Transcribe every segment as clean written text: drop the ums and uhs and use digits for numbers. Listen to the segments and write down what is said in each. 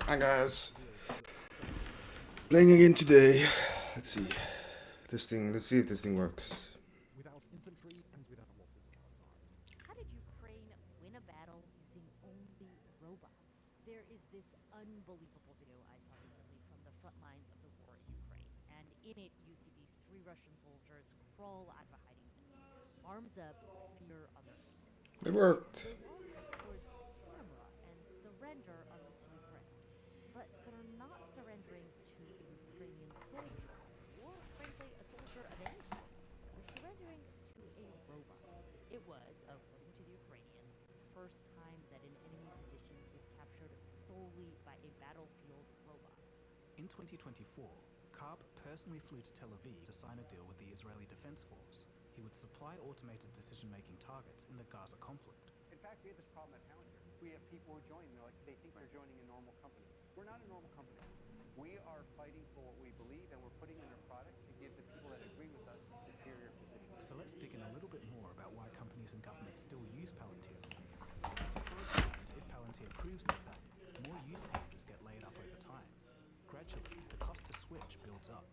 Hi guys, playing again today. Let's see Let's see if this thing works. How did Ukraine win a battle using only robots? There is this unbelievable video I saw recently from the front lines of the war in Ukraine. And in it, you see these three Russian soldiers crawl out of a hiding place, arms up, fear on their faces. It And worked. they walk towards camera and surrender on this new ground. But they're not surrendering to a Ukrainian soldier, or frankly, a soldier of any sort. They're surrendering to a robot. It was, according to the Ukrainians, the first time that an enemy position was captured solely by a battlefield robot. In 2024, Karp personally flew to Tel Aviv to sign a deal with the Israeli Defense Force. He would supply automated decision-making targets in the Gaza conflict. In fact, we have this problem at Palantir. We have people who join, they think they're joining a normal company. We're not a normal company. We are fighting for what we believe, and we're putting in our product to give the people that agree with us a superior position. So let's dig in a little bit more about why companies and governments still use Palantir. So for a brand, if Palantir proves their value, more use cases get laid up over time. Gradually, the cost to switch builds up.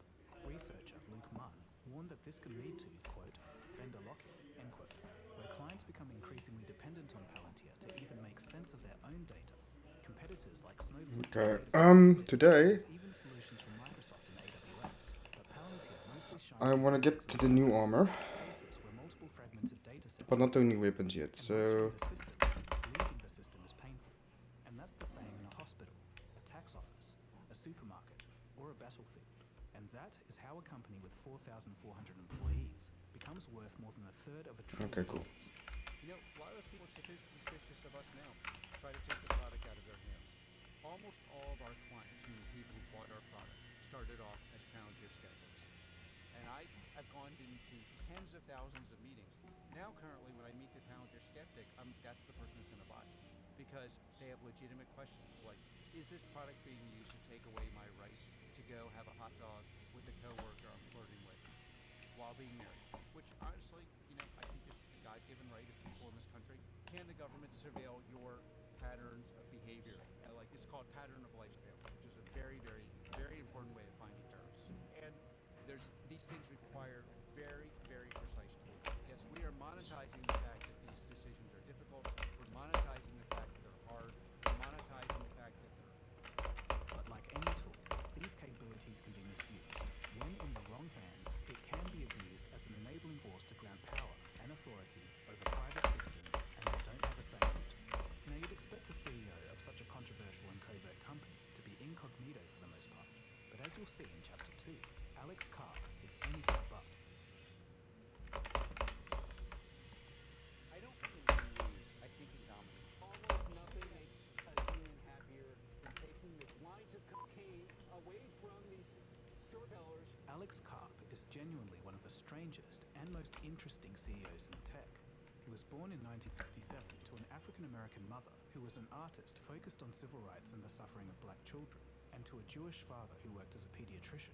Researcher Luke Munn warned that this could lead to, quote, vendor lock-in, end quote, where clients become increasingly dependent on Palantir to even make sense of their own data. Competitors like Snowflake, Okay. Today databases, even solutions from Microsoft and AWS, but Palantir mostly shines I in want to get to the new armor, cases where multiple fragmented data sets but not the new weapons yet. and once you're So in the system, leaving the system is painful. And that's the same in a hospital, a tax office, a supermarket, or a battlefield. And that is how a company with 4,400 employees becomes worth more than a third of a trillion okay, cool. dollars. You know, a lot of those people are suspicious of us now. Try to take the product out of their hands. Almost all of our clients, meaning people who bought our product, started off as Palantir skeptics. And I've gone into tens of thousands of meetings. Now, currently, when I meet the Palantir skeptic, that's the person who's going to buy it. Because they have legitimate questions like, is this product being used to take away my right to go have a hot dog with the coworker I'm flirting with while being married? Which, honestly, I think is a God-given right of people in this country. Can the government surveil your patterns of behavior? It's called pattern of life surveillance, which is a very, very, very important way of finding terrorists. And these things require very, very precise tools. Yes, we are monetizing the fact that these decisions are difficult. We're monetizing the fact that they're hard. We're monetizing the fact that they're But like any tool, these capabilities can be misused. When in the wrong hands, it can be abused as an enabling force to grant power and authority over private citizens, and they don't have a say in it. Now, you'd expect the CEO of such a controversial and covert company to be incognito for the most part, but as you'll see in Chapter 2, Alex Karp is anything but. I don't think in lose. I think in dominate. Almost nothing makes a human happier than taking the lines of cocaine away from these storytellers. Alex Karp is genuinely one of the strangest and most interesting CEOs in tech. He was born in 1967 to an African-American mother who was an artist focused on civil rights and the suffering of black children, and to a Jewish father who worked as a pediatrician.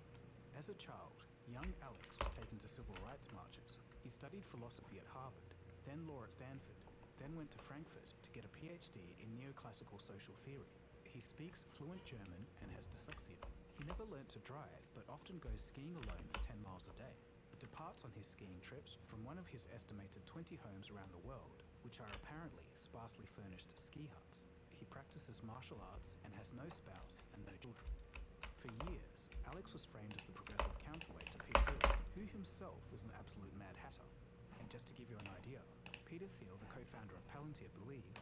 As a child, young Alex was taken to civil rights marches. He studied philosophy at Harvard, then law at Stanford, then went to Frankfurt to get a PhD in neoclassical social theory. He speaks fluent German and has dyslexia. He never learnt to drive, but often goes skiing alone for 10 miles a day. He departs on his skiing trips from one of his estimated 20 homes around the world, which are apparently sparsely furnished ski huts. He practices martial arts and has no spouse and no children. For years, Alex was framed as the progressive counterweight to Peter Thiel, who himself was an absolute mad hatter. And just to give you an idea, Peter Thiel, the co-founder of Palantir, believes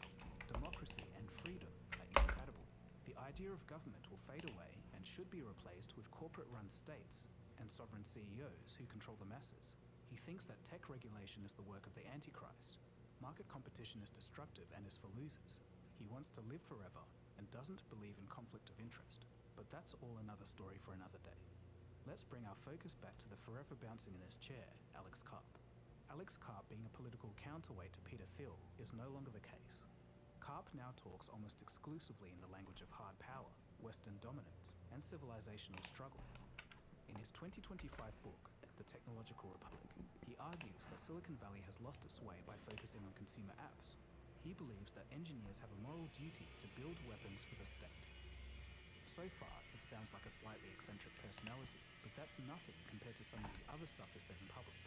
democracy and freedom are incompatible. The idea of government will fade away and should be replaced with corporate-run states and sovereign CEOs who control the masses. He thinks that tech regulation is the work of the Antichrist. Market competition is destructive and is for losers. He wants to live forever and doesn't believe in conflict of interest. But that's all another story for another day. Let's bring our focus back to the forever bouncing in his chair, Alex Karp. Alex Karp being a political counterweight to Peter Thiel is no longer the case. Karp now talks almost exclusively in the language of hard power, Western dominance, and civilizational struggle. In his 2025 book, The Technological Republic, he argues that Silicon Valley has lost its way by focusing on consumer apps. He believes that engineers have a moral duty to build weapons for the state. So far, it sounds like a slightly eccentric personality, but that's nothing compared to some of the other stuff he said in public.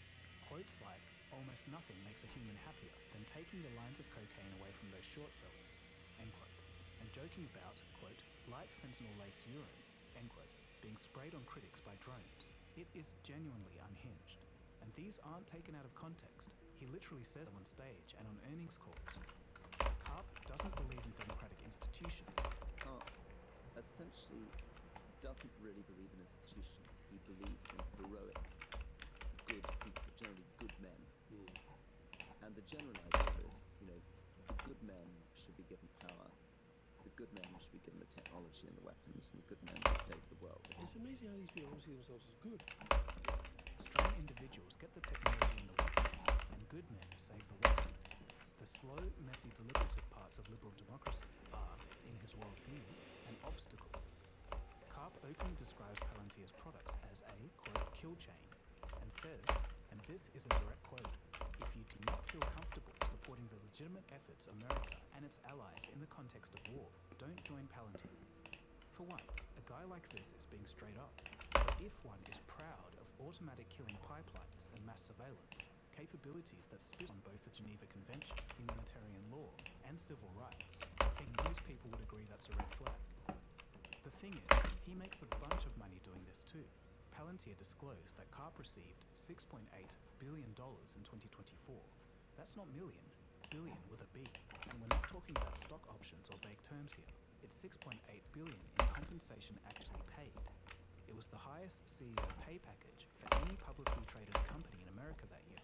Quotes like, "Almost nothing makes a human happier than taking the lines of cocaine away from those short sellers," end quote. And joking about, quote, "light fentanyl-laced urine," end quote, being sprayed on critics by drones. It is genuinely unhinged. And these aren't taken out of context. He literally says them on stage and on earnings calls. Karp doesn't believe in democratic institutions. Karp essentially doesn't really believe in institutions. He believes in heroic, good people, generally good men. And the general idea is, the good men should be given power. The good men should be given the technology and the weapons, and the good men will save the world. It's amazing how these people see themselves as good. Strong individuals get the technology and the weapons, and good men save the world. The slow, messy, deliberative parts of liberal democracy are, in his worldview, an obstacle. Karp openly describes Palantir's products as a, quote, kill chain, and says, and this is a direct quote, "If you do not feel comfortable supporting the legitimate efforts of America and its allies in the context of war, don't join Palantir." For once, a guy like this is being straight up. But if one is proud of automatic killing pipelines and mass surveillance, capabilities that spit on both the Geneva Convention, humanitarian law, and civil rights, I think most people would agree that's a red flag. The thing is, he makes a bunch of money doing this too. Palantir disclosed that Karp received $6.8 billion in 2024. That's not million, billion with a B. And we're not talking about stock options or vague terms here. It's $6.8 billion in compensation actually paid. It was the highest CEO pay package for any publicly traded company in America that year.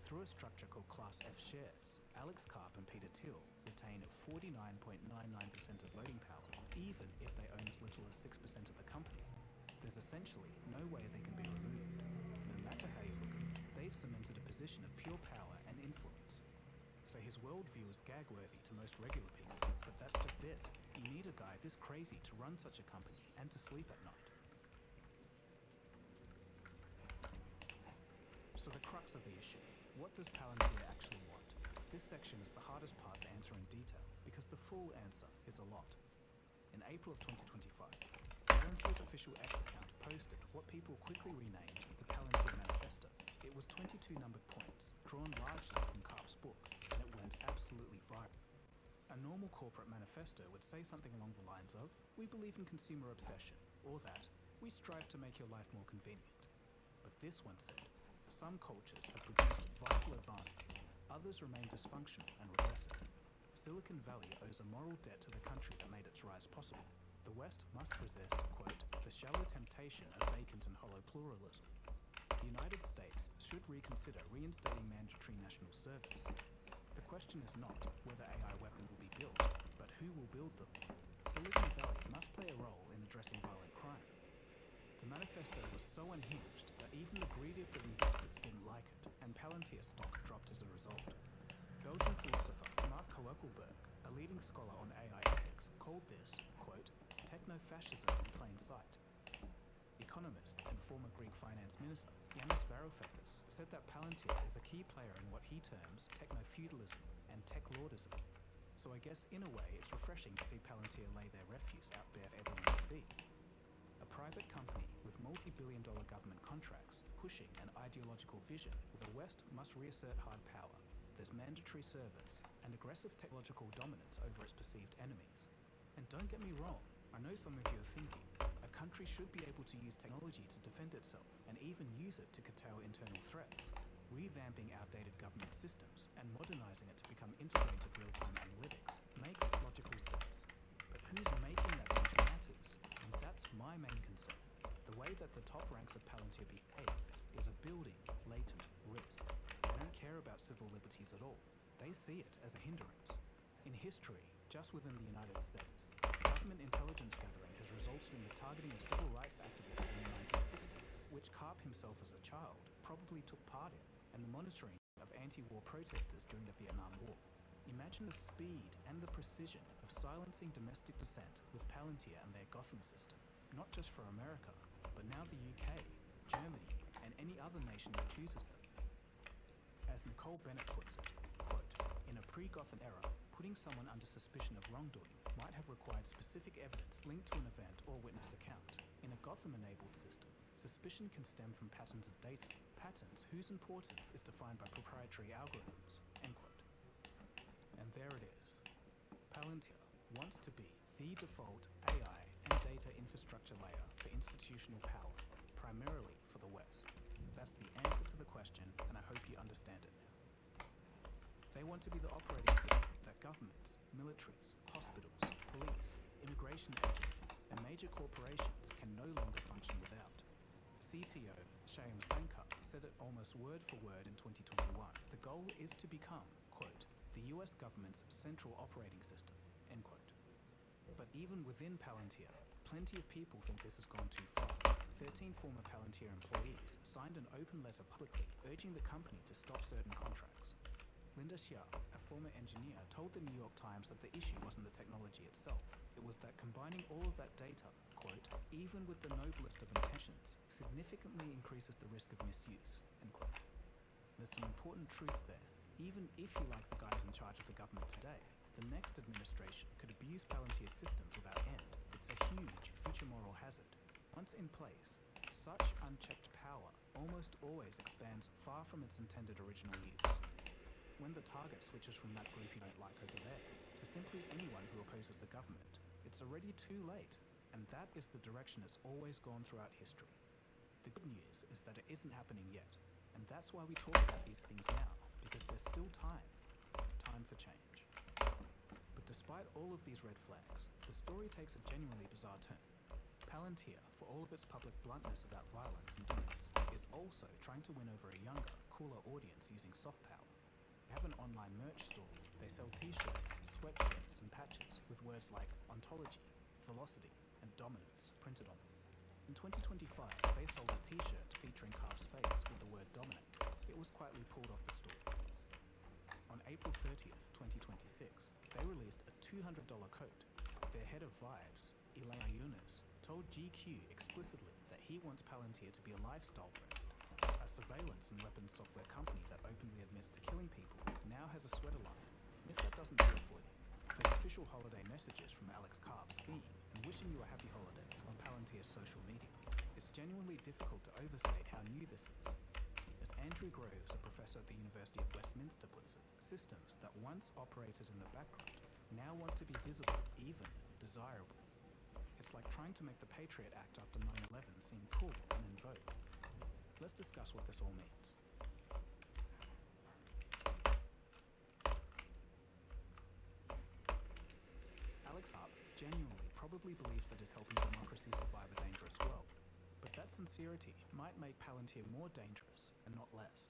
Through a structure called Class F shares, Alex Karp and Peter Thiel retain 49.99% of voting power, even if they own as little as 6% of the company. There's essentially no way they can be removed. No matter how you look at it, they've cemented a position of pure power and influence. So his worldview is gag-worthy to most regular people, but that's just it. You need a guy this crazy to run such a company and to sleep at night. So the crux of the issue, what does Palantir actually want? This section is the hardest part to answer in detail, because the full answer is a lot. In April of 2025, Palantir's official X account posted what people quickly renamed the Palantir Manifesto. It was 22 numbered points, drawn largely from Karp's book, and it went absolutely viral. A normal corporate manifesto would say something along the lines of, "We believe in consumer obsession," or that, "We strive to make your life more convenient." But this one said, "Some cultures have produced vital advances, others remain dysfunctional and regressive. Silicon Valley owes a moral debt to the country that made its rise possible. The West must resist, quote, the shallow temptation of vacant and hollow pluralism. The United States should reconsider reinstating mandatory national service. The question is not whether AI weapons will be built, but who will build them. Silicon Valley must play a role in addressing violent crime." The manifesto was so unhinged that even the greediest of investors didn't like it, and Palantir stock dropped as a result. Belgian philosopher Mark Koekelberg, a leading scholar on AI ethics, called this, quote, techno-fascism in plain sight. Economist and former Greek finance minister Yanis Varoufakis said that Palantir is a key player in what he terms techno-feudalism and tech-lordism. So I guess in a way it's refreshing to see Palantir lay their refuse out there for everyone to see. A private company with multi-billion-dollar government contracts pushing an ideological vision where the West must reassert hard power. There's mandatory service and aggressive technological dominance over its perceived enemies. And don't get me wrong, I know some of you are thinking, a country should be able to use technology to defend itself and even use it to curtail internal threats. Revamping outdated government systems and modernizing it to become integrated real-time analytics makes logical sense. But who's making that change matters, and that's my main concern. The way that the top ranks of Palantir behave is a building latent risk. They don't care about civil liberties at all. They see it as a hindrance. In history, just within the United States, government intelligence gathering has resulted in the targeting of civil rights activists in the 1960s, which Karp himself as a child probably took part in, and the monitoring of anti-war protesters during the Vietnam War. Imagine the speed and the precision of silencing domestic dissent with Palantir and their Gotham system, not just for America, but now the UK, Germany, and any other nation that chooses them. As Nicole Bennett puts it, quote, in a pre-Gotham era, putting someone under suspicion of wrongdoing might have required required specific evidence linked to an event or witness account. In a Gotham-enabled system, suspicion can stem from patterns of data, patterns whose importance is defined by proprietary algorithms, end quote. And there it is. Palantir wants to be the default AI and data infrastructure layer for institutional power, primarily for the West. That's the answer to the question, and I hope you understand it now. They want to be the operating system that governments, militaries, hospitals, police, immigration agencies, and major corporations can no longer function without. CTO Shyam Sankar said it almost word for word in 2021. The goal is to become, quote, the US government's central operating system, end quote. But even within Palantir, plenty of people think this has gone too far. 13 former Palantir employees signed an open letter publicly urging the company to stop certain contracts. Linda Xia, a former engineer, told the New York Times that the issue wasn't the technology itself. It was that combining all of that data, quote, even with the noblest of intentions, significantly increases the risk of misuse, end quote. There's some important truth there. Even if you like the guys in charge of the government today, the next administration could abuse Palantir's systems without end. It's a huge future moral hazard. Once in place, such unchecked power almost always expands far from its intended original use. When the target switches from that group you don't like over there to simply anyone who opposes the government, it's already too late, and that is the direction it's always gone throughout history. The good news is that it isn't happening yet, and that's why we talk about these things now, because there's still time for change. But despite all of these red flags, the story takes a genuinely bizarre turn. Palantir, for all of its public bluntness about violence and dominance, is also trying to win over a younger, cooler audience using soft power. They have an online merch store. They sell t-shirts, sweatshirts, and patches with words like ontology, velocity, and dominance printed on them. In 2025, they sold a t-shirt featuring Carp's face with the word dominate. It was quietly pulled off the store. On April 30th, 2026, they released a $200 coat. Their head of Vibes, Elena Yunus, told GQ explicitly that he wants Palantir to be a lifestyle brand. A surveillance and weapons software company that openly admits to killing people now has a sweater line. And if that doesn't do it for you, there's official holiday messages from Alex Karp skiing and wishing you a happy holidays on Palantir's social media. It's genuinely difficult to overstate how new this is. As Andrew Groves, a professor at the University of Westminster, puts it, systems that once operated in the background now want to be visible, even desirable. It's like trying to make the Patriot Act after 9/11 seem cool and in vogue. Let's discuss what this all means. Alex Karp genuinely probably believes that is helping democracy survive a dangerous world. But that sincerity might make Palantir more dangerous and not less.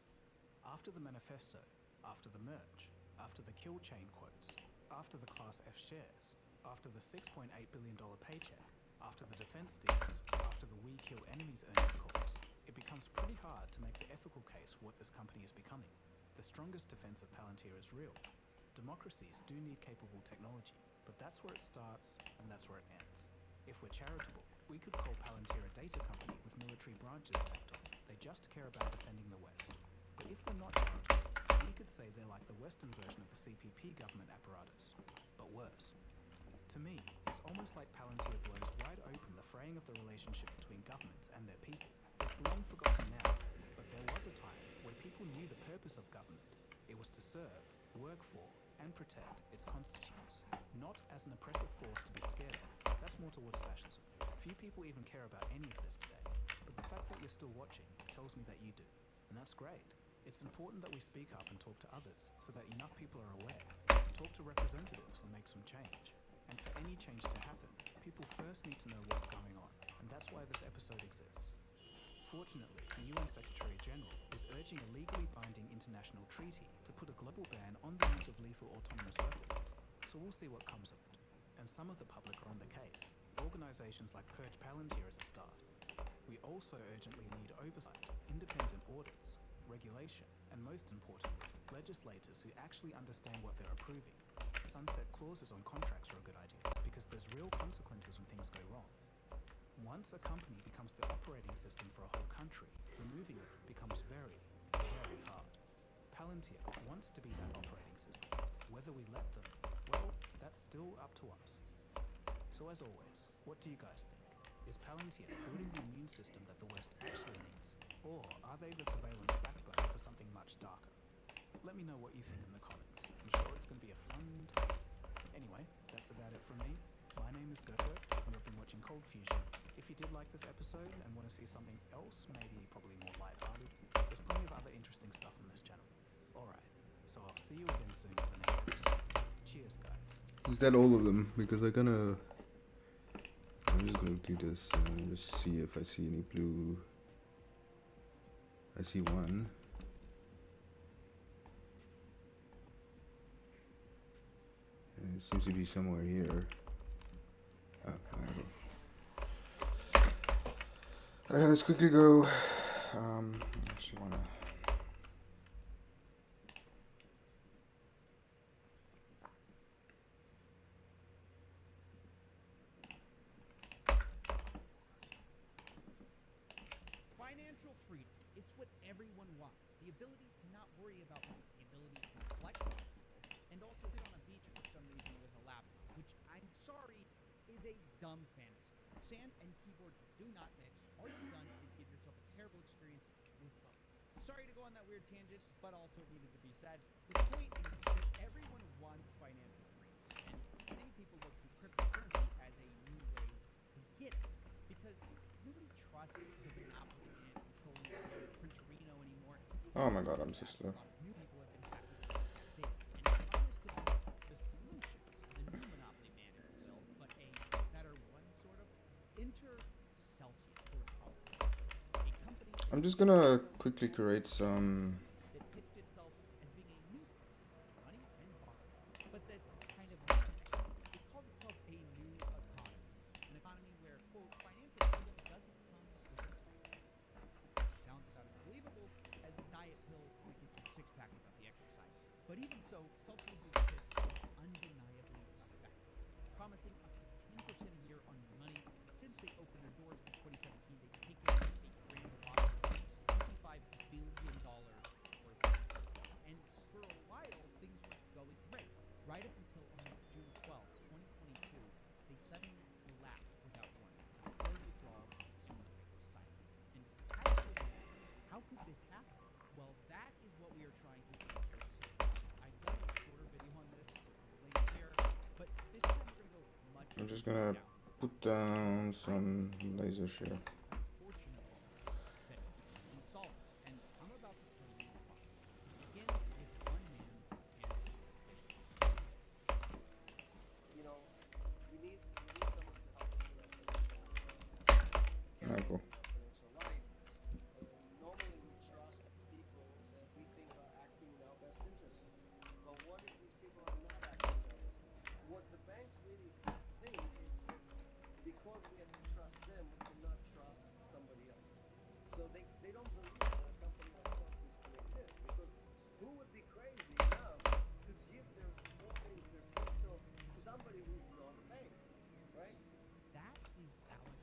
After the manifesto, after the merge, after the kill chain quotes, after the Class F shares, after the $6.8 billion paycheck, after the defense deals, after the We Kill Enemies earnings calls, it becomes pretty hard to make the ethical case for what this company is becoming. The strongest defense of Palantir is real. Democracies do need capable technology, but that's where it starts and that's where it ends. If we're charitable, we could call Palantir a data company with military branches tacked on. They just care about defending the West. But if we're not charitable, we could say they're like the Western version of the CPP government apparatus, but worse. To me, it's almost like Palantir blows wide open the fraying of the relationship between governments and their people. It's long forgotten now, but there was a time where people knew the purpose of government. It was to serve, work for, and protect its constituents, not as an oppressive force to be scared of. That's more towards fascism. Few people even care about any of this today, but the fact that you're still watching tells me that you do, and that's great. It's important that we speak up and talk to others so that enough people are aware, talk to representatives and make some change. And for any change to happen, people first need to know what's going on, and that's why this episode exists. Fortunately, the UN Secretary General is urging a legally binding international treaty to put a global ban on the use of lethal autonomous weapons, so we'll see what comes of it. And some of the public are on the case. Organizations like Purge Palantir is a start. We also urgently need oversight, independent audits, regulation, and most importantly, legislators who actually understand what they're approving. Sunset clauses on contracts are a good idea, because there's real consequences when things go wrong. Once a company becomes the operating system for a whole country, removing it becomes very, very hard. Palantir wants to be that operating system. Whether we let them, well, that's still up to us. So as always, what do you guys think? Is Palantir building the immune system that the West actually needs? Or are they the surveillance backbone for something much darker? Let me know what you think in the comments. I'm sure it's going to be a fun time. Anyway, that's about it from me. My name is Gogo, and you've been watching Cold Fusion. If you did like this episode and want to see something else, maybe probably more lighthearted, there's plenty of other interesting stuff on this channel. Alright, so I'll see you again soon for the next episode. Cheers, guys. Is that all of them? Because I'm just gonna do this and just see if I see any blue. I see one. And it seems to be somewhere here. Ah, okay, let's quickly go. I actually wanna. Financial freedom. It's what everyone wants. The ability to not worry about money. The ability to flex on people. And also sit on a beach for some reason with a laptop. Which, I'm sorry, is a dumb fantasy. Sand and keyboards do not mix. All you've done is give yourself a terrible experience with both. Sorry to go on that weird tangent, but also it needed to be said. The point is that everyone wants financial freedom. And many people look to cryptocurrency as a new way to get it. Because nobody trusts the monopoly man controlling the Printerino anymore. Oh my god, I'm so slow. A lot of new people have been happy to see it. And if I was to be the solution, the new monopoly man, if you will, but a better one, sort of, enter Celsius, or a company I'm just gonna quickly create some. that pitched itself as being a new money and borrow, but that's kind of not a thing. It calls itself a new economy, an economy where, quote, financial freedom doesn't come with a price. Sounds about as believable as a diet pill that gets you a six-pack without the exercise. But even so, Celsius' pitch is undeniably effective, promising up to 10% a year on your money. Since they opened their doors in 2017, they've taken a grand deposit of $25 billion worth of crypto. And for a while, things were going great. Right up until on June 12th, 2022, they suddenly collapsed without warning. A third withdrawal, and the market was silent. And how could this happen? Well, that is what we are trying to answer today. I've done a shorter video on this, linked here, but this time we're going to go much I'm just gonna down. put down some laser share. Unfortunately, that is insolvent, and I'm about to tell you why. It begins with one man and his vision. You know, you need someone to help you with your financial Alright, cool. financial life. Normally we trust people that we think are acting in our best interest. But what if these people are not acting in our best interest? What the banks really think is that because we have to trust them, we cannot trust somebody else. So they don't believe that a company like Celsius can exist, because who would be crazy enough to give their tokens, their crypto, to somebody who's not a bank, right? That is Alex,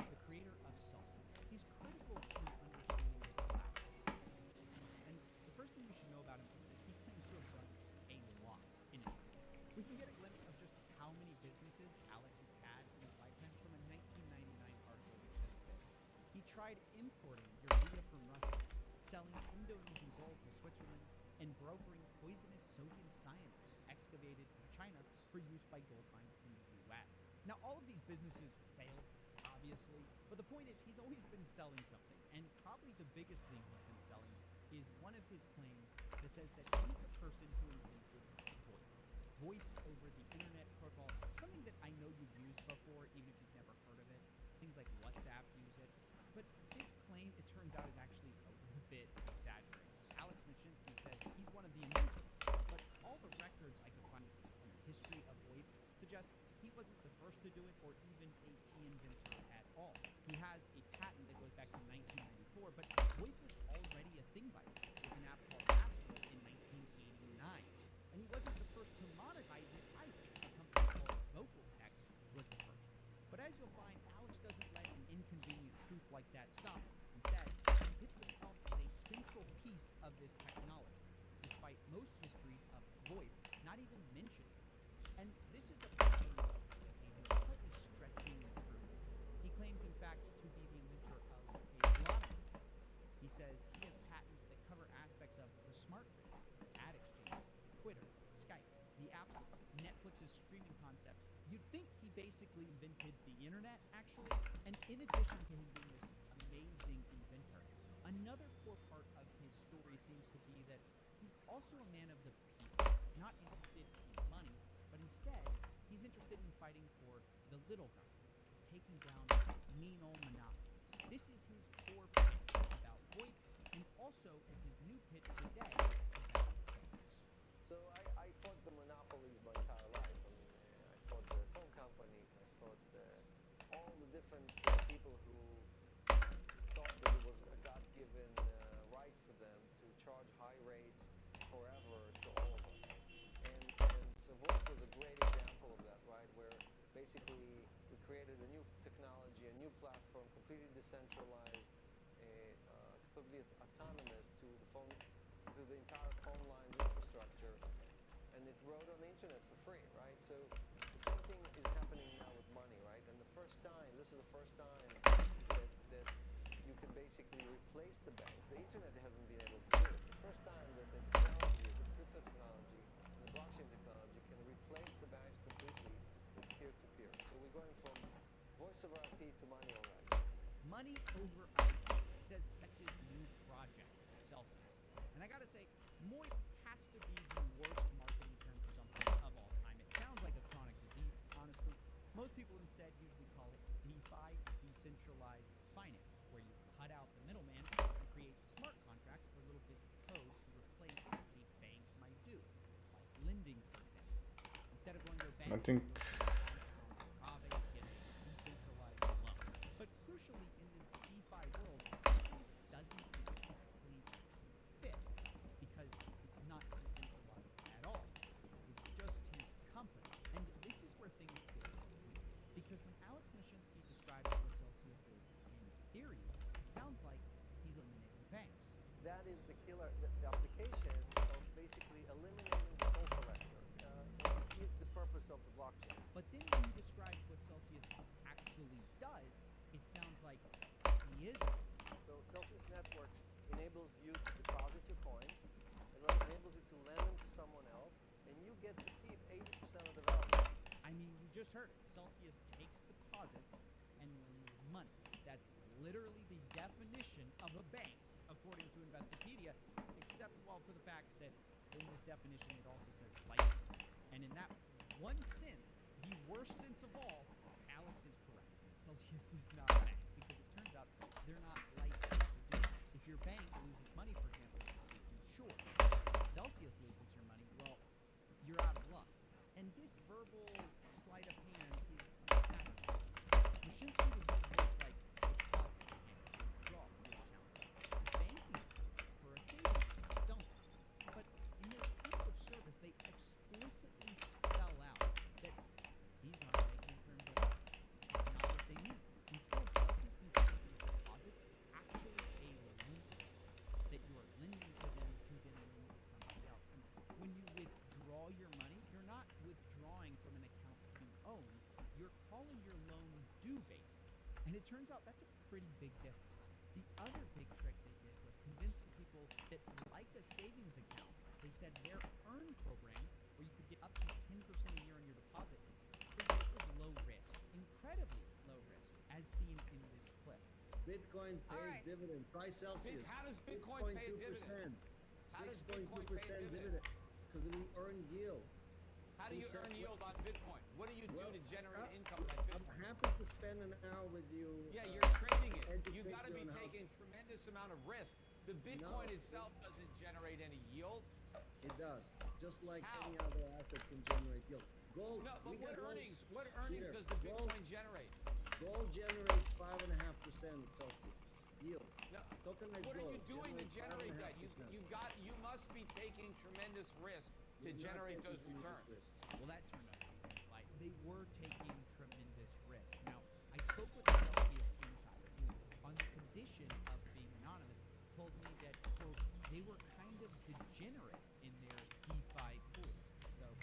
the creator of Celsius. He's critical to understanding the collapse of Celsius. And the first thing you should know about him is that he claims to have run a lot in his career. We can get a glimpse of just how many businesses Alex has had in his lifetime from a 1999 article which says this. He tried importing urea from Russia, selling Indonesian gold to Switzerland, and brokering poisonous sodium cyanide excavated in China for use by gold mines in the US. Now, all of these businesses failed, obviously, but the point is he's always been selling something, and probably the biggest thing he's been selling is one of his claims that says that he's the person who invented VoIP, voice over the internet protocol, something that I know you've used before, even if you've never heard of it. Things like WhatsApp use it. But this claim, it turns out, is actually a little bit exaggerated. Alex Mashinsky says he's one of the inventors, but all the records I could find on the history of VoIP suggest he wasn't the first to do it or even a key inventor at all. He has a patent that goes back to 1994, but VoIP was already a thing by then, with an app called Astro in 1989. And he wasn't the first to monetize it either. A company called Vocal Tech was the first. But as you'll find, Alex doesn't let an inconvenient truth like that stop him. Instead, he pitches himself as a central piece of this technology, despite most histories of VoIP not even mentioning it. And this is a pattern of behavior basically invented the internet, actually, and in addition to him being this amazing inventor, another core part of his story seems to be that he's also a man of the people, not interested in money, but instead, he's interested in fighting for the little guy, taking down mean old monopolies. This is his core pitch about VoIP, and also it's his new pitch today about banks. So I fought the monopolies my entire life. I mean, I fought the phone companies. I fought all the different people who thought that it was a God-given right for them to charge high rates forever to all of us. And so VoIP was a great example of that, right? Where basically we created a new technology, a new platform, completely decentralized, completely autonomous to the phone, to the entire phone line infrastructure, and it rode on the internet for free, right? So the same thing is happening now with money, right? And this is the first time that you can basically replace the banks. The internet hasn't been able to do it. The first time that the technology, the crypto technology, and the blockchain technology can replace the banks completely with peer-to-peer. So we're going from voice over IP to money over IP. Money over IP. He says that's his new project, Celsius. And I gotta say, MOIP has to be the worst marketing term for something of all time. It sounds like a chronic disease, honestly. Most people instead usually call it DeFi, decentralized finance, where you cut out the middleman and create smart contracts or little bits of code to replace what a bank might do, like lending, for example. Instead of going to a bank, I think you go to a compound or Aave to get a decentralized loan. But crucially, in this DeFi world, Celsius doesn't exactly actually fit because it's not decentralized at all. It's just his company. And this is where things get weird. Because when Alex Mashinsky describes what Celsius is in theory, it sounds like he's eliminating banks. That is the killer, the application of basically eliminating the toll collector. Is the purpose of the blockchain. But then when he describes what Celsius actually does, it sounds like he isn't. So Celsius Network enables you to deposit your coins, and enables you to lend them to someone else, and you get to keep 80% of the value. I mean, you just heard it. Celsius takes deposits and lends money. That's literally the definition of a bank, according to Investopedia, except, well, for the fact that in this definition it also says license. And in that one sense, the worst sense of all, Alex is correct. Celsius is not a bank, because it turns out they're not licensed to do this. If your bank loses money, for example, it's insured. If Celsius loses your money, well, you're out of luck. And this verbal sleight of hand is a pattern. Mashinsky would use words like deposit and withdraw, which sounds like banking for a savings account, don't they? But in their terms of service, they explicitly spell out that these aren't banking terms at all. It's not what they mean. Instead, Celsius considers these deposits actually a loan, that you are lending to them to then lend to somebody else. And when you withdraw your money, you're not withdrawing from an account you own. You're calling your loan due, basically. And it turns out that's a pretty big difference. The other big trick they did was convincing people that, like a savings account, they said their earn program, where you could get up to 10% a year on your deposit, was low risk, incredibly low risk, as seen in this clip. Bitcoin pays right. dividend. Try Celsius. How does Bitcoin pay a dividend? How does Bitcoin pay a 6.2% dividend? dividend. Because we earn yield. How do you earn yield on Bitcoin? What do you do Well, to generate income on I'm Bitcoin? happy to spend an hour with you. Yeah, you're trading it. You educate got to you be on how- taking tremendous amount of risk. The Bitcoin No. itself doesn't generate any yield. It does. Just like How? any other asset can generate yield. Gold. No, but we what got like- earnings? What earnings Peter, does the gold- Bitcoin generate? Gold generates 5.5% at Celsius. Yield. No. Tokenized What are gold you doing to generates generate that? 5.5%. You must be taking tremendous risk to We're not generate taking those tremendous returns. risk. Well, that turned out to be right. They were taking tremendous risk. Now, I spoke with a Celsius insider who, on the condition of being anonymous, told me that, quote, they were kind of degenerate in their DeFi tools, though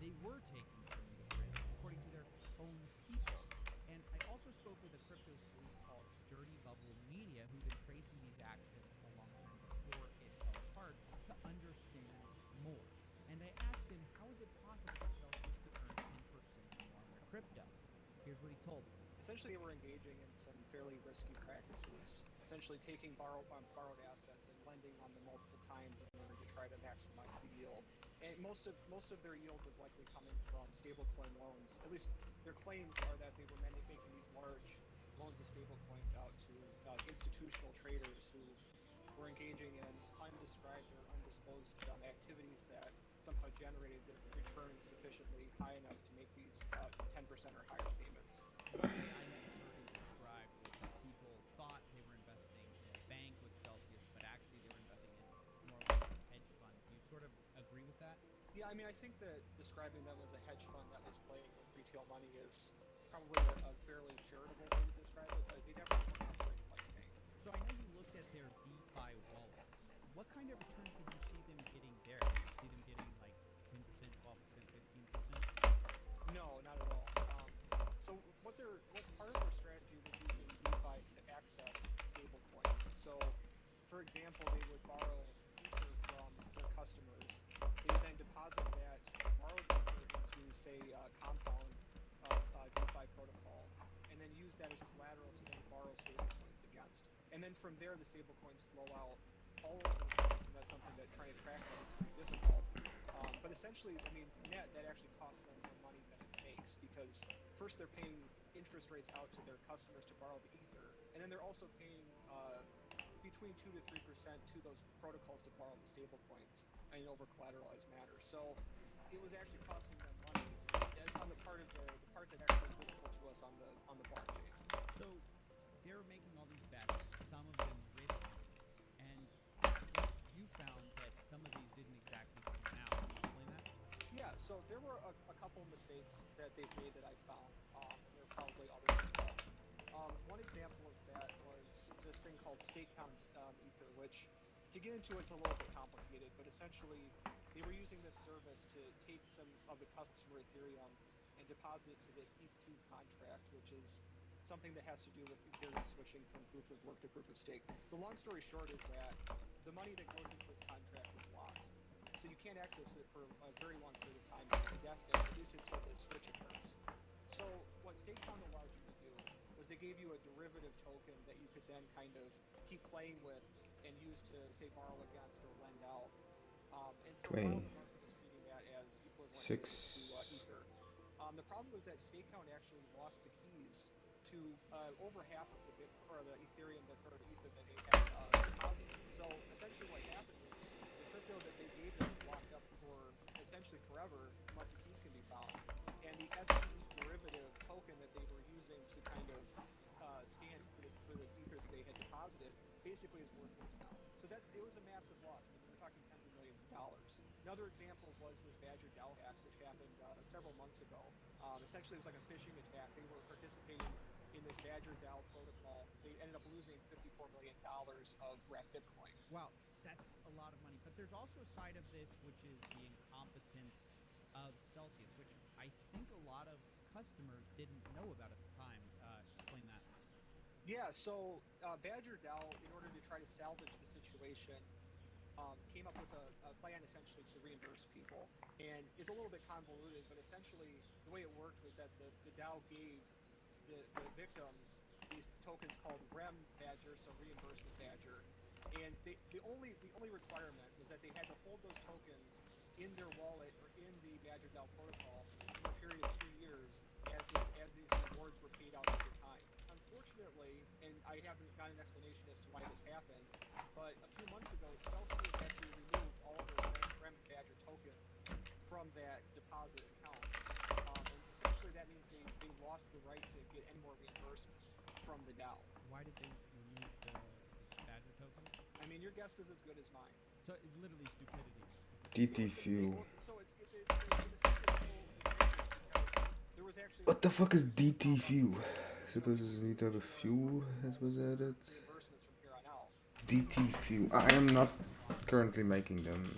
they were taking tremendous risk, according to their own people. And I also spoke with a crypto sleuth called Dirty Bubble Media, who'd been tracing these actions a long time before it fell apart to understand more. And I asked him, how is it possible that Celsius could earn 10% more on their crypto? told. Essentially, they were engaging in some fairly risky practices, essentially taking borrowed assets and lending on them multiple times in order to try to maximize the yield. And most of their yield was likely coming from stablecoin loans. At least their claims are that they were making these large loans of stablecoins out to institutional traders who were engaging in undescribed or undisclosed activities that somehow generated the returns sufficiently high enough to make these 10% or higher payments. One way I never heard it described was that people thought they were investing in a bank with Celsius, but actually they were investing in more like a hedge fund. Do you sort of agree with that? Yeah, I mean, I think that describing them as a hedge fund that was playing with retail money is probably a fairly charitable way to describe it, but they definitely weren't operating like a bank. So I know you looked at their DeFi wallets. What kind of returns did you see them getting there? Did you see them getting like 10%, 12%, 15%? No, not at all. So what part of their strategy was using DeFi to access stable coins. So, for example, they would borrow Ether from their customers. They would then deposit that borrowed Ether into, say, Compound DeFi protocol, and then use that as collateral to then borrow stable coins against. And then from there, the stable coins flow out all over the place, and that's something that trying to track them is pretty difficult. But essentially, I mean, net, that actually costs them more money than it makes, because first they're paying interest rates out to their customers to borrow the Ether, and then they're also paying between 2 to 3% to those protocols to borrow the stable coins in over collateralized manner. So it was actually costing them money on the part of the part that actually is visible to us on the blockchain. So they're making all these bets, some of them risky, and you found that some of these didn't exactly pan out. Can you explain that? Yeah, so there were a couple mistakes that they've made that I found, and there are probably others as well. One example of that was this thing called Stakehound Ether, which, to get into it's a little bit complicated, but essentially they were using this service to take some of the customer Ethereum and deposit it to this ETH2 contract, which is something that has to do with Ethereum switching from proof of work to proof of stake. The long story short is that the money that goes into this contract is locked. So you can't access it for a very long period of time, indefinite, at least until this switch occurs. So what Stakehound allowed you to do was they gave you a derivative token that you could then kind of keep playing with and use to, say, borrow against or lend out. And for a while, the market was treating that as equivalent to 26. Ether. The problem was that Stakehound actually lost the keys to over half of the Ethereum or the Ether that they had deposited. So essentially, what happened was the crypto that they gave them was locked up for essentially forever, unless the keys can be found. And the SPE derivative token that they were using to kind of stand for the Ether that they had deposited basically is worthless now. So it was a massive loss. I mean, we're talking tens of millions of dollars. Another example was this Badger DAO hack, which happened several months ago. Essentially, it was like a phishing attack. They were participating in this Badger DAO protocol. They ended up losing $54 million of wrapped Bitcoin. Wow, that's a lot of money. But there's also a side of this which is the incompetence of Celsius, which I think a lot of customers didn't know about at the time. Explain that. Yeah, so Badger DAO, in order to try to salvage the situation, came up with a plan essentially to reimburse people. And it's a little bit convoluted, but essentially the way it worked was that the DAO gave the victims these tokens called REM Badger, so reimbursement Badger. And the only requirement was that they had to hold those tokens in their wallet or in the Badger DAO protocol for a period of 2 years as these rewards were paid out over time. Unfortunately, and I haven't got an explanation as to why this happened, but a few months ago, Celsius actually removed all of their REM Badger tokens from that deposit account. And essentially that means they lost the right to get any more reimbursements from the DAO. Why did they remove the Badger token? I mean, your guess is as good as mine. So it's literally stupidity. DT fuel. So it's in a sense it's because there was actually What the fuck is DT fuel? I suppose it's a new type of fuel that was added. reimbursements from here on out. DT fuel. I am not currently making them,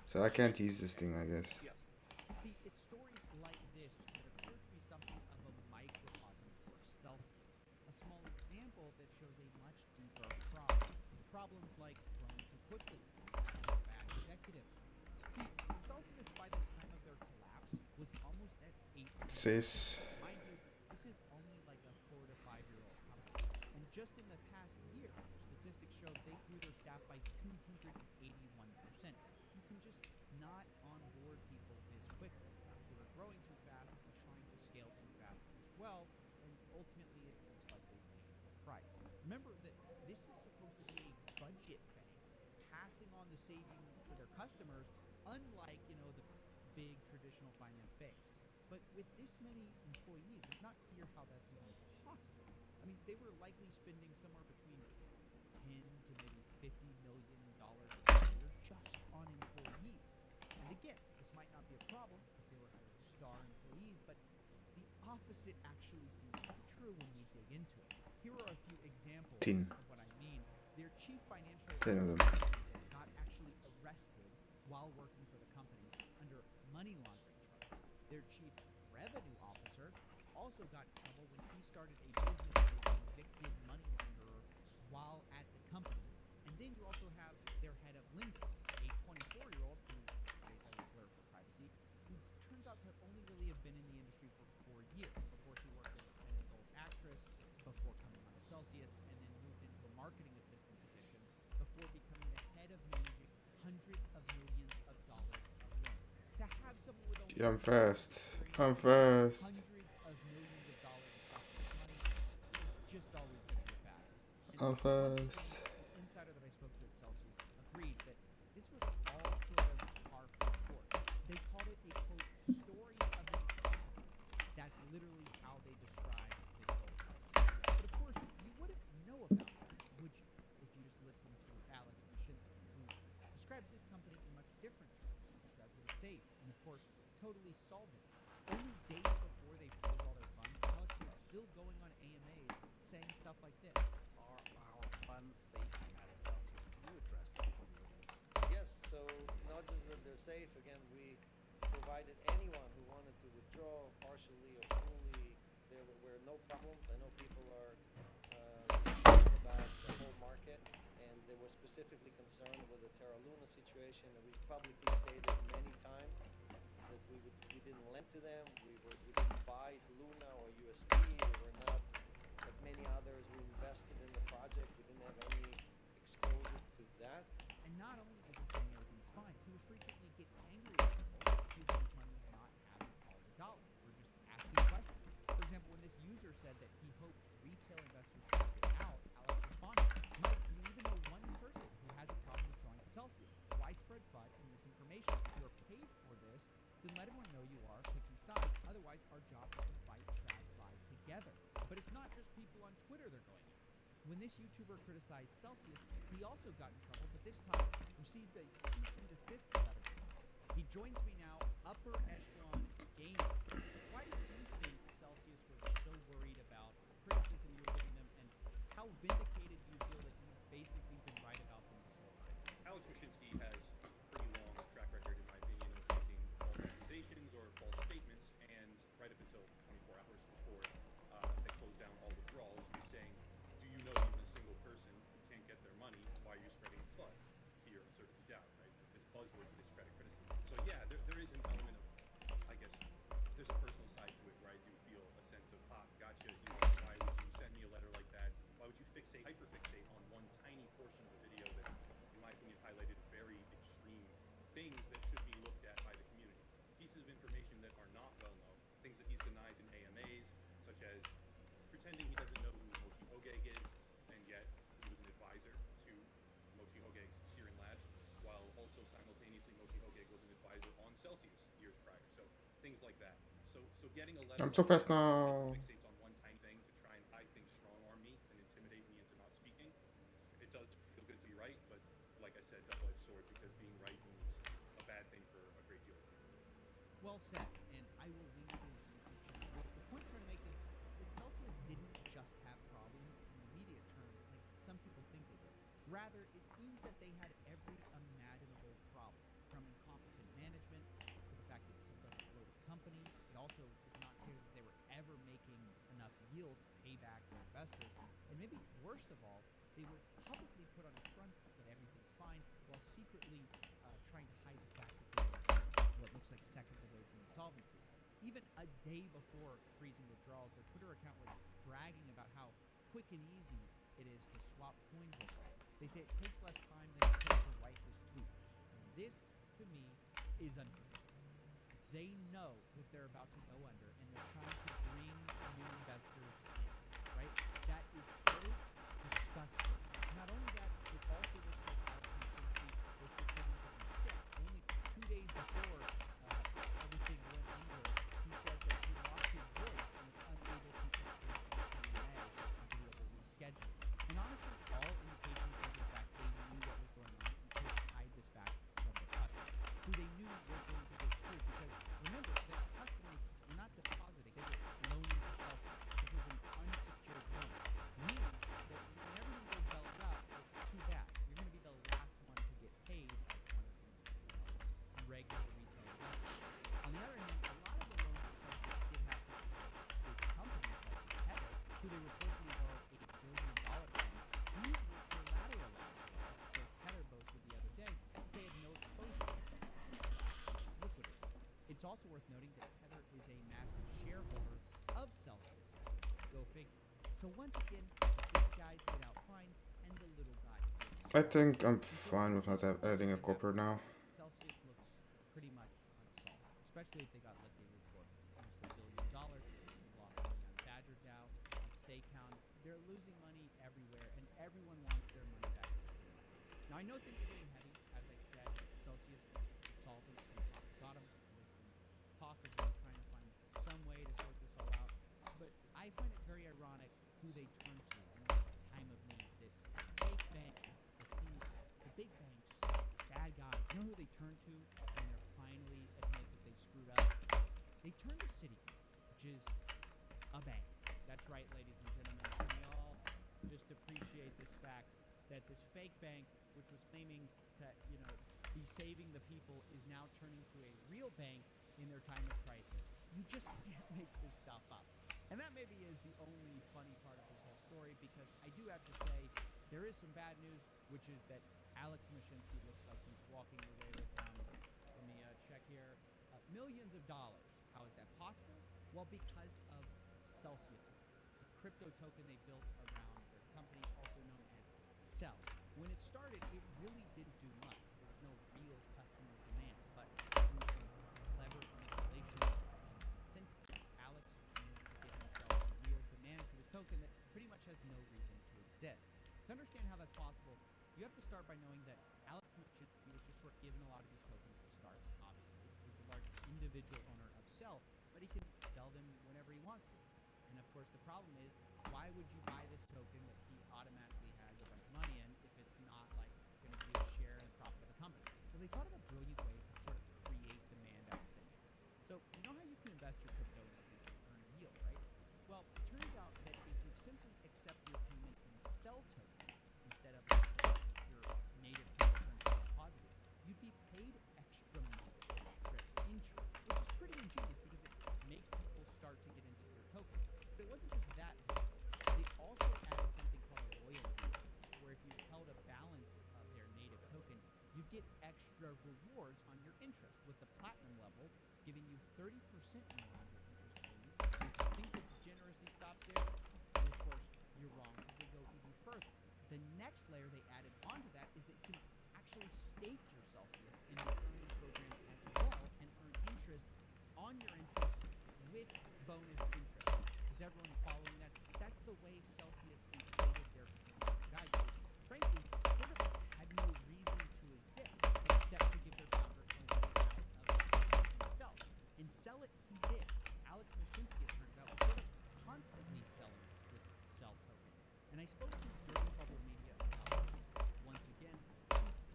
so I can't use this thing, I guess. Yes. See, it's stories like this that appear to be something of a microcosm for Celsius, a small example that shows a much deeper problem. Problems like growing too quickly, having bad executives. See, Celsius, by the time of their collapse, was almost at 8 Sis. Mind you, this is only like This is supposed to be a budget bank, passing on the savings to their customers, unlike, the big traditional finance banks. But with this many employees, it's not clear how that's even possible. I mean, they were likely spending somewhere between 10 to maybe $50 million a year just on employees. And again, this might not be a problem if they were hiring star employees, but the opposite actually seems to be true when we dig into it. Here are a few examples 10. of what I mean. Their chief financial 10 of them. officer got actually arrested while working for the company under money laundering charges. Their chief revenue officer also got in trouble when he started a business with a convicted money launderer while at the company. And then you also have their head of lending, a 24-year-old whose face I will blur for privacy, who turns out to only really have been in the industry for 4 years. Before he worked as an adult actress, before coming on to Celsius, and then moved into a marketing assistant position before becoming the head of managing hundreds of millions of dollars of loans. To have someone with only Yeah, I'm fast. I'm hundreds fast. of millions of dollars of customers' money is just always going to be a bad one. And I'm once again, fast. the insider that I spoke to at Celsius agreed that this was all sort of par for the course. They called it a, quote, story of incompetence. That's literally how they described this whole company. But of course, you wouldn't know about that, would you, if you just listened to Alex Mashinsky, who describes his company in much different terms. He describes it as safe and, of course, totally solvent. Only days before they froze all their funds, Alex was still going on AMAs saying stuff like this. Are our funds safe at Celsius? Can you address that for the audience? Yes, so not just that they're safe, again, we provided anyone who wanted to withdraw partially or fully, there were no problems. I know people are concerned about the whole market, and they were specifically concerned with the Terra Luna situation, and we publicly stated many times that we didn't lend to them, we didn't buy Luna or UST, we were not, like many others, we invested in the project, we didn't have any exposure to that. And not only was he saying everything's fine, he would frequently get angry at people accusing his money of not having all the dollars or just asking questions. For example, when this user said that he hopes retail investors check it out, Alex responded, "Mike, do you even know one person who has a problem withdrawing Celsius? Widespread FUD and misinformation. If you are paid for this, then let everyone know you are picking sides. Otherwise, our job is to fight TradFi together." But it's not just people on Twitter they're going after. When this YouTuber criticized Celsius, he also got in trouble, but this time received a cease and desist letter from them. He joins me now, upper echelon gamer. Why do you think Celsius was so worried about the criticism you were giving them, and how vindicated do you feel that you've basically been right about them this whole time? Alex Mashinsky has a pretty long track record, in my opinion, of making false accusations or false statements, and right up until 24 hours before they closed down all withdrawals, he was saying, do you know even a single person who can't get their money? Why are you spreading FUD, fear, uncertainty, doubt, right? This buzzword to discredit criticism. So yeah, there is an element of, I guess, there's a personal side to it where I do feel a sense of, gotcha, why would you send me a letter like that? Why would you hyperfixate on one tiny portion of the video that, in my opinion, highlighted very extreme things that should be looked at by the community? Pieces of information that are not well known, things that he's denied in AMAs, such as pretending he doesn't know who Moshi Hogeg is, and yet he was an advisor to Moshi Hogeg's Siren Labs, while also simultaneously Moshi Hogeg was an advisor on Celsius years prior. So things like that. So getting a letter I'm so like fast that now. fixates on one tiny thing to try and, I think, strong arm me and intimidate me into not speaking. It does feel good to be right, but like I said, double-edged sword, because being right means a bad thing for a great deal of people. Well said, and I will lean to his YouTube channel. The point I'm trying to make is that Celsius didn't just have problems in the immediate term like some people think they did. Rather, it seems that they had every imaginable problem, from incompetent management to the fact that it's such a bloated company. It also was not clear that they were ever making enough yield to pay back their investors. And maybe worst of all, they would publicly put on a front that everything's fine while secretly trying to hide the fact that they were what looks like seconds away from insolvency. Even a day before freezing withdrawals, their Twitter account was bragging about how quick and easy it is to swap coins over. They say it takes less time than it takes to write this tweet. And this, to me, is unforgivable. They know that they're about to go under, and they're trying to bring new investors in, right? That is so disgusting So once again, the big guys get out fine, and the little guy gets I screwed. think I'm And so fine with not this whole adding a thing corporate happens. now. Celsius looks pretty much unsolved, especially if they got what they were for, almost $1 billion. They've lost money on Badger DAO, on Stakehound. They're losing money everywhere, and everyone wants their money back at the same time. Now, I know things are getting heavy. As I said, Celsius is solvent from top to bottom. There's been talk of them trying to find some way to sort this all out. But I find it very ironic who they turn to in the time of need. This fake bank that sees the big banks, bad guys. You know who they turn to when they're finally admit that they screwed up? They turn to Citigroup, which is a bank. That's right, ladies and gentlemen. Can we all just appreciate this fact that this fake bank, which was claiming to, be saving the people, is now turning to a real bank in their time of crisis? You just can't make this stuff up. And that maybe is the only funny part of this whole story, because I do have to say there is some bad news, which is that Alex Mashinsky looks like he's walking away with, let me check here, millions of dollars. How is that possible? Well, because of Celsius, the crypto token they built around their company, also known as Cell. When it started, it really didn't do much. There was no real customer demand, but through some clever manipulation and incentives, Alex managed to get himself a real demand for this token that pretty much has no reason to exist. To understand how that's possible, you have to start by knowing that Alex Mashinsky was just sort of given a lot of these tokens to start, obviously. He's the largest individual owner of Cell, but he can sell them whenever he wants to. And of course, the problem is, why would you buy this token that he automatically has a bunch of money in if it's not like going to be a share in the profit of the company? So they thought of a brilliant way to sort of create demand out of thin air. So you know how you can invest your crypto investments and earn yield, right? Well, it turns out that if you simply accept your payment in Cell tokens instead of, let's say, your native cryptocurrency deposited, you'd be paid extra money, extra interest, which is pretty ingenious because it makes people start to get into your token. But it wasn't just that, though. They also added something called a loyalty rate, where if you held a balance of their native token, you'd get extra rewards on your interest, with the platinum level giving you 30% more on your interest payments. And if you think that degeneracy stops there, well, of course, you're wrong, because they go even further. The next layer they added onto that is that you can actually stake your Celsius in the earning program as well and earn interest on your interest with bonus interest. Is everyone following that? That's the way Celsius inflated their financial value, which, frankly, sort of had no reason to exist except to give their founder a way out of himself. And sell it he did. Alex Mashinsky, it turns out, was sort of constantly selling this Cell token. And I spoke to Dirty Bubble Media about this once again.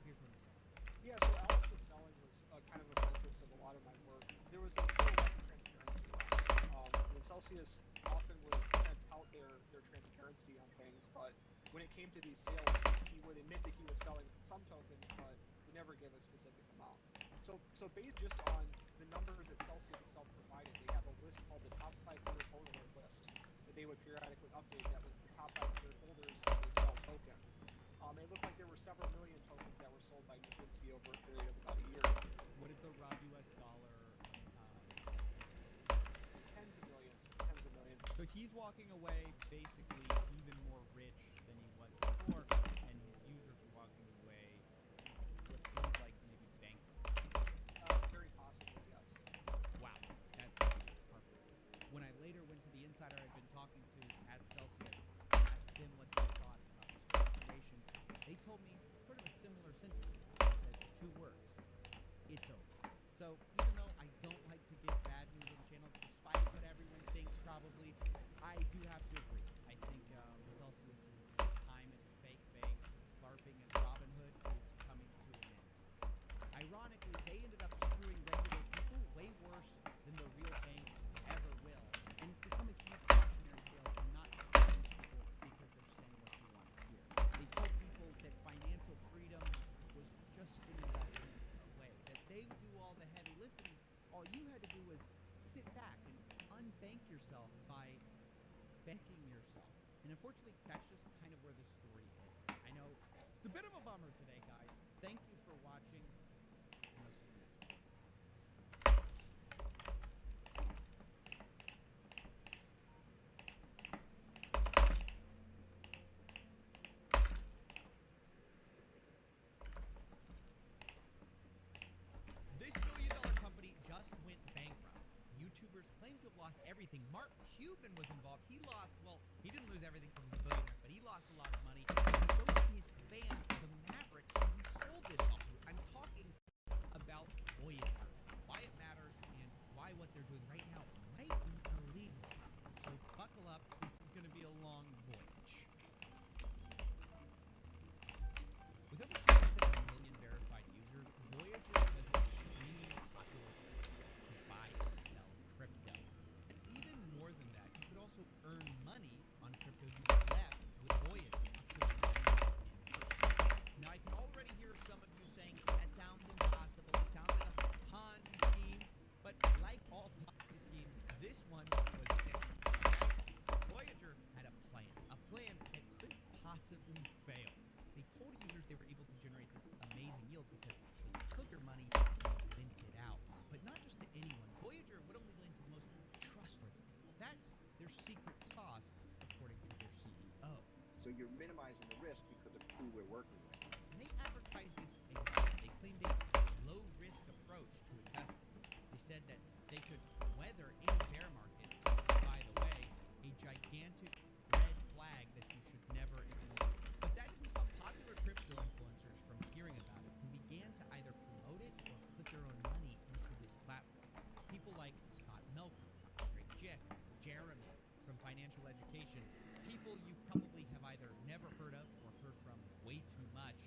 Here's what he said. Yeah, so Alex was selling was kind of the focus of a lot of my work. There was a little less transparency around it. And Celsius often would kind of tout their transparency on things, but when it came to these sales, he would admit that he was selling some tokens, but would never give a specific amount. So based just on the numbers that Celsius itself provided, they have a list called the top 500 holder list that they would periodically update. That was the top 500 holders of the Cell token. It looked like there were several million tokens that were sold by Mashinsky over a period of about a year. What is the raw US dollar? Tens of millions. So he's walking away basically even more rich than he was before, and his users are walking away what seems like maybe bankrupt. Very possibly, yes. Wow, that's heartbreaking. When I later went to the insider I'd been talking to at Celsius and asked them what they thought about this situation, they told me sort of a similar sentiment. They said two words: it's over. So even though I don't like to give bad news on the channel, despite what everyone thinks probably, I do have to agree. I think Celsius's time as a fake bank, LARPing as Robin Hood, is coming to an end. Ironically, they ended up screwing regular people way worse than the real banks ever will. And it's become a huge cautionary tale to not trust these people because they're saying what you want to hear. They told people that financial freedom was just an investment away, that they would do all the heavy lifting. All you had to do was sit back and unbank yourself by banking yourself. And unfortunately, that's just kind of where the story ended. I know it's a bit of a bummer today, guys. Thank you for watching, and I'll see you next time. Cuban was involved. He lost, well, he didn't lose everything because he's a billionaire, but he lost a lot of money. And so did his fans, the Mavericks, who he sold this off to. I'm talking about Voyager, why it matters, and why what they're doing right now might be illegal. So buckle up. This is going to be a long voyage. With over 2.7 million verified users, Voyager was an extremely popular way to buy and sell crypto. And even more than that, you could also earn money on crypto you left with Voyager up to 1%. Now, I can already hear some of you saying, that sounds impossible, it sounds like a Ponzi scheme, but like all Ponzi schemes, this one was different. Okay? Voyager had a plan that couldn't possibly fail. They told users they were able to generate this amazing yield because they took your money and lent it out. But not just to anyone. Voyager would only lend to the most trustworthy people. That's their secret sauce, according to their CEO. So you're minimizing the risk because of who we're working with. And they advertised this again. They claimed a low-risk approach to investing. They said that they could weather any bear market. By the way, a gigantic red flag that you should never ignore. But that didn't stop popular crypto influencers from hearing about it, who began to either promote it or put their own money into this platform. People like Scott Melker, Greg Jick, Jeremy from Financial Education, people you probably have either never heard of or heard from way too much,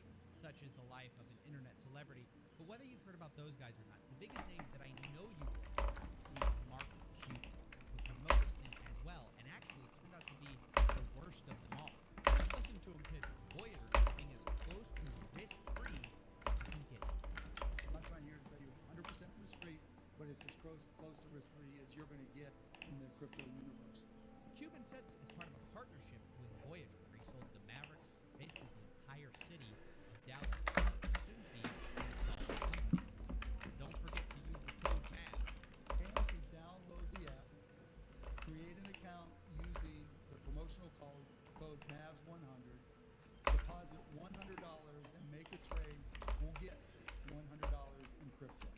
such as the life of an internet celebrity. But whether you've heard about those guys or not, the biggest name that I know you will is Mark Cuban, who promoted this thing as well, and actually turned out to be the worst of them all. Just listen to him pitch Voyager being as close to risk-free as you can get. I'm not trying here to say he was 100% risk-free, but it's as close to risk-free as you're going to get in the crypto universe. Cuban said this as part of a partnership with Voyager, where he sold the Mavericks, basically the entire city of Dallas, soon to be installed company. Don't forget to use the code MAV. Fans who download the app, create an account using the promotional code MAVS100, deposit $100 and make a trade, will get $100 in crypto.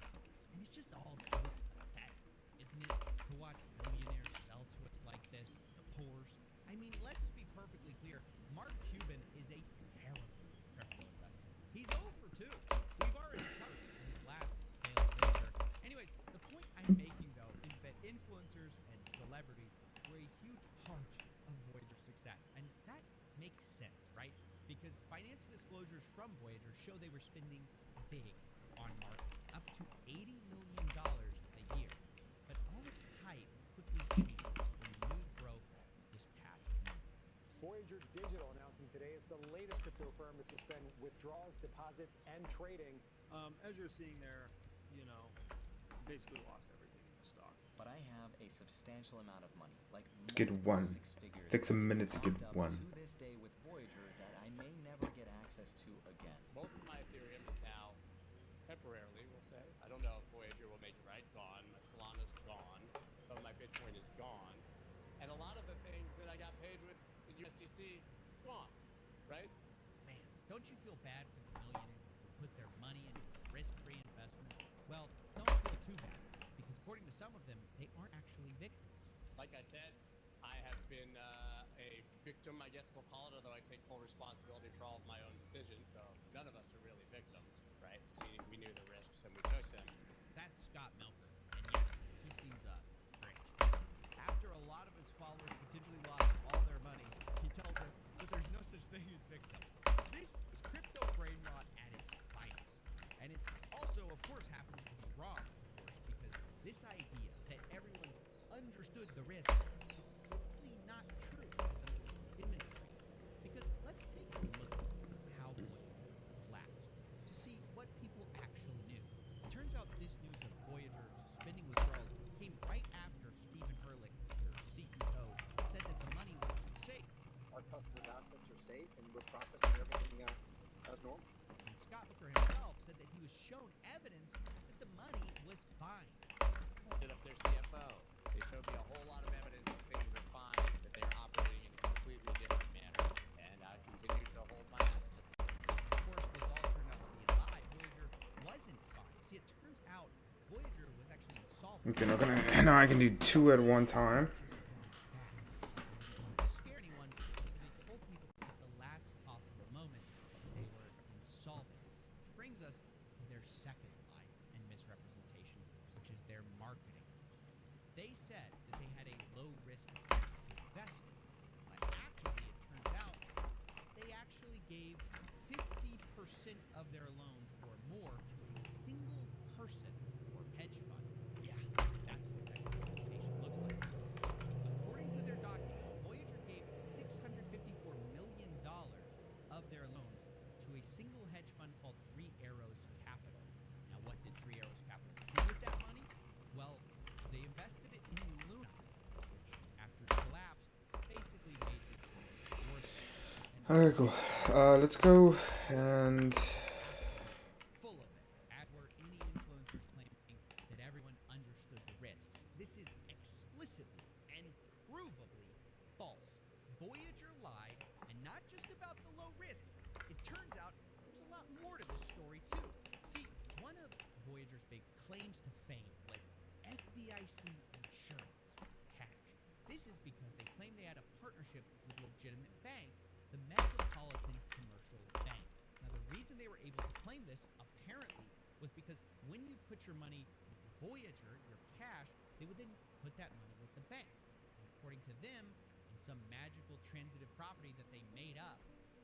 And it's just all so pathetic, isn't it? To watch millionaires sell to us like this, the poors. I mean, let's be perfectly clear. Mark Cuban is a terrible crypto investor. He's 0 for 2. We've already covered in his last failed venture. Anyways, the point I'm making, though, is that influencers and celebrities were a huge part of Voyager's success. And that makes sense, right? Because financial disclosures from Voyager show they were spending big on marketing, up to $80 million a year. But all this hype quickly changed when the news broke this past month. Voyager Digital announcing today it's the latest crypto firm to suspend withdrawals, deposits, and trading. As you're seeing there, basically lost everything in the stock. But I have a substantial amount of money, like Get one. six figures. Takes a minute to get locked up one. To this day with Voyager that I may never get access to again. Most of my Ethereum is now temporarily, we'll say. I don't know if Voyager will make it right. Gone. My Solana's gone. Some of my Bitcoin is gone. And a lot of the things that I got paid with the USDC, gone. Right? Man, don't you feel bad for the millionaires who put their money into risk-free investment? Well, don't feel too bad, because according to some of them, they aren't actually victims. Like I said, I have been a victim, I guess we'll call it, although I take full responsibility for all of my own decisions. So none of us are really victims, right? We knew the risks and we took them. That's Scott Melker, and yes, he seems great. After a lot of his followers potentially lost all their money, he tells them that there's no such thing as victim. This is crypto brain rot at its finest. And it's also, of course, happens to be wrong, of course, because this idea that everyone understood the risks is simply not true as an imagery. Because let's take a look at how Voyager collapsed to see what people actually knew. It turns out this news of Voyager suspending withdrawals came right after Stephen Herlick, their CEO, said that the money was safe. Our customers' assets are safe, and we're processing everything as normal. And Scott Booker himself said that he was shown evidence that the money was fine. Ended up their CFO. They showed me a whole lot of evidence that things are fine, that they're operating in a completely different manner. And I continue to hold my assets. Of course, this all turned out to be a lie. Voyager wasn't fine. See, it turns out Voyager was actually insolvent. Okay, now I can do two at one time. of their loans or more to a single person or hedge fund. Yeah, that's what that classification looks like. According to their document, Voyager gave $654 million of their loans to a single hedge fund called Three Arrows Capital. Now, what did Three Arrows Capital do with that money? Well, they invested it in Luna, which, after it collapsed, basically made this worth it. Okay, cool. Let's go and Full of it, as were any influencers claiming that everyone understood the risks. This is explicitly and provably false. Voyager lied, and not just about the low risks. It turns out there's a lot more to this story, too. See, one of Voyager's big claims to fame was FDIC insurance, cash. This is because they claim they had a partnership with a legitimate bank, the Metropolitan Commercial Bank. Now, the reason they were able to claim this, apparently, was because when you put your money with Voyager, your cash, they would then put that money with the bank. And according to them, in some magical transitive property that they made up,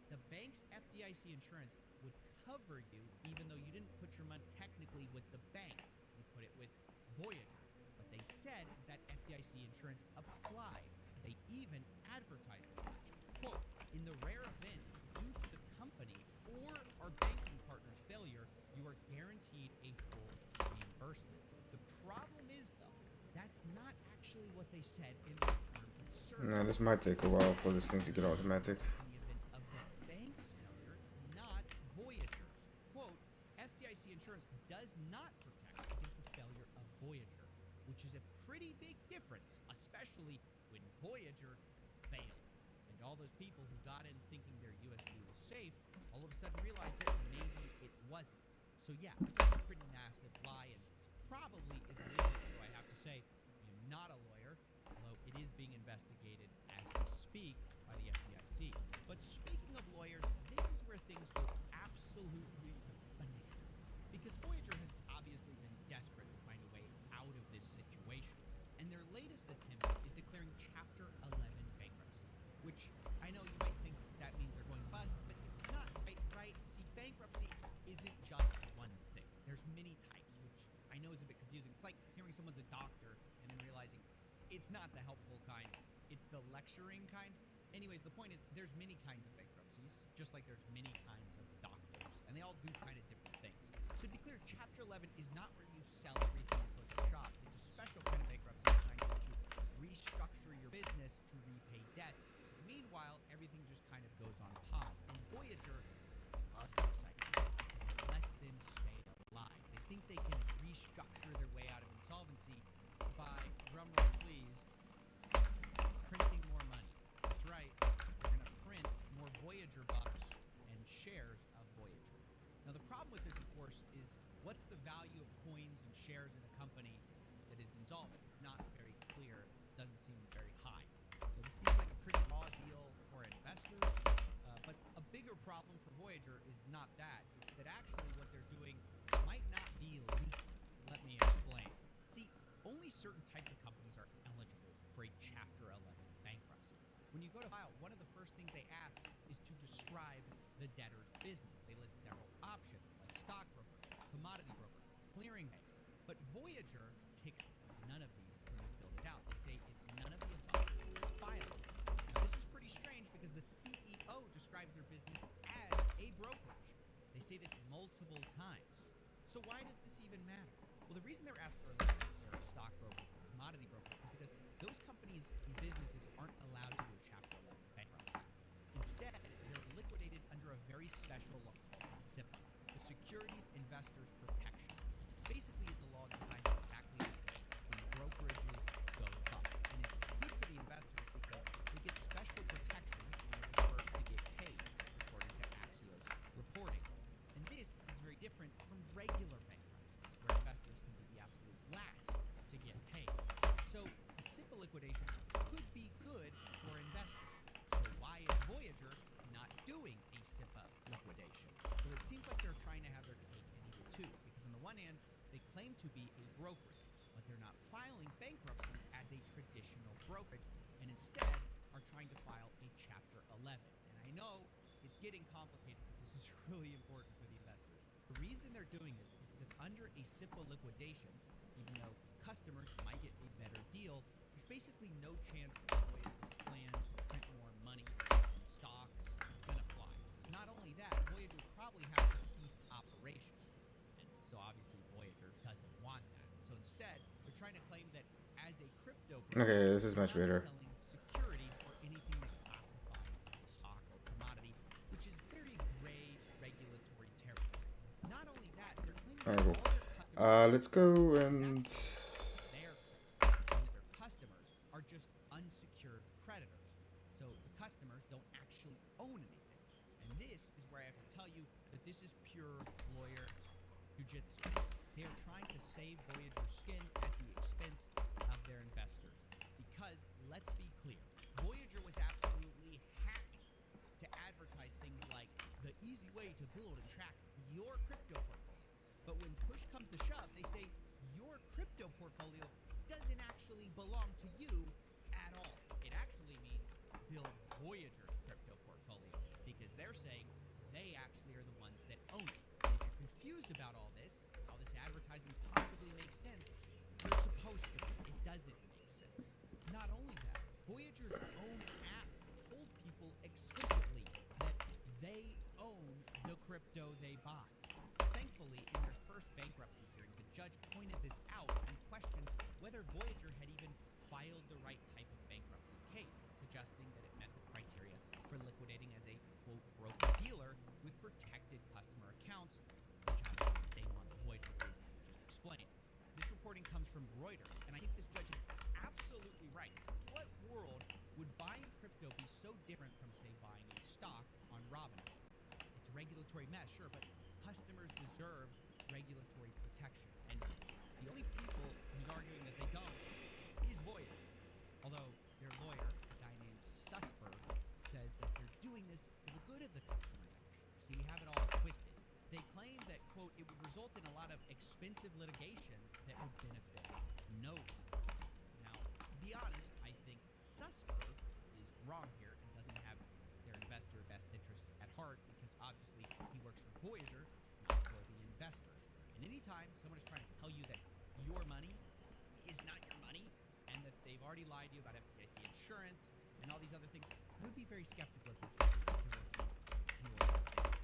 the bank's FDIC insurance would cover you even though you didn't put your money technically with the bank. You put it with Voyager. But they said that FDIC insurance applied. They even advertised as much. Quote, in the rare event due to the company or our banking partner's failure, you are guaranteed a full reimbursement. The problem is, though, that's not actually what they said in their terms of service. nah, this might take a while for this thing to get automatic. In the event of the bank's failure, not Voyager's. Quote, FDIC insurance does not protect against the failure of Voyager, which is a pretty big difference, especially when Voyager failed. And all those people who got in thinking their USB was safe, all of a sudden realized that maybe it wasn't. So yeah, it's a pretty massive lie and probably is illegal, so I have to say, I am not a lawyer, although it is being investigated as we speak by the FDIC. But speaking of lawyers, this is where things go absolutely bananas. Because Voyager has obviously been desperate to find a way out of this situation. And their latest attempt is declaring Chapter 11 bankruptcy, which I know you might think that means they're going bust, but it's not quite right. See, bankruptcy isn't just one thing. There's many types, which I know is a bit confusing. It's like hearing someone's a doctor and then realizing it's not the helpful kind, it's the lecturing kind. Anyways, the point is there's many kinds of bankruptcies, just like there's many kinds of doctors, and they all do kind of different things. So to be clear, Chapter 11 is not where you sell everything and close your shop. It's a special kind of bankruptcy designed to let you restructure your business to repay debts. Meanwhile, everything just kind of goes on pause. And Voyager loves this cycle because it lets them stay alive. They think they can restructure their way out of insolvency by, drumroll please, printing more money. That's right, they're going to print more Voyager bucks and shares of Voyager. Now, the problem with this, of course, is what's the value of coins and shares in a company that is insolvent? It's not very clear. It doesn't seem very high. So this seems like a pretty raw deal for investors. But a bigger problem for Voyager is not that. It's that actually what they're doing might not be legal. Let me explain. See, only certain types of companies are eligible for a Chapter 11 bankruptcy. When you go to file, one of the first things they ask is to describe the debtor's business. They list several options like stockbroker, commodity broker, clearing bank. But Voyager ticks none of these when you filled it out. They say it's none of the above. File. Now this is pretty strange because the CEO describes their business as a brokerage. They say this multiple times. So why does this even matter? Well, the reason they're asked for a list if they're a stockbroker or commodity broker is because those companies and businesses aren't allowed to do a Chapter 11 bankruptcy. Instead, they're liquidated under a very special law called SIPA, the Securities Investors Protection. Basically, it's a law designed for exactly this case, when brokerages go bust. And it's good for the investors because they get special protection when they're the first to get paid, according to Axios reporting. And this is very different from regular bankruptcies, where investors can be the absolute last to get paid. So a SIPA liquidation could be good for investors. So why is Voyager not doing a SIPA liquidation? Well, it seems like they're trying to have their cake and eat it too, because on the one hand, they claim to be a brokerage, but they're not filing bankruptcy as a traditional brokerage, and instead are trying to file a Chapter 11. And I know it's getting complicated, but this is really important for the investors. The reason they're doing this is because under a SIPO liquidation, even though customers might get a better deal, there's basically no chance that Voyager's plan to print more money and stocks is going to fly. Not only that, Voyager would probably have to cease operations. And so obviously Voyager doesn't want that. So instead, they're trying to claim that as a crypto broker, Okay, this is much better. selling securities or anything that classifies as a stock or commodity, which is very gray regulatory territory. Not only that, they're claiming that all their customers Let's go and their crypto, and that their customers are just unsecured creditors. So the customers don't actually own anything. And this is where I have to tell you that this is pure lawyer jujitsu. They are trying to save Voyager's skin at the expense of their investors. Because, let's be clear, Voyager was absolutely happy to advertise things like the easy way to build and track your crypto portfolio. But when push comes to shove, they say your crypto portfolio doesn't actually belong to you at all. It actually means build Voyager's crypto portfolio, because they're saying they actually are the ones that own it. And if you're confused about all this, how this advertising possibly makes sense, you're supposed to. It doesn't make sense. Not only that, Voyager's own app told people explicitly that they own the crypto they buy. Thankfully, in their first bankruptcy hearing, the judge pointed this out and questioned whether Voyager had even filed the right type of bankruptcy case, suggesting that it met the criteria for liquidating as a, quote, broker-dealer with protected customer accounts, which obviously they want to avoid for the reasons we just explained. This reporting comes from Reuters, and I think this judge is absolutely right. What world would buying crypto be so different from, say, buying a stock on Robinhood? It's a regulatory mess, sure, but customers deserve regulatory protection. And the only people who's arguing that they don't is Voyager. Although their lawyer, a guy named Susper, says that they're doing this for the good of the customers, actually. See, we have it all twisted. They claim that, quote, it would result in a lot of expensive litigation that would benefit no one. Now, to be honest, I think Susper is wrong here and doesn't have their investor best interests at heart, because obviously he works for Voyager, not for the investors. And anytime someone is trying to tell you that your money is not your money, and that they've already lied to you about FDIC insurance and all these other things, I would be very skeptical of people if you're working in your organization.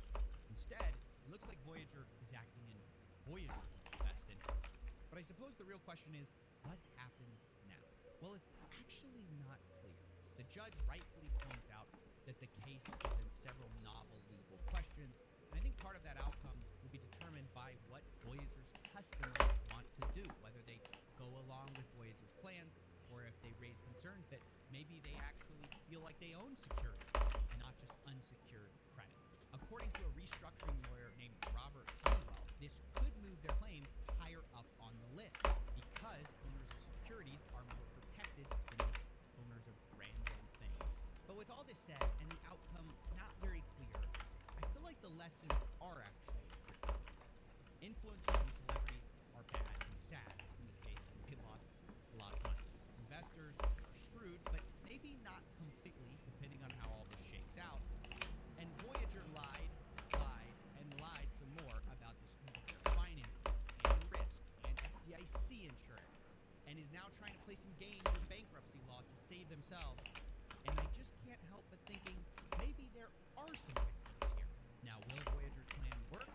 Instead, it looks like Voyager is acting in Voyager's best interest. But I suppose the real question is, what happens now? Well, it's actually not clear. The judge rightfully points out that the case presents several novel legal questions, and I think part of that outcome will be determined by what Voyager's customers want to do, whether they go along with Voyager's plans, or if they raise concerns that maybe they actually feel like they own security and not just unsecured credit. According to a restructuring lawyer named Robert Honeywell, this could move their claim higher up on the list, because owners of securities are more protected than just owners of random things. But with all this said, and the outcome not very clear, I feel like the lessons are actually clear. Influencers and celebrities are bad and sad in this case, because they lost a lot of money. Investors are screwed, but maybe not completely, depending on how all this shakes out. And Voyager lied, and lied some more about the scope of their finances and risk and FDIC insurance, and is now trying to play some games with bankruptcy law to save themselves. And I just can't help but thinking maybe there are some victims here. Now, will Voyager's plan work?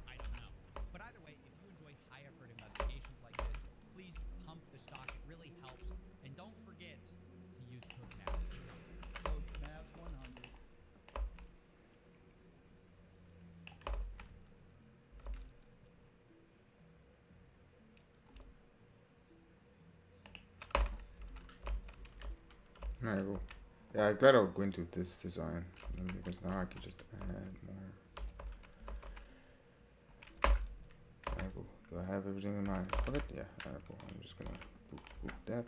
I don't know. But either way, if you enjoy high-effort investigations like this, please pump the stock. It really helps. And don't forget to use code MAVS. Code MAVS100. Alright, cool. Yeah, I'm glad I'll go into this design, because now I can just add more. Alright, cool. Do I have everything in my pocket? Yeah, alright, cool. I'm just gonna boop that.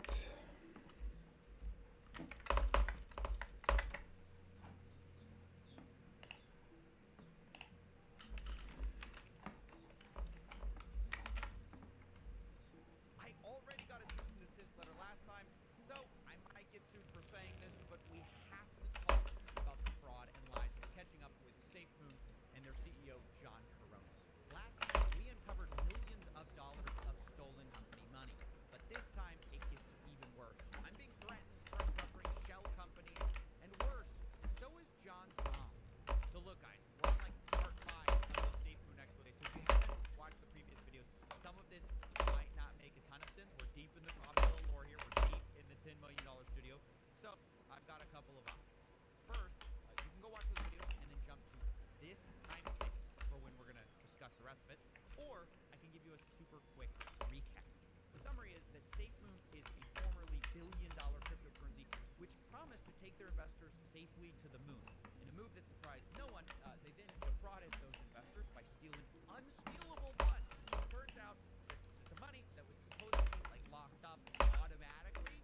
I already got a cease and desist letter last time, so I might get sued for saying this, but we have to talk about the fraud and lies that's catching up with SafeMoon and their CEO, John Corona. or I can give you a super quick recap. The summary is that SafeMoon is a formerly billion-dollar cryptocurrency which promised to take their investors safely to the moon. In a move that surprised no one, they then defrauded those investors by stealing unstealable funds. Turns out that the money that was supposed to be like locked up automatically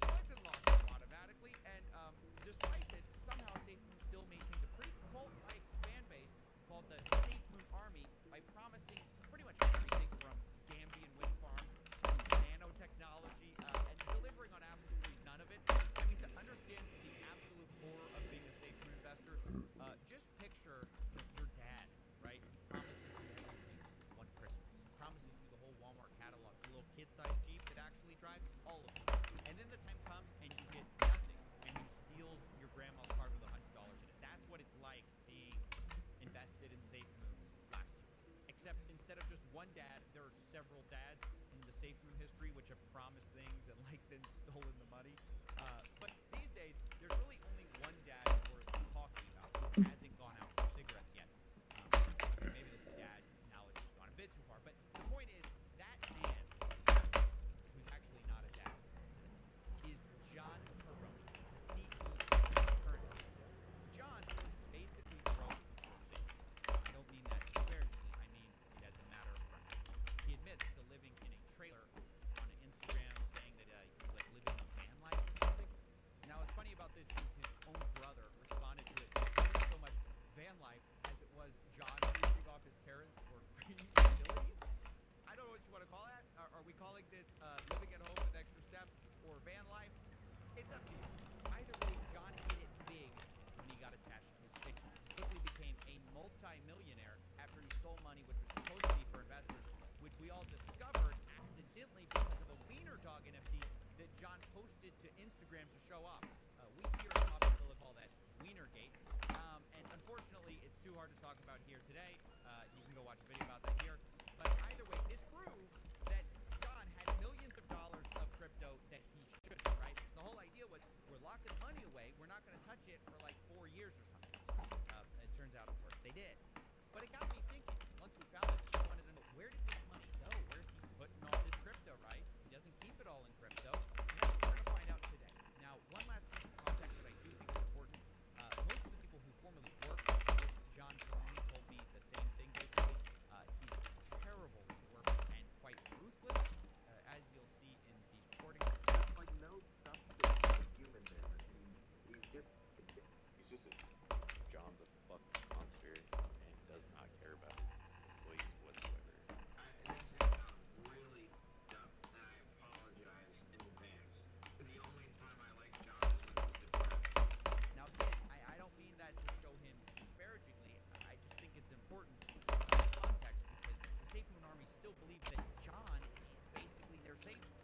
wasn't locked up automatically, and despite this, somehow SafeMoon still maintains a pretty cult-like fan base called the SafeMoon Army by promising pretty much everything from Gambian wind farms to nanotechnology and delivering on absolutely none of it. I mean, to understand the absolute horror of being a SafeMoon investor, just picture your dad, right? He promises you everything one Christmas. He promises you the whole Walmart catalog, the little kid-sized Jeep that actually drives, all of it. And then the time comes and you get nothing, and he steals your grandma's car with $100 in it. That's what it's like being invested in SafeMoon last year. Except instead of just one dad, there are several dads in the SafeMoon history which have promised things and like then stolen the money. But these days, there's really only one dad worth talking about who hasn't gone out for cigarettes yet. I mean, maybe this dad analogy has gone a bit too far, but the point is that man, who's actually not a dad, is John Peroni, the CEO of the current CEO. John was basically broke before safe. I don't mean that disparagingly. I mean it as a matter of fact. He admits to living in a trailer on Instagram, saying that he was like living a van life or something. Now, what's funny about this is his own brother responded to it. It wasn't so much van life as it was John leeching off his parents for free utilities. I don't know what you want to call that. Are we calling this living at home with extra steps or van life? It's up to you. Either way, John hit it big when he got attached to his ticket. Quickly became a multi-millionaire after he stole money which was supposed to be for investors, which we all discovered accidentally because of a wiener dog NFT that John posted to Instagram to show off. We here at Popzilla call that Wienergate. And unfortunately, it's too hard to talk about here today. You can go watch a video about that here. But either way, this proves that John had millions of dollars of crypto that he shouldn't, right? So the whole idea was, we're locking money away, we're not going to touch it for like 4 years or something. It turns out, of course, they did. But it got me thinking, once we found this, I wanted to know, where did this money go? Where's he putting all this crypto, right? He doesn't keep it all in crypto. And that's what we're going to find out today. Now, one last piece of context that I do think is important. Most of the people who formerly worked with John Peroni told me the same thing, basically. He's terrible to work with and quite ruthless, as you'll see in these recordings. There's like no substance to the human there. I mean, he's just John's a fucking monster and does not care about his employees whatsoever. This is really dumb, and I apologize in advance. The only time I like John is when he's depressed. Now, again, I don't mean that to show him disparagingly. I just think it's important context because the SafeMoon Army still believes that John is basically their savior.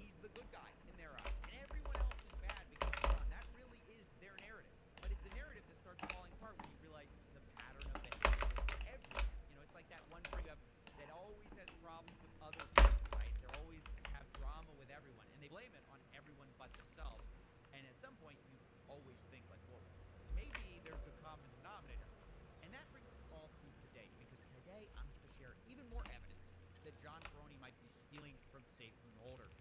He's the good guy in their eyes, and everyone else is bad because of John. That really is their narrative. But it's a narrative that starts falling apart when you realize the pattern of behavior everywhere. You know, it's like that one friend that always has problems with other people, right? They always have drama with everyone, and they blame it on everyone but themselves. And at some point, you always think like, well, maybe there's a common denominator. And that brings us all to today, because today I'm going to share even more evidence that John Peroni might be stealing from SafeMoon holders.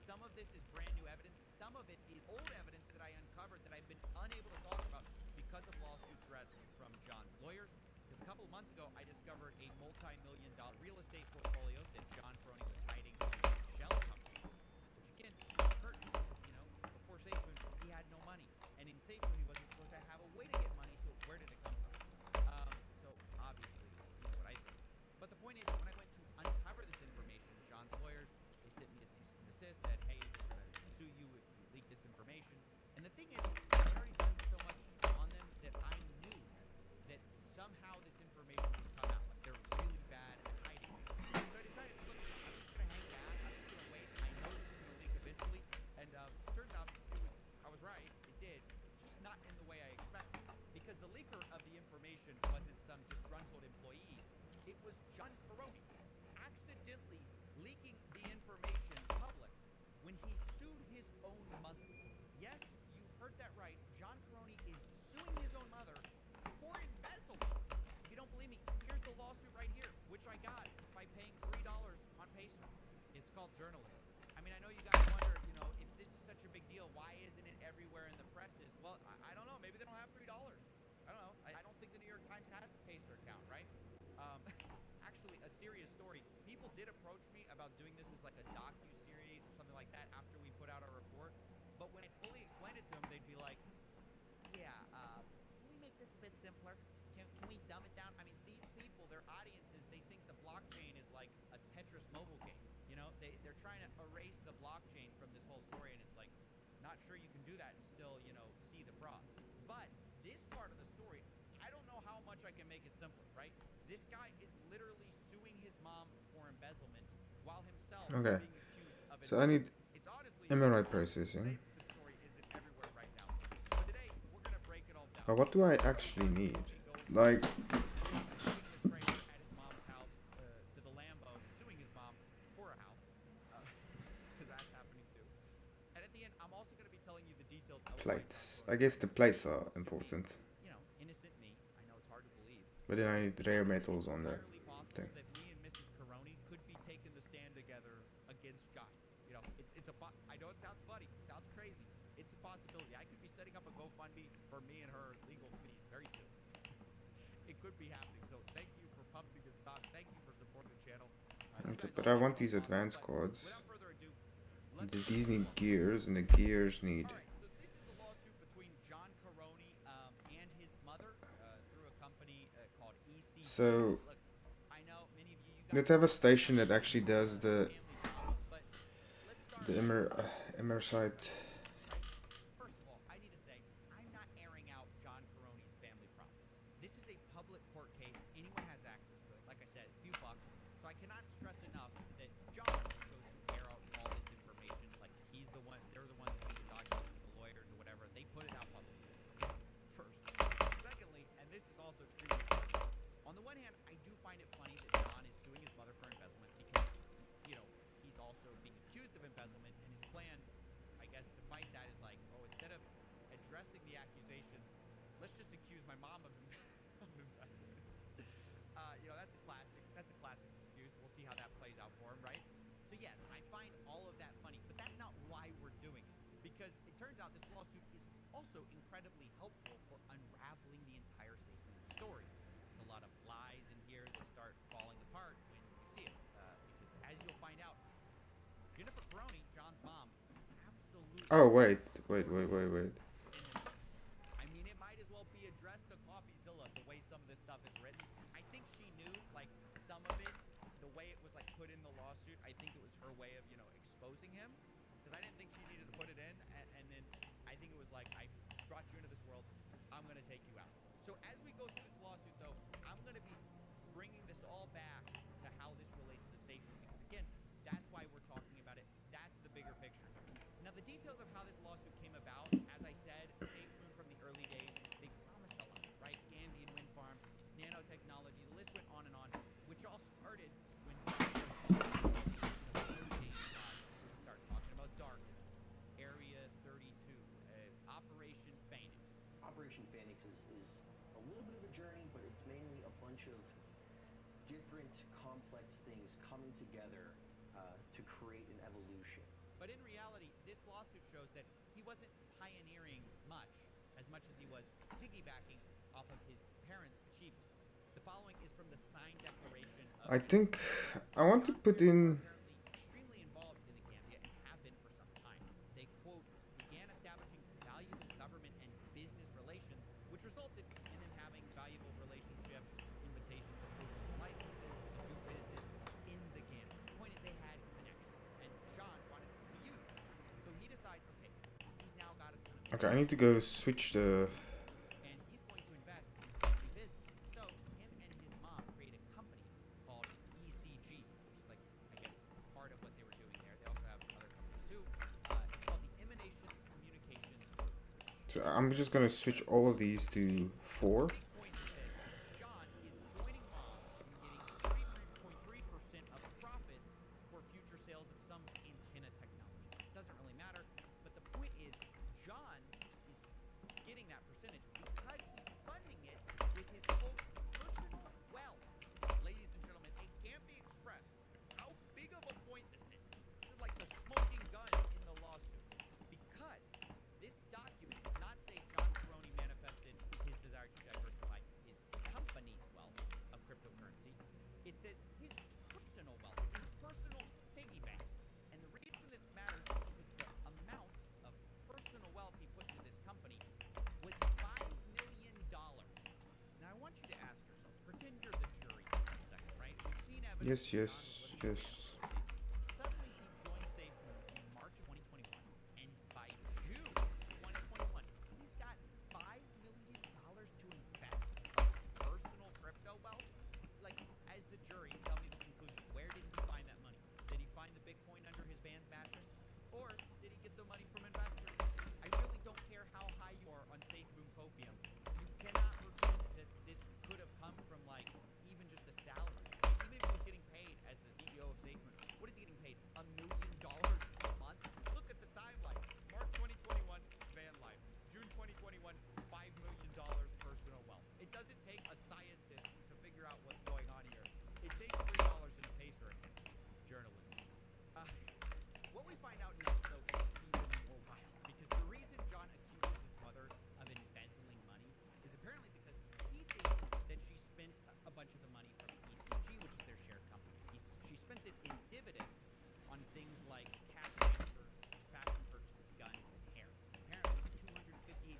Some of this is brand new evidence. Some of it is old evidence that I uncovered that I've been unable to talk about because of lawsuit threats from John's lawyers. Because a couple of months ago, I discovered a multi-million-dollar real estate portfolio that John Peroni was hiding in a shell company, which again hurt me because, you know, before SafeMoon, he had no money. And in SafeMoon, he wasn't supposed to have a way to get money, so where did it come from? So obviously, you know what I think. But the point is, when I went to uncover this information, John's lawyers, they sent me a cease and desist, said, hey, we're going to sue you if you leak this information. And the thing is, I'd already done so much on them that I knew that somehow this information would come out. Like, they're really bad at hiding things. So I decided, look, I'm just going to hang back. I'm just going to wait. I know this is going to leak eventually. And turns out I was right. It did. Just not in the way I expected. Because the leaker of the information wasn't some disgruntled employee. It was John Peroni accidentally leaking the information public when he sued his own mother. Yes, you heard that right. John Peroni is suing his own mother for embezzlement. If you don't believe me, here's the lawsuit right here, which much I got by paying $3 on Pacer. It's called journalism. I mean, I know you guys wonder, you know, if this is such a big deal, why isn't it everywhere in the presses? Well, I don't know. Maybe they don't have $3. I don't know. I don't think the New York Times has a Pacer account, right? Actually, a serious story. People did approach me about doing this as like a docu-series or something like that after we put out our report. But when I fully explained it to them, they'd be like, yeah, can we make this a bit simpler? Can we dumb it down? I mean, these people, their audiences, they think the blockchain is like a Tetris mobile game. You know, they're trying to erase the blockchain from this whole story, and it's like, not sure you can do that and still, you know, see the fraud. But this part of the story, I don't know how much I can make it simpler, right? This guy is literally suing his mom for embezzlement while himself Okay. being accused of So I need embezzlement. It's honestly MRI to processing. say that this story isn't everywhere right now. But today, we're going to break it all down. But what do I actually need? Like, Moving the trailer at his mom's house to the Lambo, suing his mom for a house, because that's happening too. And at the end, I'm also going to be telling you the details of plates. I guess the plates are important. You know, innocent me. I know it's hard to believe. But then I need rare metals on the thing. That me and Mrs. Caroni could be taking the stand together against John. You know, I know it sounds funny, it sounds crazy. It's a possibility. I could be setting up a GoFundMe for me and her legal fees very soon. It could be happening. So thank you for pumping this stock. Thank you for supporting the channel. Okay, but I want these advanced cards. These need gears, and the gears need. All right, so this is the lawsuit between John Caroni and his mother through a company called ECG. So Look, I know many of you let's have a station that actually does the MR site. First of all, I need to say, I'm not airing out John Caroni's family problems. This is a public court case. Anyone has access to it. Like I said, a few bucks. So I cannot stress enough that John chose to air out all this information. Like, they're the ones who do the documents with the lawyers or whatever. They put it out publicly. First. Secondly, and this is also extremely important. On the one hand, I do find it funny that John is suing his mother for embezzlement because, you know, he's also being accused of embezzlement, and his plan, I guess, to fight that is like, oh, instead of addressing the accusations, let's just accuse my mom of embezzlement. You know, that's a classic excuse. We'll see how that plays out for him, right? So yes, I find all of that funny, but that's not why we're doing it. Because it turns out this lawsuit is also incredibly helpful for unraveling the entire Safe Moon story. There's a lot of lies in here that start falling apart when you see it. Because as you'll find out, Jennifer Caroni, John's mom, absolutely. Oh wait. I mean, it might as well be addressed to CoffeeZilla the way some of this stuff is written. I think she knew, like, some of it, the way it was, like, put in the lawsuit. I think it was her way of, you know, exposing him. Because I didn't think she needed to put it in. And then I think it was like, I brought you into this world. I'm going to take you out. So as we go through this lawsuit, though, I'm going to be bringing this all back to how this relates to safety. Because, again, that's why we're talking about it. That's the bigger picture here. Now, the details of how this lawsuit came about, as I said, Safe Moon from the early days, they promised a lot, right? Gambian wind farm, nanotechnology, the list went on and on, which all started when we start talking about dark Area 32, Operation Phoenix. Operation Phoenix is a little bit of a journey, but it's mainly a bunch of different complex things coming together to create an evolution. But in reality, this lawsuit shows that he wasn't pioneering much as he was piggybacking off of his parents' achievements. The following is from the signed declaration of I think I want to put in. extremely involved in the Gambia and have been for some time. They, quote, began establishing valuable government and business relations, which resulted in them having valuable relationships, invitations, approvals, and licenses to do business in the Gambia. The point is they had connections, and John wanted to use them. So he decides, okay, he's now got a ton of Okay, I need to go switch the. and he's going to invest in family business. So him and his mom create a company called ECG, which is like, I guess, part of what they were doing there. They also have other companies too. It's called the Emanations Communications Group. So I'm just gonna switch all of these to 4. John is joining mom in getting 33.3% of profits for future sales of some antenna technology. It doesn't really matter, but the point is John is getting that percentage because he's funding it with his quote personal wealth. Ladies and gentlemen, a Yes, yes, yes. Suddenly, he joined SafeMoon in March of 2021, and by June 2021, he's got $5 million to invest of personal crypto wealth. Like, as the jury, tell me the conclusion. Where did he find that money? Did he find the Bitcoin under his van's mattress? Or did he get the money from investors? I really don't care how high you are on SafeMoon Copium. You cannot pretend that this could have come from, like, even just a salary. Even if he was getting paid as the CEO of SafeMoon, what is he getting paid? $1 million a month? Look at the timeline. March 2021, van life. June 2021, $5 million personal wealth. It doesn't take a scientist to figure out what's going on here. It takes $3 in a pacer account. Journalism. What we find out next, though, is even more wild. Because the reason John accuses his mother of embezzling money is apparently because he thinks that she spent a bunch of the money from ECG, which is their shared company. She spent it in dividends on things like cash transfers, fashion purchases, guns, and hair. Apparently $258,000,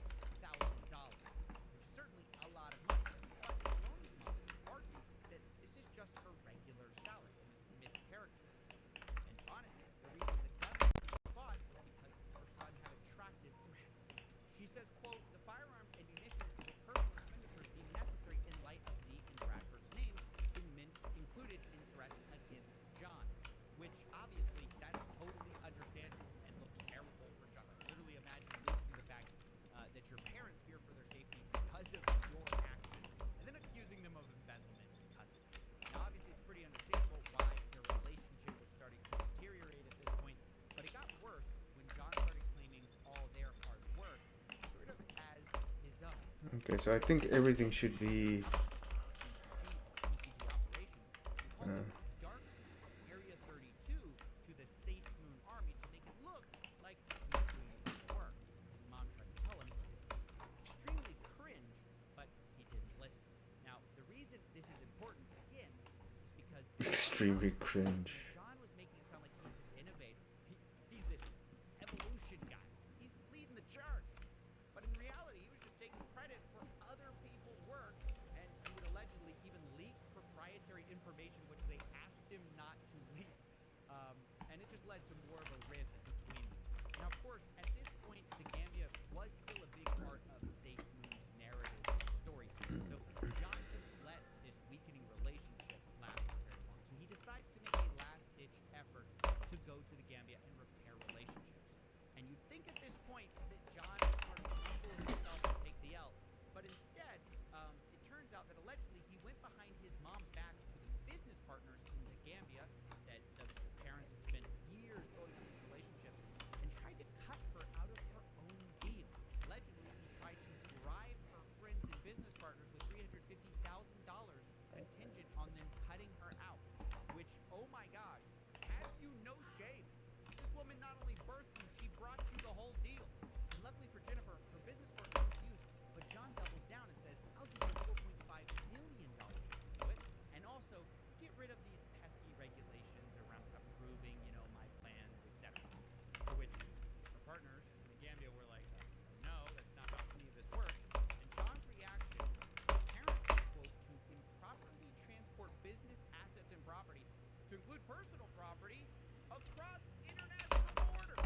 which is certainly a lot of money. But Maloney's mom argues that this is just her regular salary and is mischaracterized. And honestly, the reason the gun was bought was because her son had attracted threats. She says, quote, the firearms and munitions were personal expenditures deemed necessary in light of Lee and Bradford's names being included in threats against John, which obviously that's totally understandable and looks terrible for John. Like, literally imagine leaking the fact that your parents fear for their safety because of your actions, and then accusing them of embezzlement because of it. Now, obviously, it's pretty understandable why their relationship was starting to deteriorate at this point, but it got worse when John started claiming all their hard work sort of as his own. Okay, so I think everything should be. ECG operations, and called them Dark Area 32 to the SafeMoon army to make it look like he was doing his work. His mom tried to tell him this was extremely cringe, but he didn't listen. Now, the reason this is important, again, is because Extremely cringe. John was making it sound like he's this innovator. He's this evolution guy. He's leading the charge. But in reality, he was just taking credit for other people's work, and he would allegedly even leak proprietary information which they asked him not to leak. And it just led to more of a rift between them. Now, of course, at this point, the Gambia was still a big part of SafeMoon's narrative story. So John couldn't let this weakening relationship last for very long. So he decides to make a last-ditch effort to go to the Gambia and repair relationships. And you'd think at this point that John sort of humbles himself and take the L, but instead, it turns out that allegedly he went behind his mom's back to the business partners in the Gambia that the parents had spent years building up these relationships and tried to cut her out of her own deal. Allegedly, he tried to bribe her friends and business partners with $350,000 contingent on them cutting her out, which, oh my gosh, have you no shame? This woman not only birthed you, she brought you the whole deal. And luckily for Jennifer, her business partners refused, but John doubles down and says, I'll give you $4.5 million to do it, and also get rid of these pesky regulations around approving, my plans, etc. To which her partners in the Gambia were like, no, that's not how any of this works. And John's reaction was apparently, quote, to improperly transport business assets and property, to include personal property, across international borders.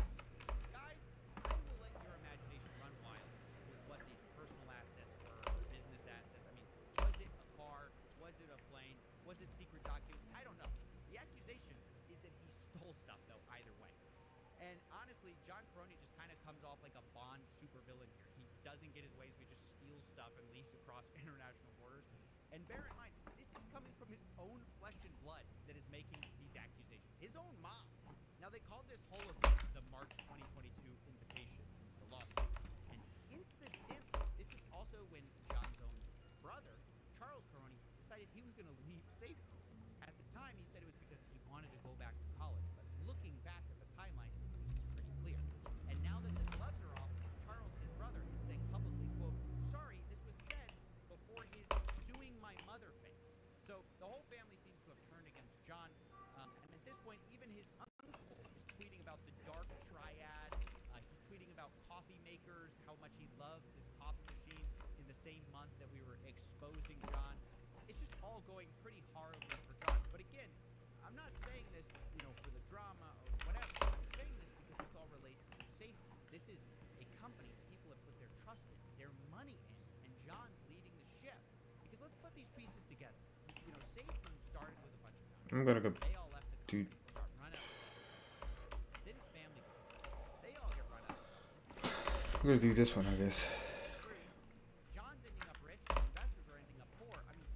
Guys, I will let your imagination run wild with what these personal assets were, or business assets. I mean, was it a car? Was it a plane? Was it secret documents? I don't know. The accusation is that he stole stuff, though, either way. And honestly, John Caroni just kind of comes off like a Bond supervillain here. He doesn't get his way, so he just steals stuff and leaves across international borders. And bear in mind, this is coming from his own flesh and blood that is making these accusations. His own mom. Now, they called this whole event the March 2022 invitation, the lawsuit. And incidentally, this is also when John's own brother, Charles Caroni, decided he was going to leave SafeMoon. At the time, he said it was because he wanted to go back to college. But looking back at the timeline, it seems pretty clear. And now that the gloves are off, Charles, his brother, is saying publicly, quote, sorry, this was said before his suing my mother phase. So the whole family seems to have turned against John. And at this point, even his uncle is tweeting about the dark triad. He's tweeting about coffee makers, how much he loves this coffee machine in the same month that we were exposing John. It's just all going pretty horribly for John. But again, not saying this, you know, for the drama or whatever. I'm saying this because this all relates to safety. This is a company that people have put their trust in, their money in, and John's leading the ship. Because let's put these pieces together. You know, Safe Room started with a bunch of founders. I'm gonna go, They all left the dude. company or got run out of the company. Then his family gets involved. They all get run out of the company. I'm gonna do this one, I guess. John's ending up rich, investors are ending up poor. I mean,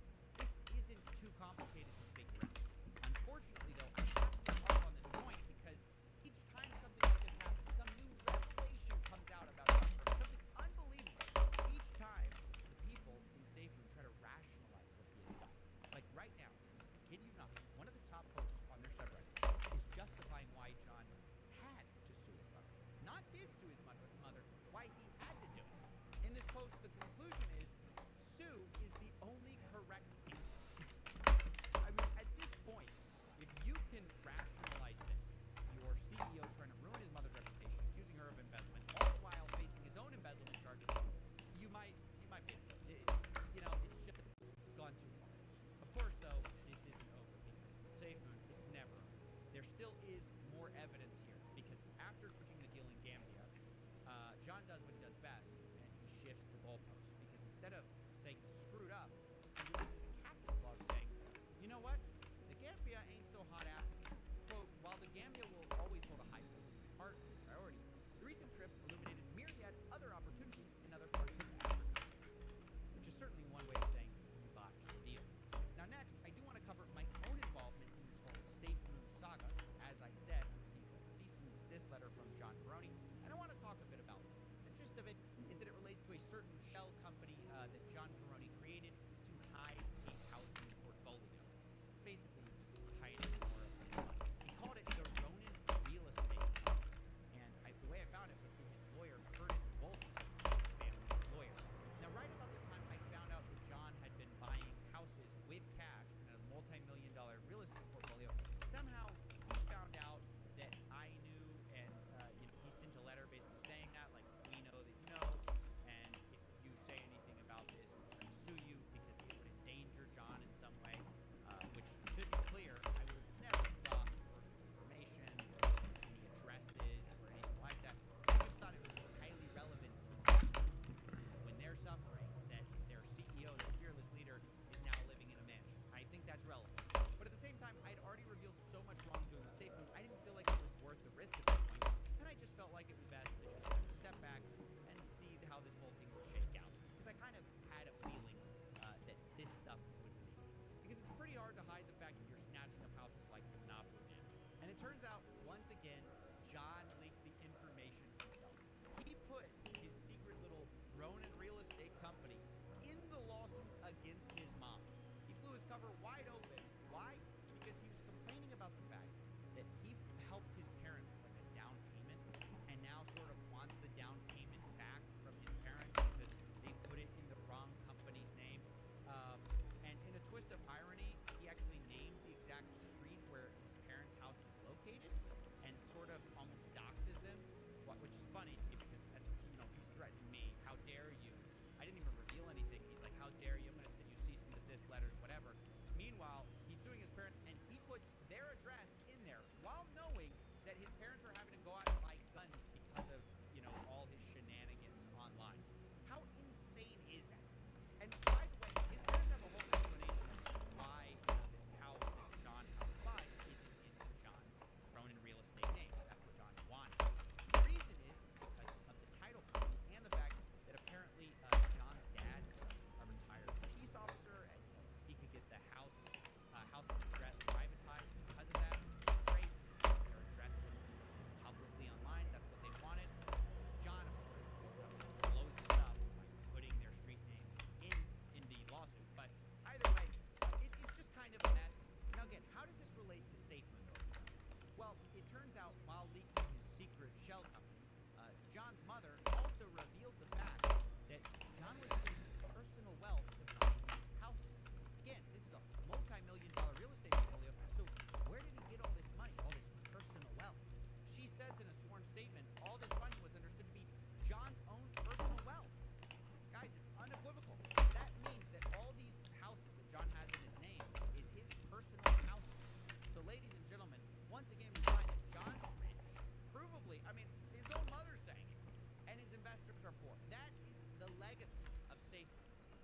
this isn't too complicated to figure out. Unfortunately, though, I have to harp on this point because each time something like this happens, some new revelation comes out about John Cronin, something unbelievable. Each time, the people in Safe Room try to rationalize what he has done. Like right now, I kid you not, one of the top posts on their subreddit is justifying why John had to sue his mother. Not did sue his mother, why he had to do it.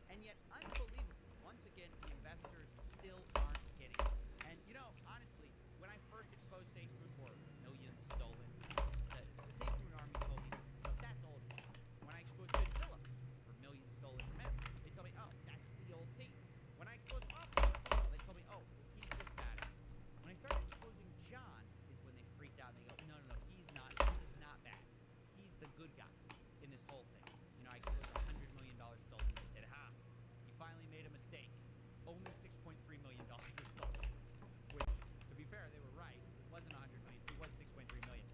And yet, unbelievably, once again, the investors still aren't getting it. And, you know, honestly, when I first exposed SafeMoon for millions stolen, the SafeMoon army told me, "Oh, that's old fun." When I exposed Finn Phillips for millions stolen from him, they told me, "Oh, that's the old team." When I exposed Optimal Football, they told me, "Oh, the team's just bad." When I started exposing John is when they freaked out and they go, "No, no, no, he's not bad. He's the good guy in this whole thing." You know, I exposed $100 million stolen. They said, "Ha, you finally made a mistake. Only $6.3 million was stolen." Which, to be fair, they were right. It wasn't 100 million. It was 6.3 million.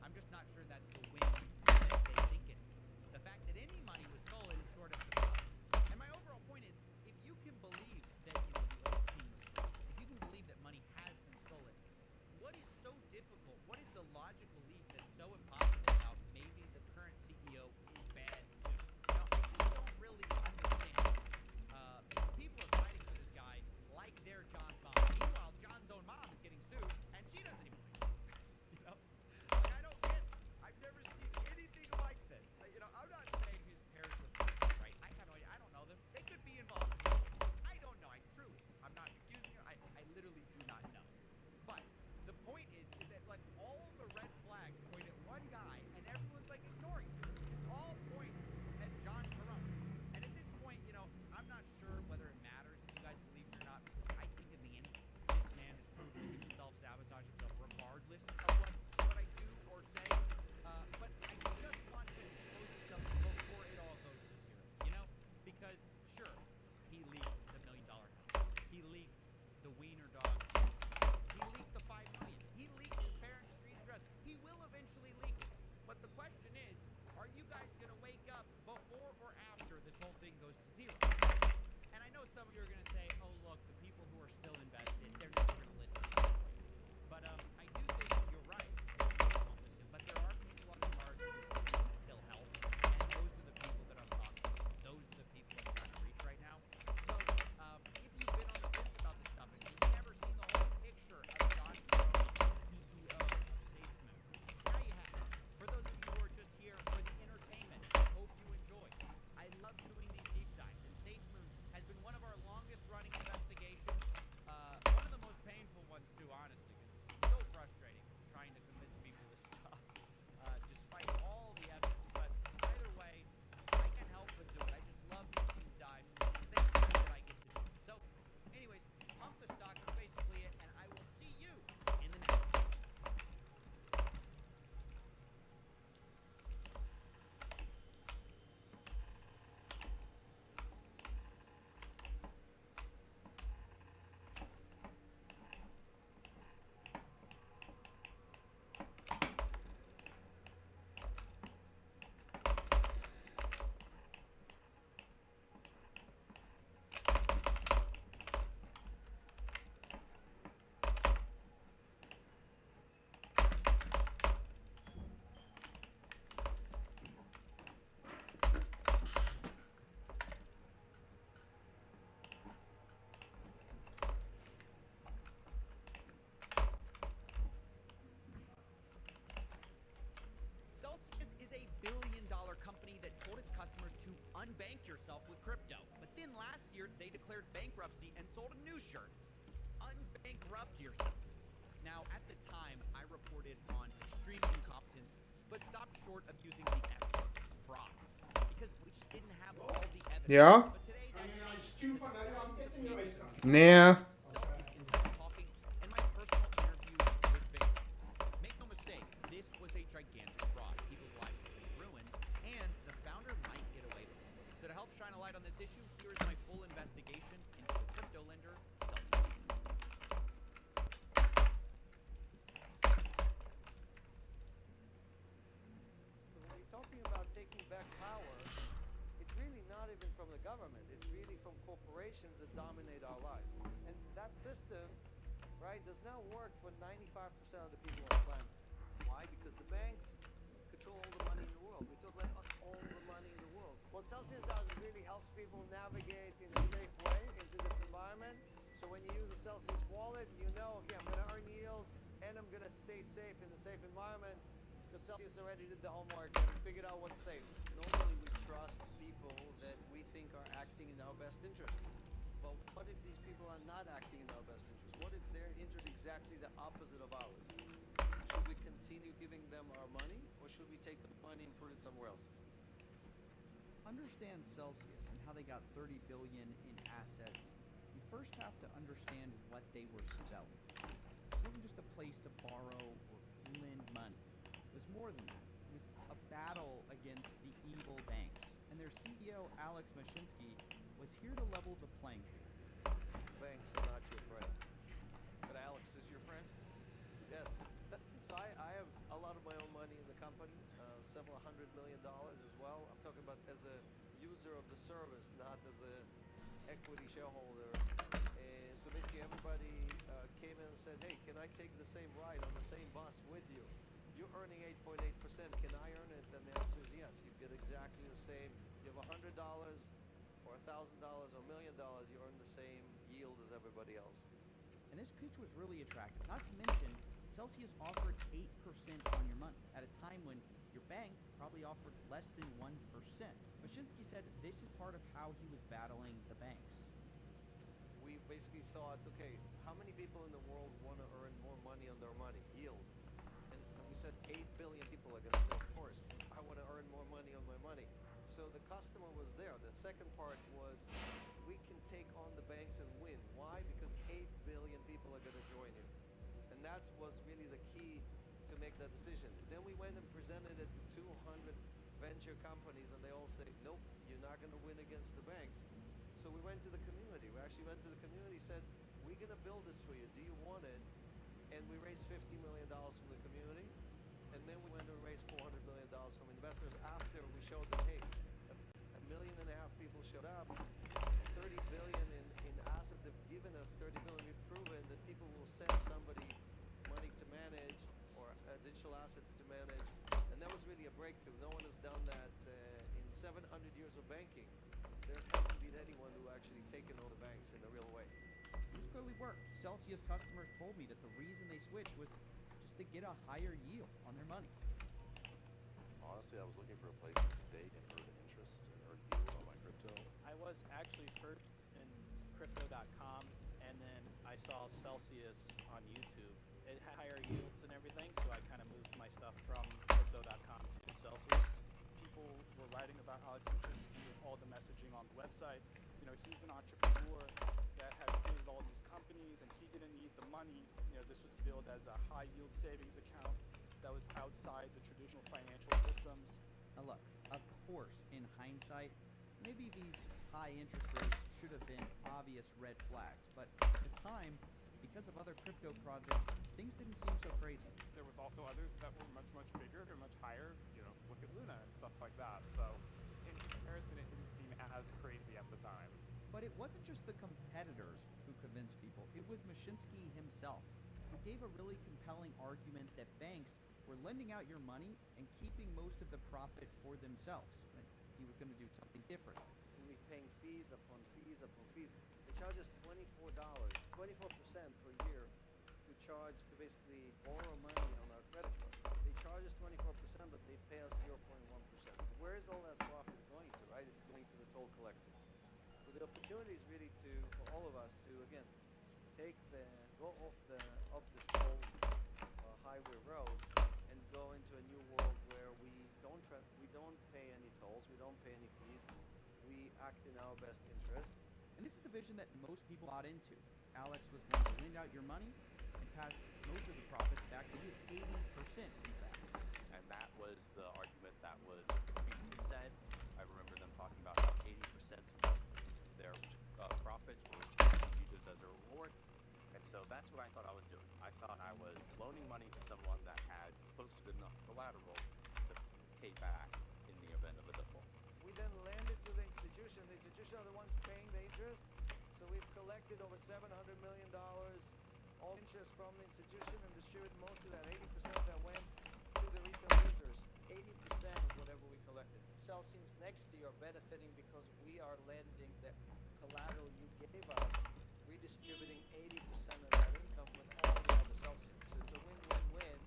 I'm just not sure that's the win that they think it is. The fact that any money was stolen is sort of the problem. And my overall point is, if you can believe that the old team was stolen, if you can believe that money has been stolen, what is so difficult? What is the logical leap that's so impossible about maybe the current CEO is bad too? Now, I just don't really understand. People are fighting for this guy like they're John's mom. Meanwhile, John's own mom is getting sued, and she doesn't even like him. You know, like, I don't get it. I've never seen anything like this. You know, I'm not saying his parents were perfect, right? I have no idea. I don't know them. They could be involved. I don't know. I'm not accusing you. I literally do not know. But the point is that like all the red flags point at one guy, and everyone's like ignoring it. It's all point at John Carone. And at this point, you know, I'm not sure whether it matters if you guys believe it or not, because I think in the end, this man has proven that he will self-sabotage himself regardless of what I do or say. But I just want to expose himself before it all goes to zero, you know? Because sure, he leaked the $1 million house. He leaked the wiener dog. He leaked the $5 million. He leaked his parents' street address. He will eventually leak it. But the question is, are you guys gonna wake up before or after this whole thing goes to zero? And I know some of you are gonna say, "Oh, look, the people who are still invested, they're never gonna listen." But I do think you're right. They won't listen. But there are people on the margins that can still help, and those are the people that I'm talking to. Those are the people I'm trying to reach right now. So if you've been on the fence about this stuff and you've never seen the whole picture of John Carone, CEO of SafeMoon, now you have it. For those of you who are just here for the entertainment, I hope you enjoy. I love doing these deep dives, and SafeMoon has been one of our longest running investigations. One of the most painful ones too, honestly, because it's so frustrating trying to convince people this stuff, despite all the evidence. But either way, I can't help but do it. I just love these deep dives. Thank you that I get to do them. So, anyways, pump the stock is basically it, and I will see you in the next one. Celsius is a billion-dollar company that told its customers to unbank yourself with crypto. But then last year, they declared bankruptcy and sold a new shirt. Unbankrupt yourself. Now, at the time, I reported on extreme incompetence, but stopped short of using the F word, fraud, because we just didn't have all the evidence. Ja? But today, that changed because thousands of people Nee. Celsius Insider talking in my personal interview with victims. Make no mistake, this was a gigantic fraud. People's lives have been ruined, and the founder might get away with it. So to help shine a light on this issue, here is my full investigation into the crypto lender, Celsius. So when you're talking about taking back power, it's really not even from the government. It's really from corporations that dominate our lives. And that system, right, does not work for 95% of the people on the planet. Why? Because the banks control all the money in the world. We talk about all the money in the world. What Celsius does is really helps people navigate in a safe way into this environment. So when you use a Celsius wallet, you know, okay, I'm going to earn yield and I'm going to stay safe in a safe environment because Celsius already did the homework and figured out what's safe. Normally we trust people that we think are acting in our best interest. But what if these people are not acting in our best interest? What if their interest is exactly the opposite of ours? Should we continue giving them our money, or should we take the money and put it somewhere else? Understand Celsius and how they got 30 billion in assets, you first have to understand what they were selling. It wasn't just a place to borrow or lend money. It was more than that. It was a battle against the evil banks. And their CEO, Alex Mashinsky, was here to level the playing field. Banks are not your friend. But Alex is your friend? Yes. So I have a lot of my own money in the company, several $100 million as well. I'm talking about as a user of the service, not as a equity shareholder. And so basically everybody came in and said, hey, can I take the same ride on the same bus with you? You're earning 8.8%. Can I earn it? And the answer is yes. You get exactly the same. You have $100 or $1,000 or $1 million, you earn the same yield as everybody else. And this pitch was really attractive. Not to mention, Celsius offered 8% on your money at a time when your bank probably offered less than 1%. Mashinsky said this is part of how he was battling the banks. We basically thought, okay, how many people in the world want to earn more money on their money, yield? And we said 8 billion people are going to say, of course, I want to earn more money on my money. So the customer was there. The second part was we can take on the banks and win. Why? Because 8 billion people are going to join you. And that was really the key to make that decision. Then we went and presented it to 200 venture companies, and they all say, nope, you're not going to win against the banks. So we went to the community. We actually went to the community, said, we're going to build this for you. Do you want it? And we raised $50 million from the community. And then we went and raised $400 million from investors after we showed them, hey, 1.5 million people showed up, 30 billion in assets. They've given us 30 billion. We've proven that people will send somebody money to manage or digital assets to manage. And that was really a breakthrough. No one has done that in 700 years of banking. There hasn't been anyone who actually taken over banks in a real way. This clearly worked. Celsius customers told me that the reason they switched was just to get a higher yield on their money. Honestly, I was looking for a place to stake and earn interest and earn yield on my crypto. I was actually first in crypto.com, and then I saw Celsius on YouTube. It had higher yields and everything, so I kind of moved my stuff from crypto.com to Celsius. People were writing about Alex Mashinsky with all the messaging on the website. You know, he's an entrepreneur that had created all these companies, and he didn't need the money. You know, this was billed as a high yield savings account that was outside the traditional financial systems. Now look, of course, in hindsight, maybe these high interest rates should have been obvious red flags, but at the time, because of other crypto projects, things didn't seem so crazy. There was also others that were much, much bigger or much higher. You know, look at Luna and stuff like that. So in comparison, it didn't seem as crazy at the time. But it wasn't just the competitors who convinced people. It was Mashinsky himself, who gave a really compelling argument that banks were lending out your money and keeping most of the profit for themselves. That he was going to do something different. We're paying fees upon fees upon fees. They charge us $24 per year to charge to basically borrow money on our credit card. They charge us 24%, but they pay us 0.1%. Where is all that profit going to, right? It's going to the toll collector. So the opportunity is really to, for all of us to, again, go off this old highway road and go into a new world where we don't pay any tolls, we don't pay any fees, we act in our best interest. And this is the vision that most people bought into. Alex was going to lend out your money and pass most of the profits back to you, 80% in fact. And that was the argument that was repeatedly said. I remember them talking about how 80% of their profits were used as a reward. And so that's what I thought I was doing. I thought I was loaning money to someone that had posted enough collateral to pay back in the event of a default. We then lend it to the institution. The institution are the ones paying the interest. So we've collected over $700 million all interest from the institution and distributed most of that, 80% that went to the retail users. 80% of whatever we collected. Celsius next year are benefiting because we are lending the collateral you gave us, redistributing 80% of that income with all the other Celsius. So it's a win-win-win.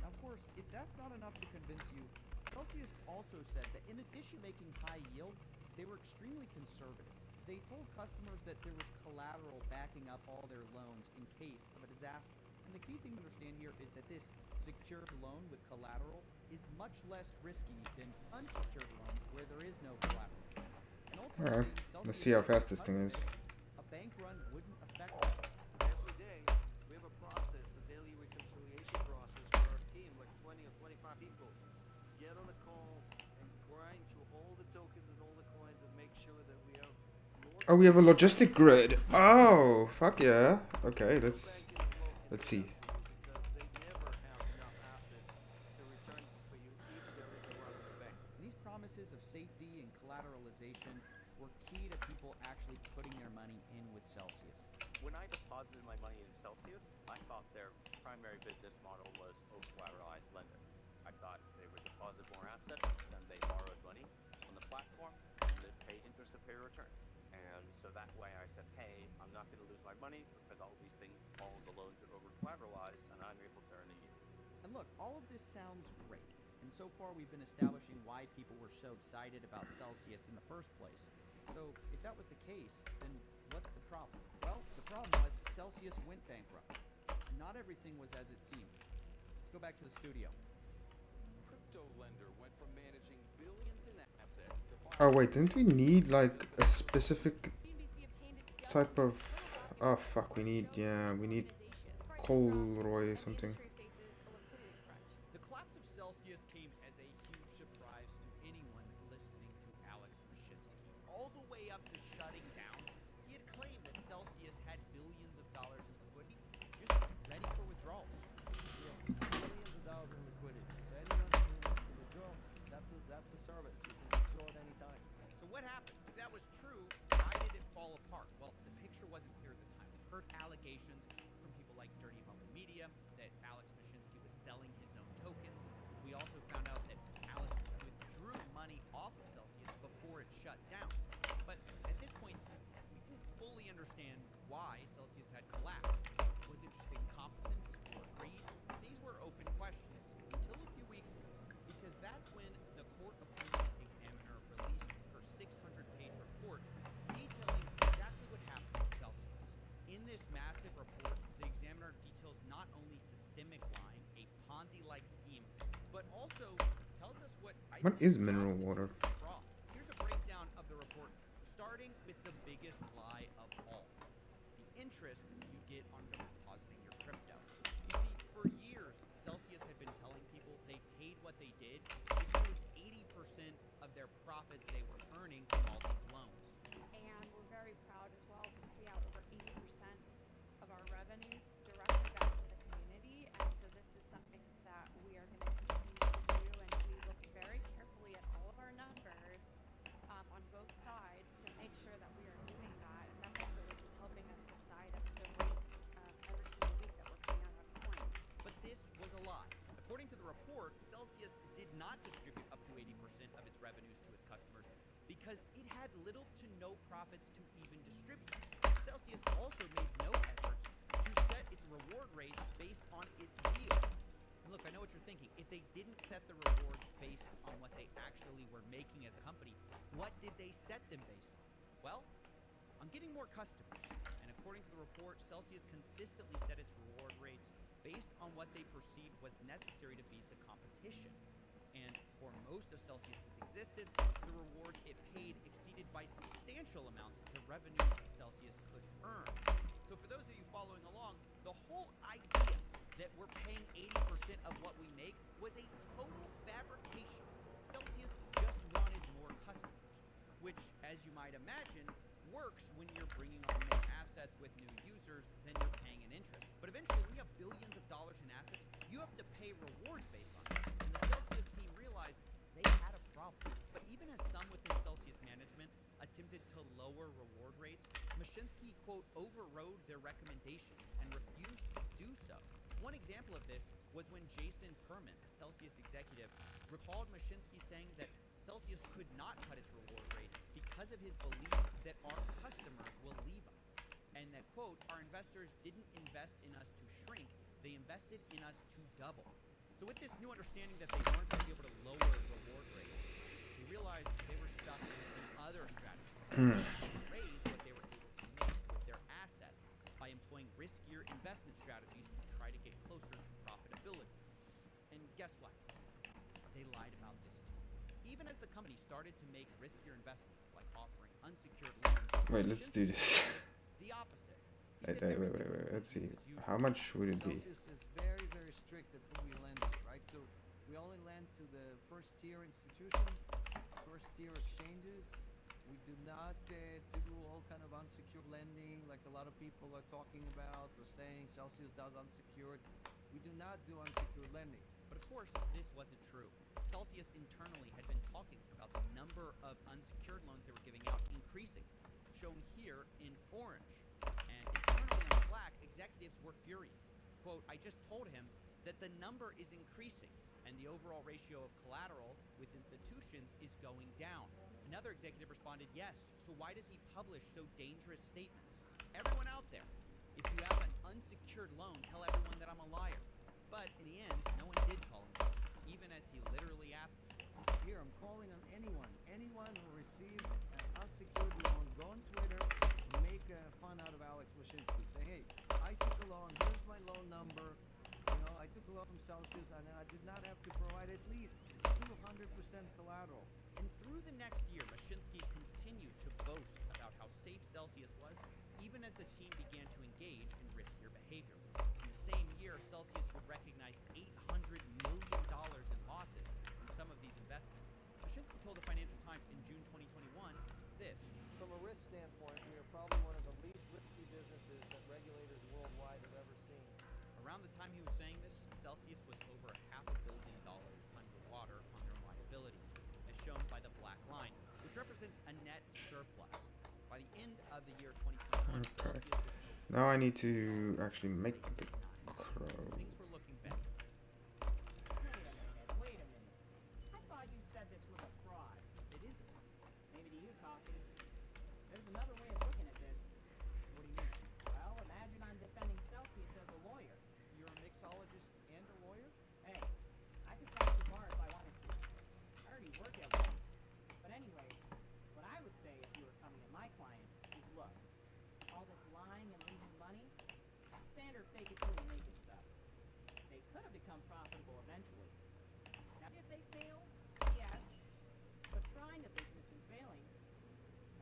Now, of course, if that's not enough to convince you, Celsius also said that in addition to making high yield, they were extremely conservative. They told customers that there was collateral backing up all their loans in case of a disaster. And the key thing to understand here is that this secured loan with collateral is much less risky than unsecured loans where there is no collateral. And ultimately, Alright, let's see how fast this thing is. A bank run wouldn't affect them. Every day, we have a process, the daily reconciliation process for our team, like 20 or 25 people. Get on a call and grind through all the tokens and all the coins and make sure that we have. Oh, we have a logistic grid. Oh, fuck yeah. Okay, let's see. Because they never have enough assets to return for you if there is a run on the bank. These promises of safety and collateralization were key to people actually putting their money in with Celsius. When I deposited my money in Celsius, I thought their primary business model was over-collateralized lender. I thought they would deposit more assets, then they borrowed money on the platform, and they'd pay interest to pay a return. And so that way I said, hey, I'm not going to lose my money because all these things, all of the loans are over-collateralized, and I'm able to earn a yield. And look, all of this sounds great. And so far we've been establishing why people were so excited about Celsius in the first place. So if that was the case, then what's the problem? Well, the problem was Celsius went bankrupt. Not everything was as it seemed. Let's go back to the studio. Crypto lender went from managing billions in assets to Oh wait, didn't we need like a specific type of... Oh fuck, we need Colroy or something. The collapse of Celsius came as a huge surprise to anyone listening to Alex Mashinsky. All the way up to shutting down, he had claimed that Celsius had billions of dollars in liquidity, just ready for withdrawals. Yeah, billions of dollars in liquidity. So anyone who wants to withdraw, that's a service. You can withdraw at any time. So what happened? If that was true, why did it fall apart? Well, the picture wasn't clear at the time. We heard allegations from people like Dirty Mama Media that Alex Mashinsky was selling his own tokens. We also found out that Alex withdrew money off of Celsius before it shut down. But at this point, we didn't fully understand why Celsius had collapsed. Was it just incompetence or greed? These were open questions until a few weeks ago, because that's when the court-appointed examiner released her 600-page report detailing exactly what happened with Celsius. In this massive report, the examiner details not only systemic lying, a Ponzi-like scheme, but also tells us what Is mineral water? fraud. Here's a breakdown of the report, starting with the biggest lie of all: the interest you get on depositing your crypto. You see, for years, Celsius had been telling people they paid what they did because 80% of their profits they were earning from all these loans. And we're very proud as well to pay out over 80% of our revenues directly back to the community. And so this is something that we are going to continue to do. And we look very carefully at all of our numbers on both sides to make sure that we are doing that. And that's also helping us decide the rates every single week that we're paying on our coins. But this was a lie. According to the report, Celsius did not distribute up to 80% of its revenues to its customers because it had little to no profits to even distribute. Celsius also made no efforts to set its reward rates based on its yield. And look, I know what you're thinking. If they didn't set the rewards based on what they actually were making as a company, what did they set them based on? Well, on getting more customers. And according to the report, Celsius consistently set its reward rates based on what they perceived was necessary to beat the competition. And for most of Celsius's existence, the rewards it paid exceeded by substantial amounts the revenues Celsius could earn. So for those of you following along, the whole idea that we're paying 80% of what we make was a total fabrication. Celsius just wanted more customers, which, as you might imagine, works when you're bringing on more assets with new users than you're paying in interest. But eventually, when you have billions of dollars in assets, you have to pay rewards based on it. And the Celsius team realized they had a problem. But even as some within Celsius management attempted to lower reward rates, Mashinsky, quote, overrode their recommendations and refused to do so. One example of this was when Jason Perman, a Celsius executive, recalled Mashinsky saying that Celsius could not cut its reward rate because of his belief that our customers will leave us. And that, quote, our investors didn't invest in us to shrink, they invested in us to double. So with this new understanding that they weren't going to be able to lower reward rates, they realized they were stuck with other strategies. Raise Guess what? They lied about this too. Even as the company started to make riskier investments, like offering unsecured loans. Wait, let's do this. The opposite. Wait. Let's see. How much would it be? Celsius is very, very strict at who we lend to, right? So we only lend to the first tier institutions, first tier exchanges. We do not do all kind of unsecured lending like a lot of people are talking about or saying Celsius does unsecured. We do not do unsecured lending. But of course, this wasn't true. Celsius internally had been talking about the number of unsecured loans they were giving out increasing, shown here in orange. And internally on Slack, executives were furious. Quote, I just told him that the number is increasing and the overall ratio of collateral with institutions is going down. Another executive responded, yes, so why does he publish so dangerous statements? Everyone out there, if you have an unsecured loan, tell everyone that I'm a liar. But in the end, no one did call him, even as he literally asked for. Here, I'm calling on anyone who received an unsecured loan, go on Twitter, make fun out of Alex Mashinsky. Say, hey, I took a loan, here's my loan number. You know, I took a loan from Celsius and I did not have to provide at least 200% collateral. And through the next year, Mashinsky continued to boast about how safe Celsius was, even as the team began to engage in riskier behavior. In the same year, Celsius would recognize $800 million in losses from some of these investments. Mashinsky told the Financial Times in June 2021 this. From a risk standpoint, we are probably one of the least risky businesses that regulators worldwide have ever seen. Around the time he was saying this, Celsius was over $500 million underwater on their liabilities, as shown by the black line, which represents a net surplus. By the end of the year 2021, Okay. Celsius was Now I need to actually make the crow. things were looking better. Wait a minute. I thought you said this was a fraud. It is a fraud. Maybe to you, Coffee. There's another way of looking at this. What do you mean? Well, imagine I'm defending Celsius as a lawyer. You're a mixologist and a lawyer? Hey, I could pass the bar if I wanted to. I already work at one. But anyway, what I would say if you were coming at my client is, look, all this lying and losing money, standard fake it till you make it stuff. They could have become profitable eventually. Now, if they fail, yes. But trying a business and failing,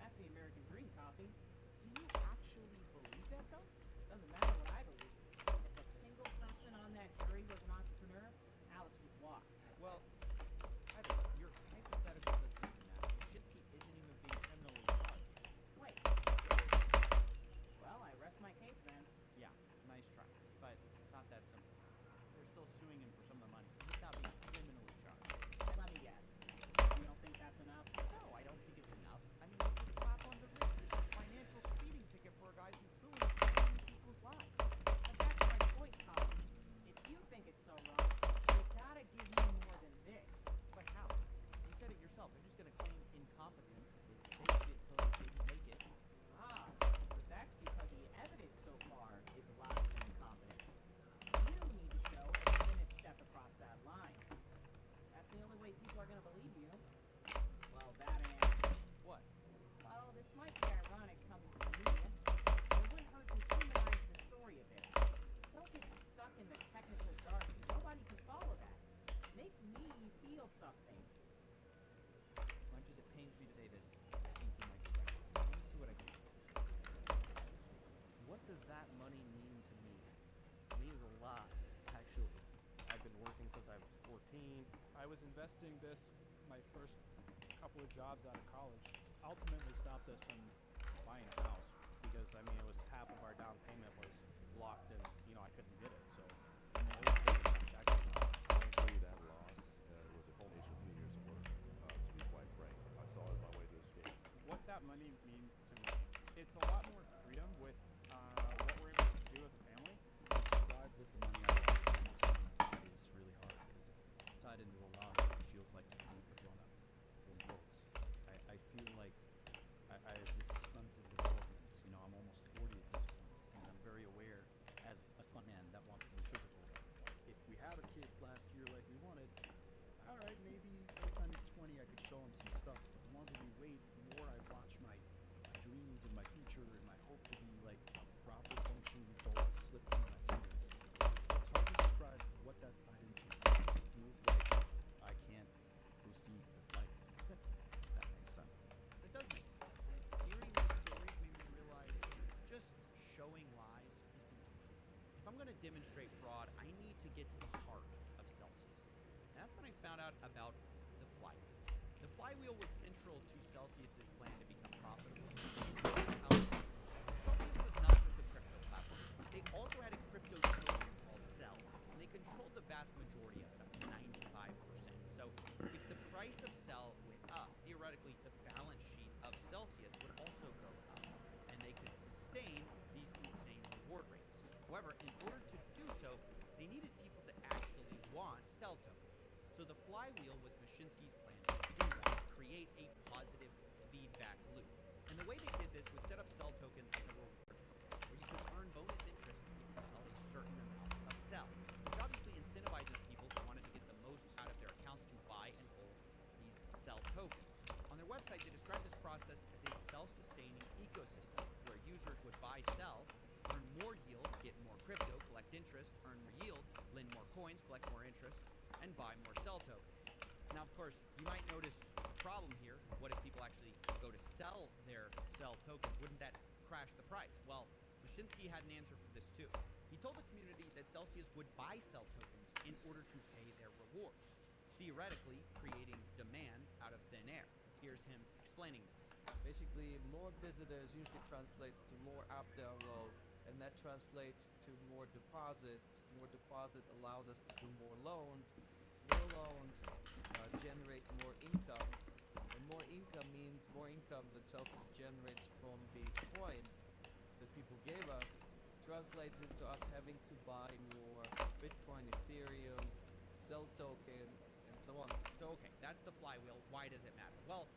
that's the American dream, Coffee. Do you actually believe that, though? Doesn't matter what I believe. If a single person on that jury was an entrepreneur, Alex would walk. Well, I don't know. Your hypothetical doesn't even matter. Mashinsky isn't even being criminally charged. Wait. Well, I rest my case then. Yeah, nice try. But it's not that simple. They're still suing him for some of the money. He's not being criminally charged. And let me guess. You don't think that's enough? No, I don't think it's enough. I mean, it's a slap on the wrist. It's a financial speeding ticket for a guy who ruined so many people's lives. But that's my point, Coffee. If you think it's so wrong, you gotta give me more than this. But how? You said it yourself. They're just going to claim incompetence. They faked it till they didn't make it. Ah, but that's because the evidence so far is lies and incompetence. You need to show a definitive step across that line. That's the only way people are gonna believe you. Well, that and... What? Well, this might be ironic coming from the media. It wouldn't hurt to humanize the story a bit. Don't get stuck in the technical jargon. Nobody can follow that. Make me feel something. As much as it pains me to say this, I think you might be right. Let me see what I can do. What does that money mean to me? It means a lot, actually. I've been working since I was 14. I was investing this my first couple of jobs out of college. Ultimately stopped us from buying a house because I mean it was half of our down payment was locked and you know I couldn't get it. So I mean, it was actually not. Honestly, that loss was a culmination of many years of work, to be quite frank. I saw it as my way to escape. What that money means to me, it's a lot more freedom with what we're able to do as a family. Describe with the money I lost from this money is really hard because it's tied into a lot of what it feels like to be a grown-up, an adult. I feel like I have this stunted development. You know, I'm almost 40 at this point, and I'm very aware as a stunt man that wants to be physical. If we had a kid last year like we wanted, all right, maybe by the time he's 20 I could show him some stuff. But the longer we wait, the more I watch my dreams and my future and my hope to be like a proper functioning adult slip through my fingers. It's hard to describe what that's tied into. It feels demonstrate fraud, I need to get to the heart of Celsius. And that's when I found out about the flywheel. The flywheel was central to Celsius's plan to become profitable. Celsius was not just a crypto platform. They also had a crypto token called Cell, and they controlled the vast majority of it, up to 95%. So if the price of Cell went up, theoretically the balance sheet of Celsius would also go up, and they could sustain these insane reward rates. However, in order to do so, they needed people to actually want Cell tokens. So the flywheel was Mashinsky's plan to do that, create a positive feedback loop. And the way they did this was set up Cell token like a rewards program, where you could earn bonus interest if you sell a certain amount of Cell, which obviously incentivizes people who wanted to get the most out of their accounts to buy and hold these Cell tokens. On their website, they describe this process as a self-sustaining ecosystem, where users would buy Cell, earn more yield, get more crypto, collect interest, earn more yield, lend more coins, collect more interest, and buy more Cell tokens. Now, of course, you might notice a problem here. What if people actually go to sell their Cell tokens? Wouldn't that crash the price? Well, Mashinsky had an answer for this too. He told the community that Celsius would buy Cell tokens in order to pay their rewards, theoretically creating demand out of thin air. Here's him explaining this. Basically, more visitors usually translates to more app download, and that translates to more deposits. More deposit allows us to do more loans. More loans generate more income, and more income means more income that Celsius generates from these coins that people gave us, translates into us having to buy more Bitcoin, Ethereum, Cell token, and so on. So, okay, that's the flywheel. Why does it matter? Well,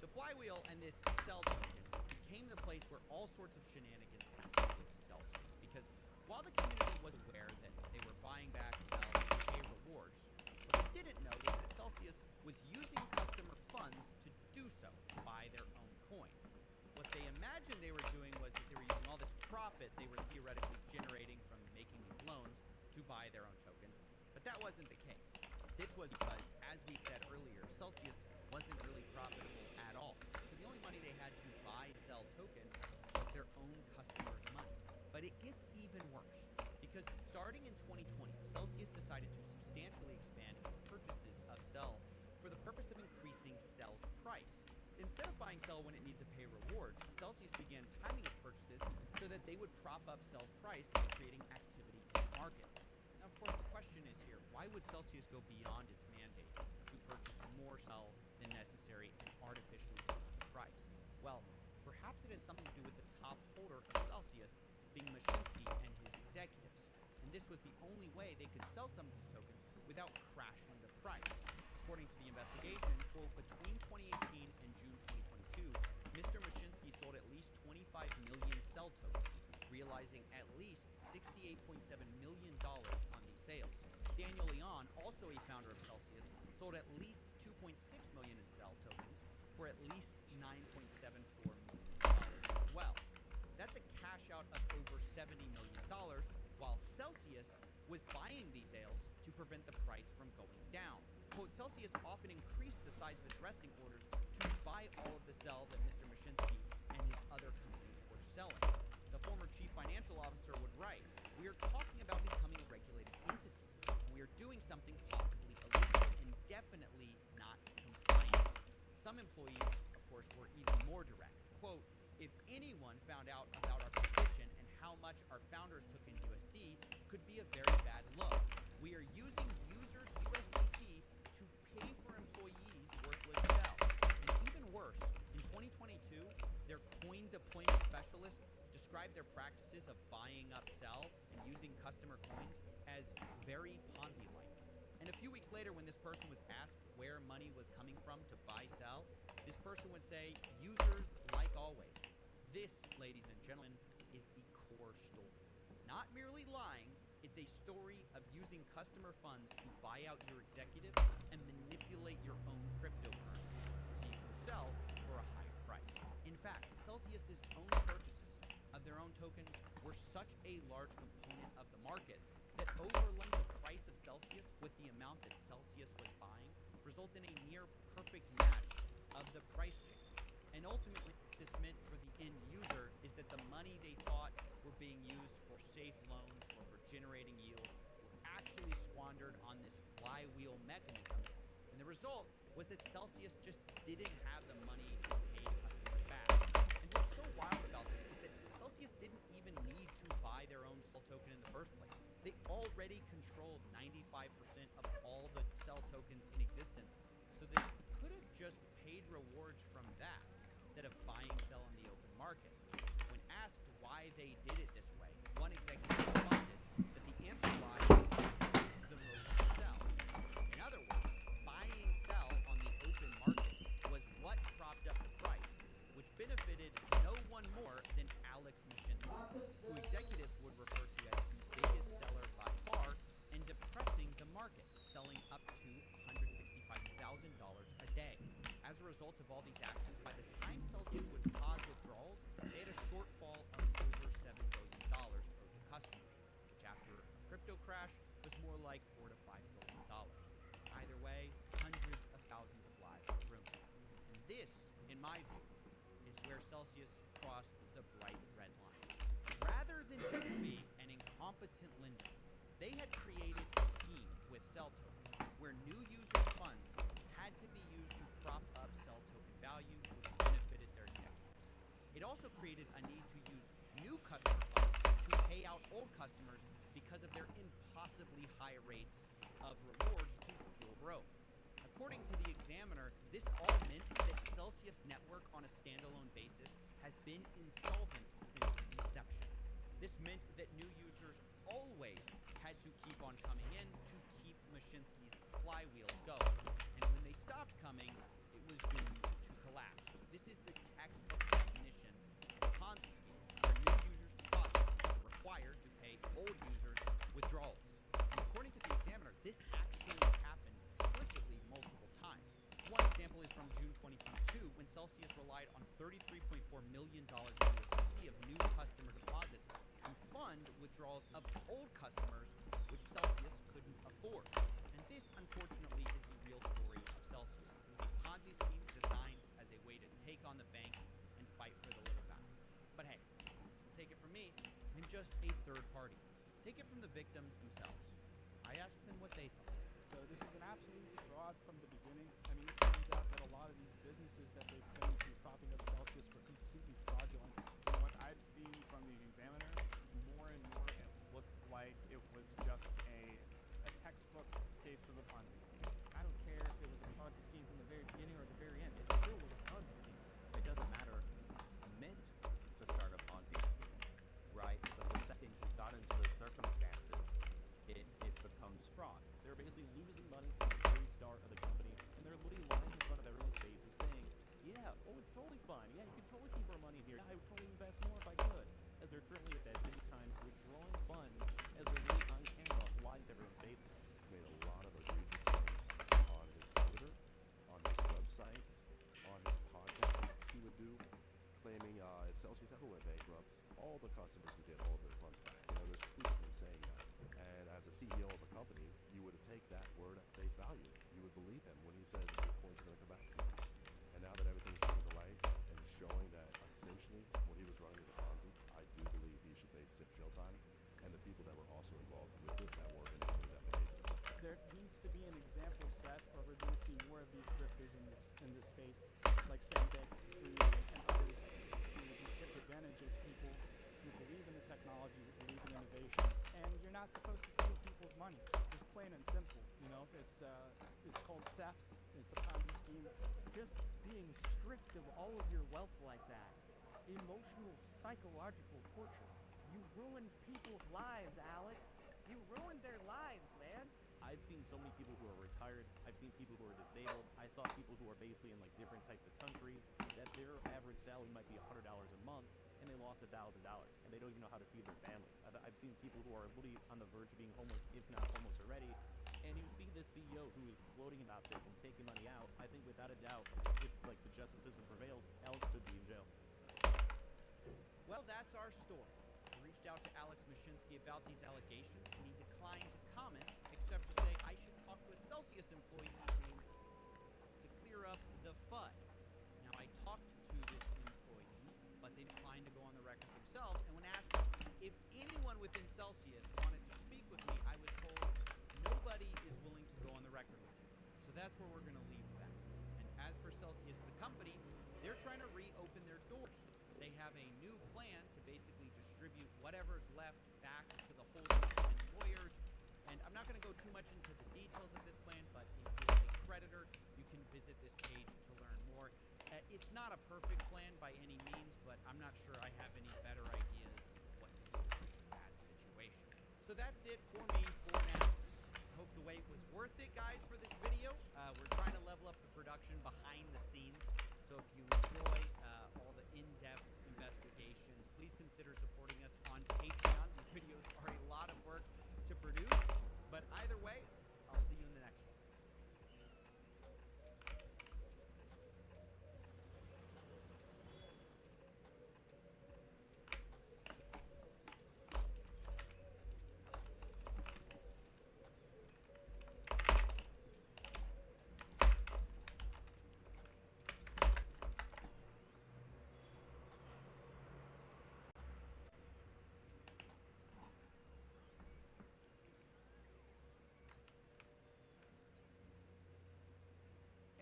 the flywheel and this Cell token became the place where all sorts of shenanigans happened with Celsius. Because while the community was aware that they were buying back Cell to pay rewards, what they didn't know was that Celsius was using customer funds to do so, to buy their own coin. What they imagined they were doing was that they were using all this profit they were theoretically generating from making these loans to buy their own token, but that wasn't the case. This was because, as we said earlier, Celsius wasn't really profitable at all. So the only money they had to buy Cell token was their own customers' money. But it gets even worse, because starting in 2020, Celsius decided to substantially expand its purchases of Cell for the purpose of increasing Cell's price. Instead of buying Cell when it needed to pay rewards, Celsius began timing its purchases so that they would prop up Cell's price by creating activity in the market. Now, of course, the question is here, why would Celsius go beyond its mandate to purchase more Cell than necessary and artificially boost the price? Well, perhaps it has something to do with the top holder of Celsius being Mashinsky and his executives. And this was the only way they could sell some of these tokens without crashing the price. According to the investigation, quote, between 2018 and June 2022, Mr. Mashinsky sold at least 25 million Cell tokens, realizing at least $68.7 million on these sales. Daniel Leon, also a founder of Celsius, sold at least 2.6 million in Cell tokens for at least $9.74 million as well. That's a cash out of over $70 million, while Celsius was buying these sales to prevent the price from going down. Quote, Celsius often increased the size of its resting orders to buy all of the Cell that Mr. Mashinsky and his other companies were selling. The former chief financial officer would write, we are talking about becoming a regulated entity. We are doing something possibly illegal and definitely not compliant. Some employees, of course, were even more direct. Quote, if anyone found out about our position and how much our founders took in USD, could be a very bad look. We are using users' USDC to pay for employees' worthless Cell. And even worse, in 2022, their coin deployment specialist described their practices of buying up Cell and using customer coins as very Ponzi-like. And a few weeks later, when this person was asked where money was coming from to buy Cell, this person would say, users like always. This, ladies and gentlemen, is the core story. Not merely lying, it's a story of using customer funds to buy out your executive and manipulate your own cryptocurrency so you can sell for a higher price. In fact, Celsius's own purchases of their own tokens were such a large component of the market that overlaying the price of Celsius with the amount that Celsius was buying results in a near perfect match of the price change. And ultimately, what this meant for the end user is that the money they thought were being used for safe loans or for generating yield were actually squandered on this flywheel mechanism, and the result was that Celsius just didn't have the money to pay customers back. And what's so wild about this is that Celsius didn't even need to buy their own Cell token in the first place. They already controlled 95% of all the Cell tokens in existence, so they could have just paid rewards from that instead of buying Cell in the open market. When asked why they did it this way, one executive responded that the answer lies in the road to Cell. In other words, buying Cell on the open market was what propped up the price, which benefited no one more than Alex Mashinsky, who executives would refer to as the biggest seller by far and depressing the market, selling up to $165,000 a day. As a result of all these actions, by the time Celsius would pause withdrawals, they had a shortfall of over $7 billion owed to customers, which after a crypto crash was more like $4 to $5 billion. Either way, hundreds of thousands of lives were ruined. And this, in my view, is where Celsius crossed the bright red line. Rather than just be an incompetent lender, they had created a scheme with Cell Token where new users' funds had to be used to prop up Cell Token value, which benefited their executives. It also created a need to use new customer funds to pay out old customers because of their impossibly high rates of rewards to fuel growth. According to the Examiner, this all meant that Celsius Network on a standalone basis has been insolvent since inception. This meant that new users always had to keep on coming in to keep Mashinsky's flywheel going. And when they stopped coming, it was doomed to collapse. This is the textbook definition of a Ponzi scheme, where new users' deposits are required to pay old users' withdrawals. And according to the Examiner, this actually happened explicitly multiple times. One example is from June 2022, when Celsius relied on $33.4 million USDC of new customer deposits to fund withdrawals of old customers, which Celsius couldn't afford. And this, unfortunately, is the real story of Celsius, a Ponzi scheme designed as a way to take on the bank and fight for the little guy. But hey, take it from me, I'm just a third party. Take it from the victims themselves. I asked them what they thought. So this is an absolute fraud from the beginning. I mean, it turns out that a lot of these businesses that they claim to be propping up Celsius were completely fraudulent. From what I've seen from the Examiner, more and more it looks like it was just a textbook case of a Ponzi scheme. I don't care if it was a Ponzi scheme from the very beginning or the very end. It still was a Ponzi scheme. It doesn't matter. Meant to start a Ponzi scheme, right? But the second you got into the circumstances, it becomes fraud. They're basically losing money from the very start of the company, and they're literally lying in front of everyone's faces saying, yeah, oh, it's totally fine. Yeah, you can totally keep our money here. Yeah, I would totally invest more if I could. As they're currently at that same time withdrawing funds as they're really on camera lying to everyone's faces. He's made a lot of egregious claims on his Twitter, on his websites, on his podcasts he would do, claiming if Celsius ever went bankrupt, all the customers would get all of their funds back. You know, there's proof of him saying that. And as a CEO of a company, you would take that word at face value. You would believe him when he says that your coins are going to come back to you. And now that everything's coming to light and showing that essentially what he was running was a Ponzi, I do believe he should face jail time. And the people that were also involved with it that were enabling that behavior. There needs to be an example set, or we're going to see more of these grifters in this space, like Sandbeck and others, who just take advantage of people who believe in the technology, who believe in innovation. And you're not supposed to steal people's money, just plain and simple. You know, it's called theft. It's a Ponzi scheme. Just being stripped of all of your wealth like that. Emotional, psychological torture. You ruined people's lives, Alex. You ruined their lives, man. I've seen so many people who are retired. I've seen people who are disabled. I saw people who are basically in like different types of countries that their average salary might be $100 a month, and they lost $1,000, and they don't even know how to feed their family. I've seen people who are literally on the verge of being homeless, if not homeless already. And you see this CEO who is gloating about this and taking money out. I think without a doubt, if like the justice system prevails, Alex should be in jail. Well, that's our story. I reached out to Alex Mashinsky about these allegations, and he declined to comment, except to say I should talk to a Celsius employee named to clear up the FUD. Now, I talked to this employee, but they declined to go on the record themselves, and when asked if anyone within Celsius wanted to nobody is willing to go on the record with you. So that's where we're going to leave that. And as for Celsius, the company, they're trying to reopen their doors. They have a new plan to basically distribute whatever's left back to the holders and employers. And I'm not going to go too much into the details of this plan, but if you're a creditor, you can visit this page to learn more. It's not a perfect plan by any means, but I'm not sure I have any better ideas what to do with such a bad situation. So that's it for me for now. I hope the wait was worth it, guys, for this video. We're trying to level up the production behind the scenes. So if you enjoy all the in-depth investigations, please consider supporting us on Patreon. These videos are a lot of work to produce, but either way, I'll see you in the next one.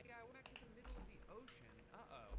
Hey guy, we're back in the middle of the ocean. Uh-oh.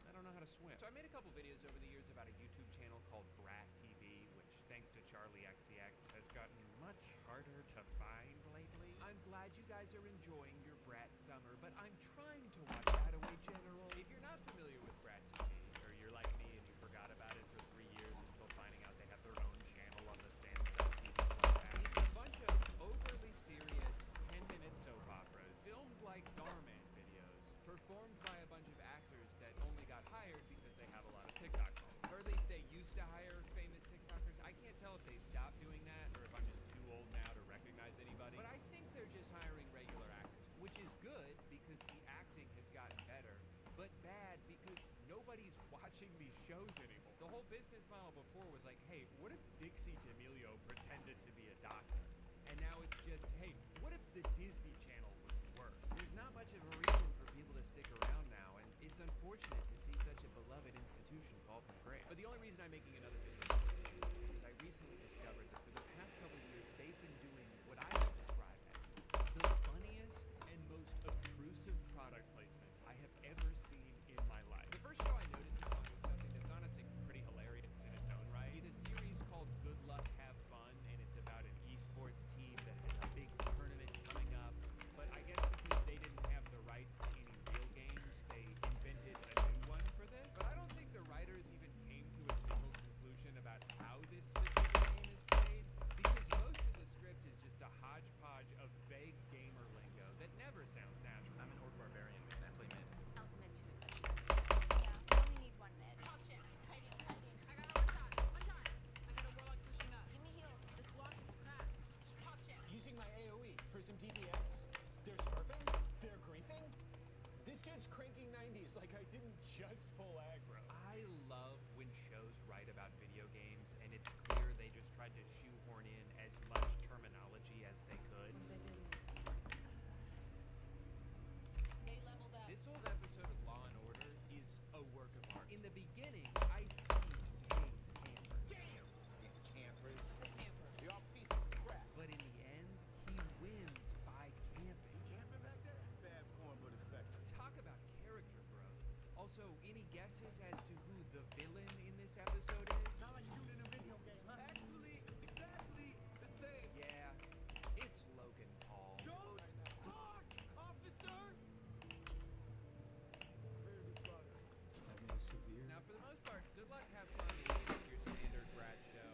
I don't know how to swim. So I made a couple videos over the years about a YouTube channel called Brat TV, which, thanks to Charlie XCX, has gotten much harder to find lately. I'm glad you guys are enjoying your Brat summer, but I'm trying to watch Attaway General. If you're not familiar with Brat TV, or you're like me and you forgot about it for 3 years until finding out they have their own channel on the Samsung TV Plus app, it's a bunch of overly serious 10-minute soap operas filmed like Darman videos, performed by a bunch of actors that only got hired because they have a lot of TikTok followers. Or at least they used to hire famous TikTokers. I can't tell if they stopped doing that or if I'm just too old now to recognize anybody. But I think they're just hiring regular actors, which is good because the acting has gotten better, but bad because nobody's watching these shows anymore. The whole business model before was like, hey, what if Dixie D'Amelio pretended to be a doctor? And now it's just, hey, what if the Disney Channel was worse? There's not much of a reason for people to stick around now, and it's unfortunate to see such a beloved institution fall from grace. But the only reason I'm making another video is I recently discovered that for the past couple of years, they've been doing what I would describe as the funniest and most obtrusive product placement I have ever seen in my life. The first show I noticed this on was something that's honestly pretty hilarious in its own right. It's a series called Good Luck, Have Fun, and it's about an esports team that has a big tournament coming up. But I guess because they didn't have the rights to any real games, they invented a new one for this. But I don't think the writers even came to a single conclusion about how this specific game is played, because most of the script is just a hodgepodge of vague gamer lingo that never sounds natural. I'm an orc barbarian, man. I play mid. Alpha mid 2 exactly. Yeah, we only need one mid. Talk shit. Kiting. I got a one shot. I got a warlock pushing up. Give me heals. This lock is cracked. Talk shit. Using my AoE for some DPS. They're smurfing. They're griefing. This dude's cranking 90s like I didn't just pull aggro. I love when shows write about video games and it's clear they just tried to shoehorn in as much terminology as they could. They leveled up. This whole episode of Law and Order is a work of art. In the beginning, Ice-T hates campers. Damn! Campers. It's a camper. You're all pieces of crap. But in the end, he wins by camping. Camping back there? Bad form, but effective. Talk about character growth. Also, any guesses as to who the villain in this episode is? Not like shooting in a video game, huh? Actually, it's exactly the same. Yeah, it's Logan Paul. Don't talk, officer! Now, for the most part, Good Luck, Have Fun is your standard Brat show.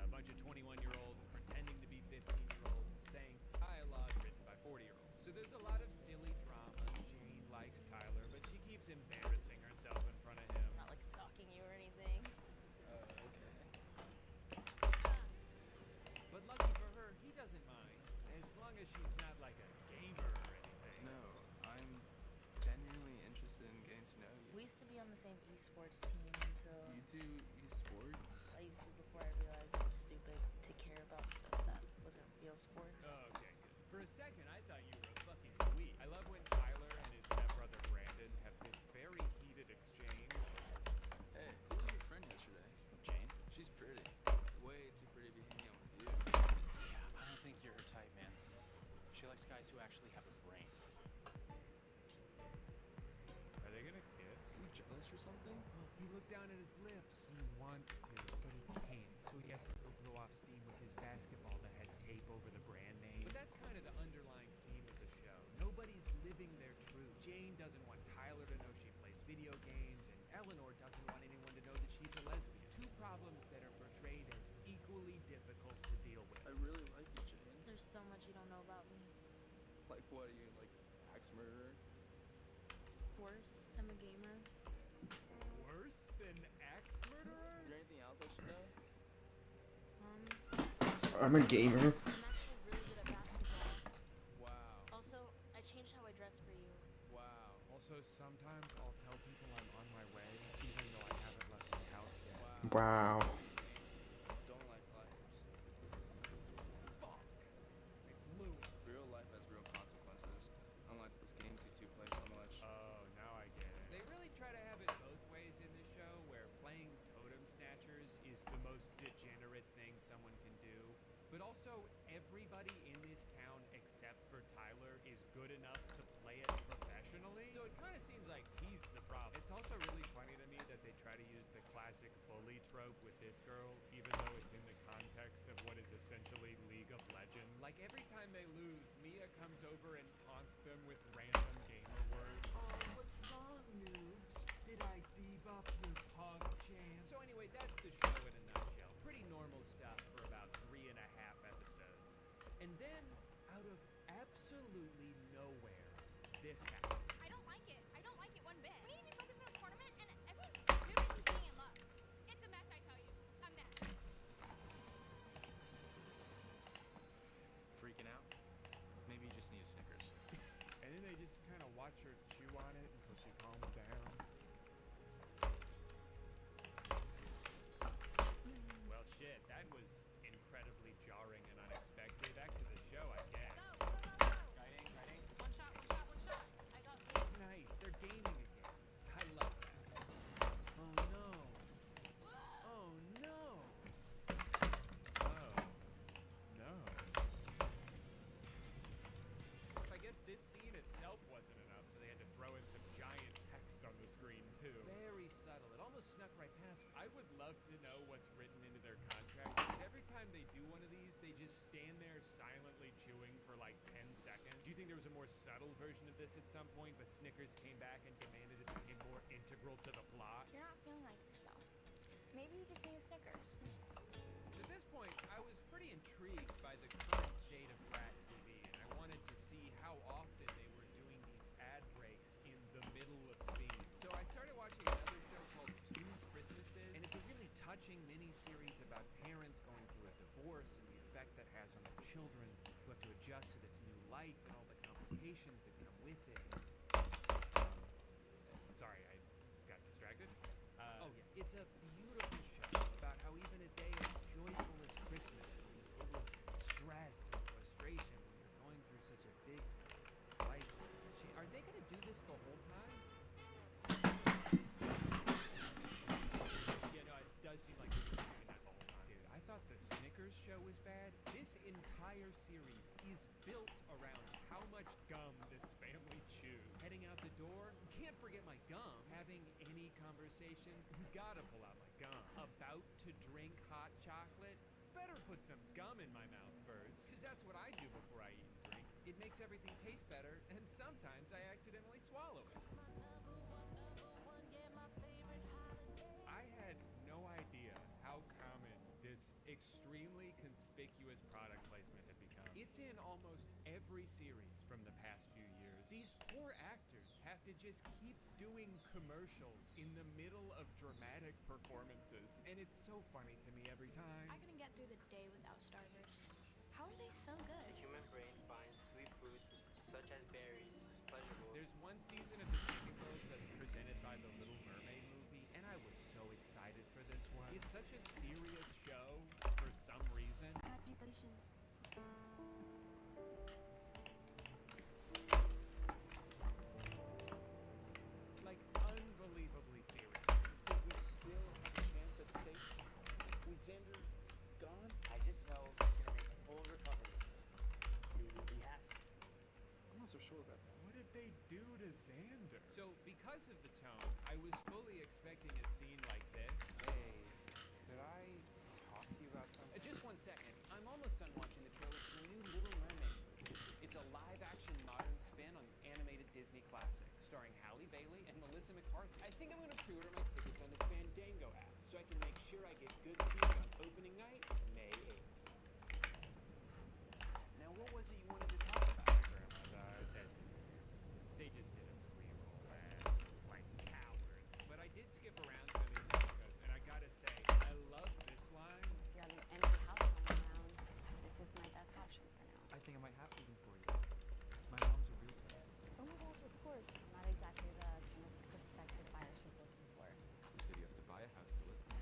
A bunch of 21-year-olds pretending to be 15-year-olds saying dialogue written by 40-year-olds. So there's a lot of silly drama. Jane likes Tyler, but she keeps embarrassing herself in front of him. Not like stalking you or anything. Okay. But lucky for her, he doesn't mind, as long as she's not like a gamer or anything. No, I'm genuinely interested in getting to know you. We used to be on the same esports team until You do esports? I used to before I realized it was stupid to care about stuff that wasn't real sports. Okay, good. For a second, I thought you were a fucking weak. I love when Tyler and his stepbrother Brandon have this very heated exchange. Hey, who was your friend yesterday? Jane? She's pretty. Way too pretty to be hanging out with you. Yeah, I don't think you're her type, man. down at his lips. He wants to, but he can't. So he has to go blow off steam with his basketball that has tape over the brand name. But that's kind of the underlying theme of the show. Nobody's living their truth. Jane doesn't want Tyler to know she plays video games, and Eleanor doesn't want anyone to know that she's a lesbian. Two problems that are portrayed as equally difficult to deal with. I really like you, Jane. There's so much you don't know about me. Like, what are you, like, axe murderer? Worse, I'm a gamer. Worse than axe murderer? Is there anything else I should know? I'm a gamer. I'm actually really good at basketball. Wow. Also, I changed how I dress for you. Wow. Also, sometimes I'll tell people I'm on my way, even though I haven't left the house yet. Wow. Don't like liars. Fuck! I blew it. Real life has real consequences. Unlike those games you two play so much. Oh, now I get it. They really try to have it both ways in this show, where playing totem snatchers is the most degenerate thing someone can do. But also, everybody in this town except for Tyler is good enough to play it professionally. So it kind of seems like he's the problem. It's also really funny to me that they try to use the classic bully trope with this girl, even though it's in the context of what is essentially League of Legends. Like every time they lose, Mia comes over and taunts them with random gamer words. Oh, what's wrong, noobs? Did I debuff your pug champ? So anyway, that's the show in a nutshell. Pretty normal stuff for about 3.5 episodes. And then, out of absolutely nowhere, this happens. I don't like it. I don't like it one bit. We need to be focused on the tournament, and everyone's stupid and being in love. It's a mess, I tell you. A mess. Freaking out? Maybe you just need a Snickers. And then they just kind of watch her chew on it until she calms down. Well, shit, that was incredibly jarring and unexpected. Back to the show, I guess. Guiding. One shot. I got this. Nice, they're gaming again. I love that. Oh no. Oh no. Oh no. I guess this scene itself wasn't enough, so they had to throw in some giant text on the screen too. Very subtle. It almost snuck right past. I would love to know what's written into their contract, because every time they do one of these, they just stand there silently chewing for like 10 seconds. Do you think there was a more subtle version of this at some point, but Snickers came back and demanded it became more integral to the plot? You're not feeling like yourself. Maybe you just need a Snickers. At this point, I was pretty intrigued by the current state of Brat TV, and I wanted to see how often they were doing these ad breaks in the middle of scenes. So I started watching another show called Two Christmases, and it's a really touching mini-series about parents going through a divorce and the effect that has on their children who have to adjust to this new life and all the complications that come with it. Sorry, I got distracted. Oh yeah, it's a beautiful show about how even a day as joyful as Christmas can be full of stress and frustration when you're going through such a big life. Are they gonna do this the whole time? Yeah, no, it does seem like they're doing that the whole time. Dude, I thought the Snickers show was bad. This entire series is built around how much gum this family chews. Heading out the door, can't forget my gum. Having any conversation, gotta pull out my gum. About to drink hot chocolate, better put some gum in my mouth first, because that's what I do before I eat and drink. It makes everything taste better, and sometimes I accidentally swallow it. I had no idea how common this extremely conspicuous product placement had become. It's in almost every series from the past few years. These poor actors have to just keep doing commercials in the middle of dramatic performances, and it's so funny to me every time. I couldn't get through the day without Starburst. How are they so good? The human brain finds sweet fruits, such as berries, pleasurable. There's one season of The Chicken Girls that's presented by the Little Mermaid movie, and I was so excited for this one. It's such a serious show for some reason. Congratulations. Like, unbelievably serious. Did we still have a chance at state? Was Xander gone? I just know he's gonna make a full recovery. He has to. I'm not so sure about that. What did they do to Xander? So, because of the tone, I was fully expecting a scene like this. sure I get good seats on opening night, May 8th. Now, what was it you wanted to talk about? My grandma died. They just did a pre-roll, man. Like cowards. But I did skip around some of these episodes, and I gotta say, I love this line. See how the empty house going down. This is my best option for now. I think I might have something for you. My mom's a realtor. Oh my gosh, of course. Not exactly the kind of prospective buyer she's looking for. Who said you have to buy a house to live in?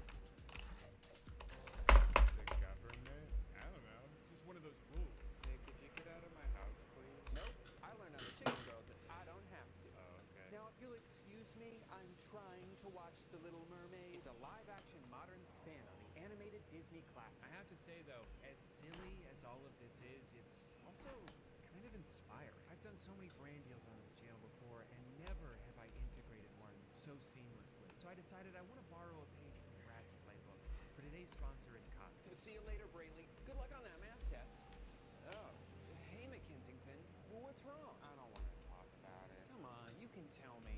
The government? I don't know. It's just one of those rules. Hey, could you get out of my house, please? Nope, I learned on the Chicken Girls that I don't have to. Oh, okay. Now, if you'll excuse me, I'm trying to watch The Little Mermaid. It's a live-action modern spin on the animated Disney classic. I have to say, though, as silly as all of this is, it's also kind of inspiring. I've done so many brand deals on this channel before, and never have I integrated one so seamlessly. So I decided I want to borrow a page from Brad's playbook for today's sponsor in copy. See you later, Brayley. Good luck on that math test. Oh, hey, McKensington. Well, what's wrong? I don't want to talk about it. Come on, you can tell me.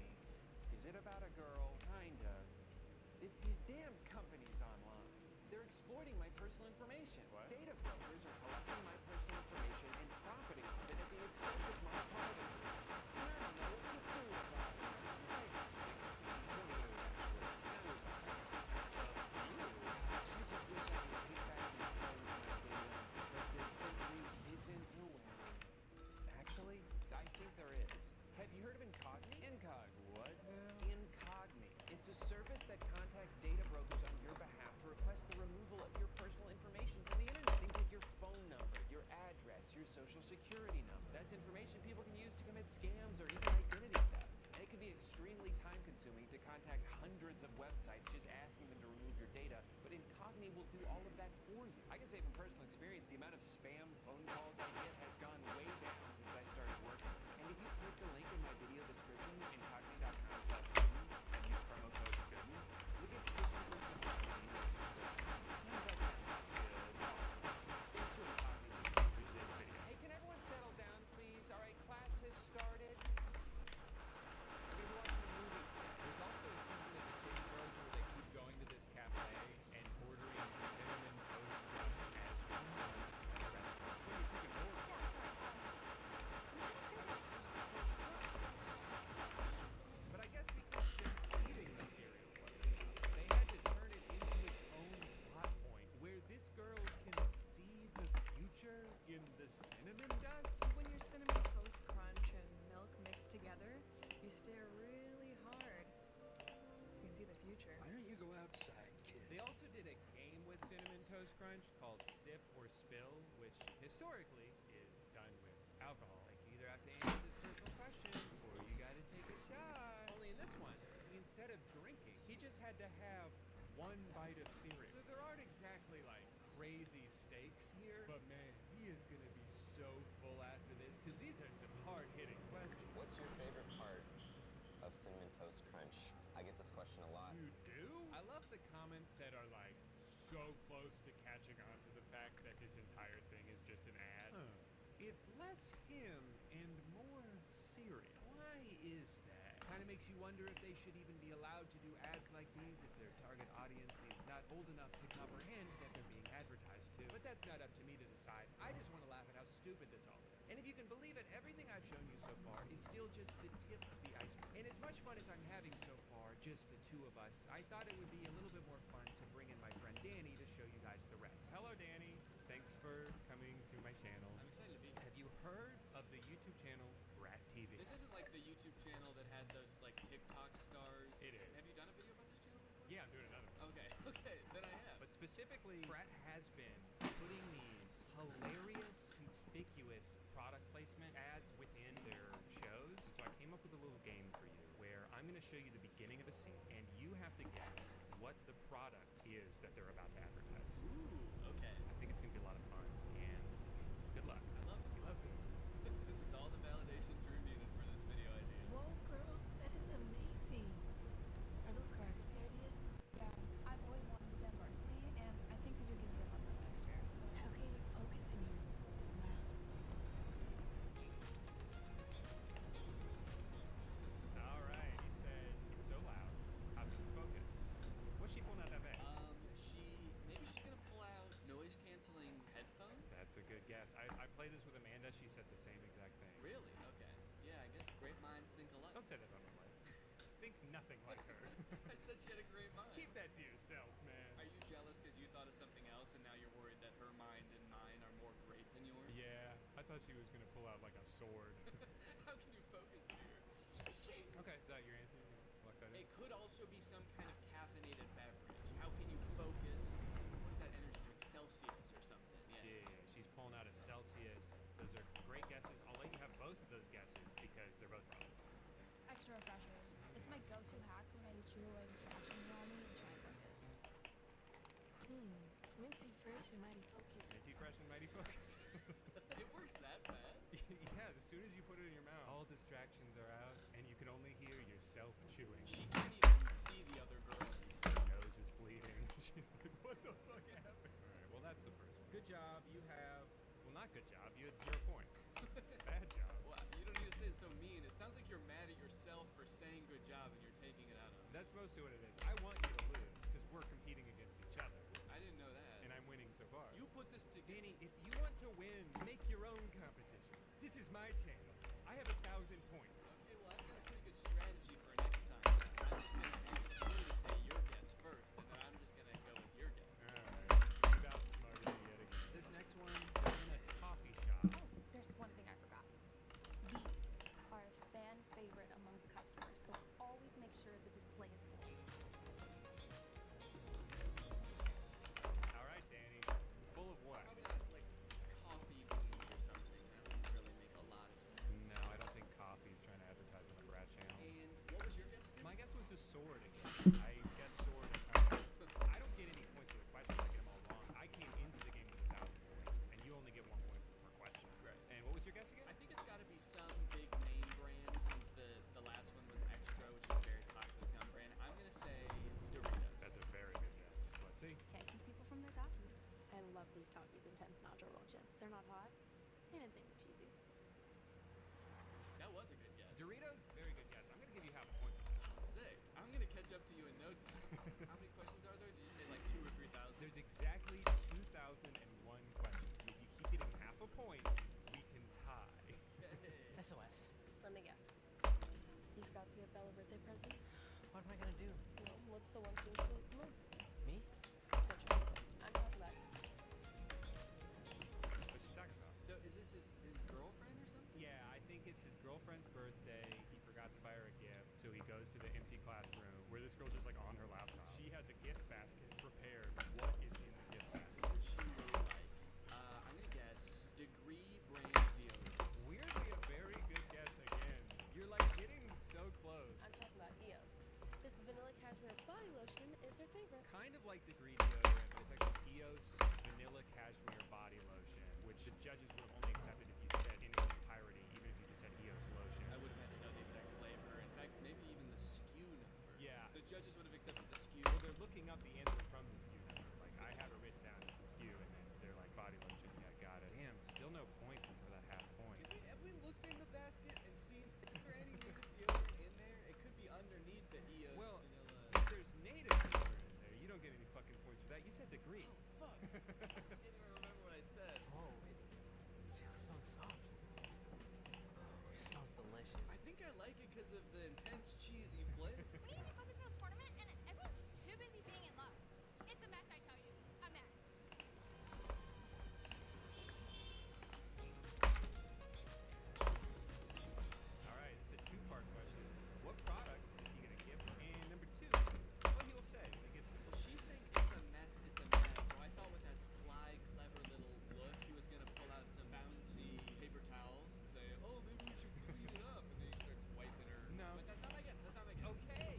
Is it about a girl? Kinda. It's these damn companies online. They're exploiting my personal information. What? Data brokers are collecting my personal information and profiting off it at the expense of my privacy. And I don't know what to do about it. It's like 22, actually. That was you. I just wish I could take back control of my data, but there simply isn't a way. Actually, I think there is. Have you heard of Incogni? Incog. What now? Incogni. It's a service that contacts data brokers on your behalf to request the removal of your personal information from the internet. Things like your phone number, your address, your social security number. That's information people can use to commit scams or even identity theft. And it can be extremely time-consuming to contact hundreds of websites just asking them to remove your data, but Incogni will do all of that for you. I can say from personal experience, the amount of spam phone calls I get has gone way down since I started working. And if you click the link in my video description, incogni.com/gooden, and use promo code GOODEN, you'll get 60% off your email subscription. How does that sound? Good. Thanks to Incogni for sponsoring this video. Hey, can everyone settle down, please? All right, class has started. We're gonna be watching a movie today. There's also a season of the Chicken Girls where they keep going to this cafe and ordering cinnamon toast crunch as one at a restaurant. What are you thinking, more? But I guess because just eating the cereal wasn't enough, they had to turn it into its own plot point where this girl can see the future in the cinnamon dust. When your cinnamon toast crunch and milk mix together, you stare really hard. You can see the future. Why don't you go outside, kid? They also did a game with Cinnamon Toast Crunch called Sip or Spill, which historically is done with alcohol. Like you either have to answer this personal question or you gotta take a shot. Only in this one, instead of drinking, he just had to have one bite of cereal. So there aren't exactly like crazy stakes here, but man, he is gonna be so full after this because these are some hard-hitting questions. What's your favorite part of Cinnamon Toast Crunch? I get this question a lot. You do? I love the comments that are like so close to catching on to the fact that this entire thing is just an ad. It's less him and more cereal. Why is that? Kind of makes you wonder if they should even be allowed to do ads like these if their target audience is not old enough to comprehend that they're being advertised to. But that's not up to me to decide. I just want to laugh at how stupid this all is. And if you can believe it, everything I've shown you so far is still just the tip of the iceberg. And as much fun as I'm having so far, just the two of us, I thought it would be a little bit more fun to bring in my friend Danny to show you guys the rest. Hello, Danny. Thanks for coming to my channel. I'm excited to be here. Have you heard of the YouTube channel Brat TV? This isn't like the YouTube channel that had those like TikTok stars. It is. Have you done a video about this channel before? Yeah, I'm doing another one. Okay, okay, then I have. But specifically, Brat has been putting these hilarious, conspicuous product placement ads within their shows. So I came up with a little game for you where I'm going to show you the beginning of a scene, and you have to guess what the product is that they're about to advertise. Ooh, okay. I think it's going to be a lot of fun, and good luck. I love it. He loves it. This is all the validation Drew needed for this video idea. Whoa, girl, that is amazing. Are those choreography ideas? Yeah, I've always wanted to be on varsity, and I think these are gonna be a lot fun next year. How can you focus in here so loud? All right, he said, it's so loud. How can you focus? What's she pulling out that bag? She said that on the mic. Think nothing like her. I said she had a great mind. Keep that to yourself, man. Are you jealous because you thought of something else and now you're worried that her mind and mine are more great than yours? Yeah, I thought she was gonna pull out like a sword. How can you focus here? Okay, is that your answer? You lock that in? It could also be some kind of caffeinated beverage. How can you focus? What is that energy drink? Celsius or something. Yeah, she's pulling out a Celsius. Those are great guesses. I'll let you have both of those guesses because they're both wrong. Extra refreshers. It's my go-to hack when I need to drew away distractions around me and try and focus. Minty fresh and mighty focused. Minty fresh and mighty focused. It works that fast? Yeah, as soon as you put it in your mouth, all distractions are out, and you can only hear yourself chewing. She can't even see the other girl. Her nose is bleeding. She's like, what the fuck happened? Alright, well that's the first one. Good job, you have... Well, not good job, you had 0 points. Bad job. Well, you don't need to say it so mean. It sounds like you're mad at yourself for saying good job and you're taking it out on me. That's mostly what it is. I want you to lose, because we're competing against each other. I didn't know that. And I'm winning so far. You put this together. Danny, if you want to win, make your own competition. This is my channel. I have 1,000 points. Okay, well, I've got a pretty good strategy for next time. I'm just going to ask you to say your guess first, and then I'm just going to go with your guess. Alright, you outsmarted me yet again. This next one is in a coffee shop. Oh, there's one thing I forgot. These are a fan favorite among the customers, so always make sure the display is full. Alright, Danny. Full of what? Probably not like coffee beans or something. That wouldn't really make a lot of sense. No, I don't think coffee's trying to advertise on the Brat channel. And what was your guess again? My guess was a sword again. I guessed sword. I don't get any points for the questions. I get them all wrong. I came into the game with 1,000 points, and you only get 1 point per question. Right. And what was your guess again? I think it's got to be some big name brand since the last one was Extra, which is a very popular gum brand. I'm going to say Doritos. That's a very good guess. Let's see. Can't keep people from their talkies. I love these Talkies Intense Nacho Roll chips. They're not hot, and it's ain't cheesy. That was a good guess. Doritos? Very good guess. I'm going to give you half a point. Sick. I'm going to catch up to you in no time. How many questions are there? Did you say like 2 or 3,000? There's exactly 2,001 questions. If you keep getting half a point, we can tie. SOS. Let me guess. You forgot to get Bella a birthday present? What am I gonna do? Well, what's the one thing she loves the most? Me? That's right. I'm talking about you. What's she talking about? So is this his girlfriend or something? Yeah, I think it's his girlfriend's birthday. He forgot to buy her a gift, so he goes to the empty classroom where this girl's just like on her laptop. She has a gift basket prepared. What is in the gift basket? What would she look like? I'm going to guess Degree brand deodorant. Weirdly, a very good guess again. You're like getting so close. I'm talking about EOS. This vanilla cashmere body lotion is her favorite. Kind of like Degree deodorant, but it's actually EOS Vanilla Cashmere Body Lotion, which the judges would have only accepted if you said in its entirety, even if you just said EOS lotion. I would have had to know the exact flavor. In fact, maybe even the SKU number. Yeah. The judges would have accepted the SKU. Well, they're looking up the answer from the SKU number. Like, I have it written down as the SKU, and then they're like, body lotion, yeah, got it. Damn, still no points for that half point. Have we looked in the basket and seen, is there any native deodorant in there? It could be underneath the EOS Well, vanilla. if there's native deodorant in there, you don't get any fucking points for that. You said Degree. Oh, fuck. I can't even remember what I said. Oh, it feels so soft. Oh, it smells delicious. I think I like it because of the intense cheesy flavor. We need to be focused on the tournament, and everyone's too busy being in love. It's a mess, I tell you. A mess. All right, it's a two-part question. What product is he going to give her? And number two, what he'll say when he gives it. She's saying it's a mess, it's a mess. So I thought with that sly, clever little look, he was going to pull out some Bounty paper towels and say, oh, maybe we should clean it up. And then he starts wiping her. No. But that's not my guess. That's not my guess. Okay,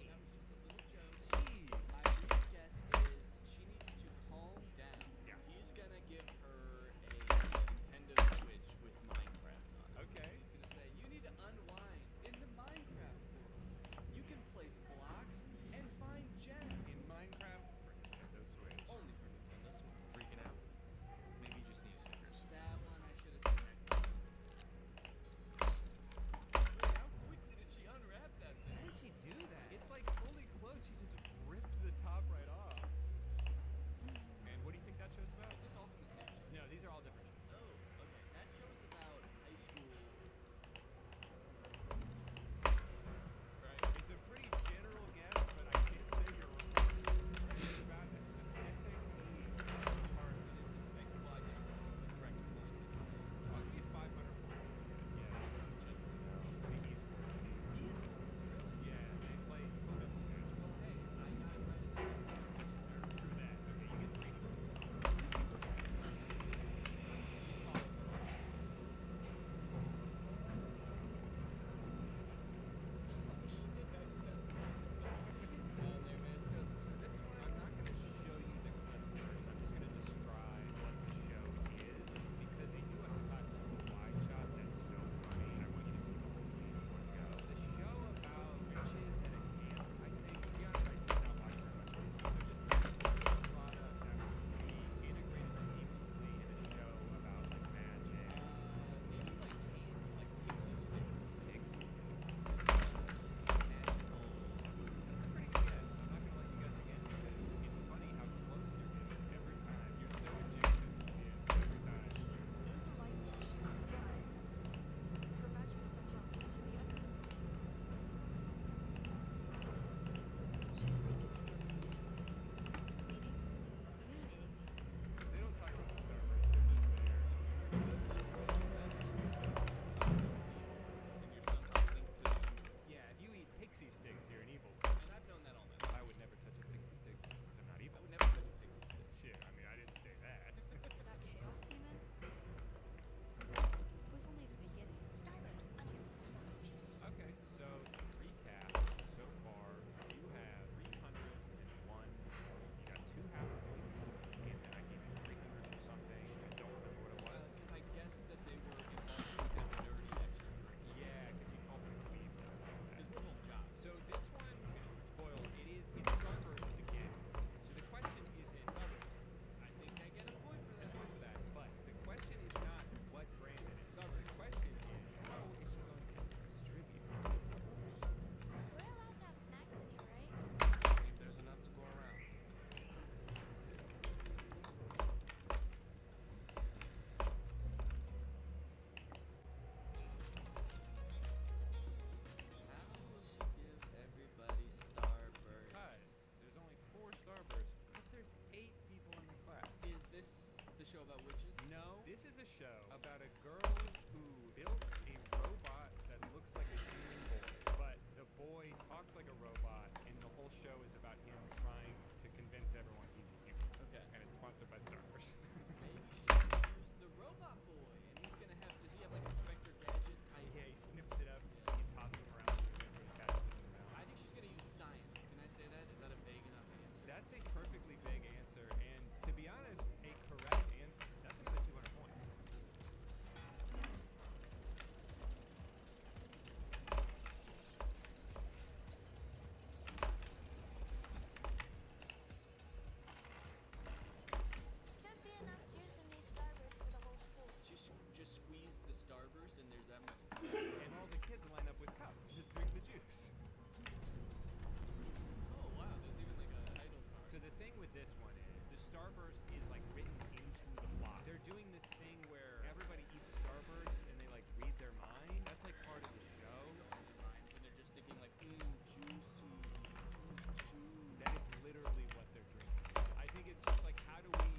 show about witches? No, this is a show about a girl who built a robot that looks like a human boy, but the boy talks like a robot, and the whole show is about him trying to convince everyone he's a human. Okay. And it's sponsored by Starburst. Maybe she use the robot boy, and he's gonna have. Does he have like Inspector Gadget type? Yeah, he snips it up, and he tosses him around, and he catches it around. I think she's gonna use science. Can I say that? Is that a vague enough answer? That's a perfectly vague answer, and to be honest, a correct answer. That's another 200 points. Should be enough juice in these starbursts for the whole school. Just squeeze the Starburst, and there's that much. And all the kids line up with cups to drink the juice. Oh wow, there's even like a title card. So the thing with this one is, the Starburst is like written into the plot. They're doing this thing where everybody eats Starburst and they like read their mind. That's like part of the show. Minds, and they're just thinking like, juicy. That is literally what they're drinking. I think it's just like, how do we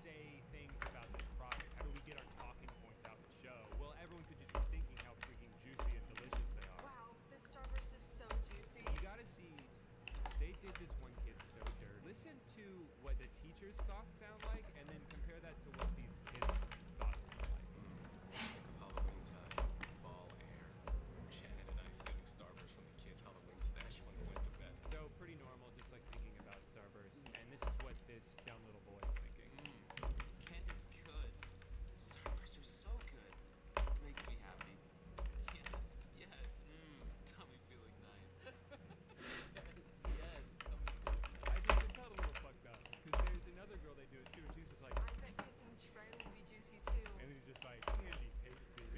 say things about this product? How do we get our talking points out in the show? Well, everyone could just be thinking how freaking juicy and delicious they are. Wow, this starburst is so juicy. You gotta see, they did this one kid so dirty. Listen to what the teacher's thoughts sound like, and then compare that to what these kids' thoughts sound like. Think of Halloween time, fall air. Shannon and I stealing Starburst from the kids' Halloween stash when they went to bed. So pretty normal, just like thinking about Starburst, and this is what this dumb little boy is thinking. Candy's good. Starbursts are so good. Makes me happy. Yes, yes. Tummy feeling nice. Yes. I just it felt a little fucked up, because there's another girl they do it too, and she's just like, I bet kissing Trey would be juicy too. and he's just like, candy pasty.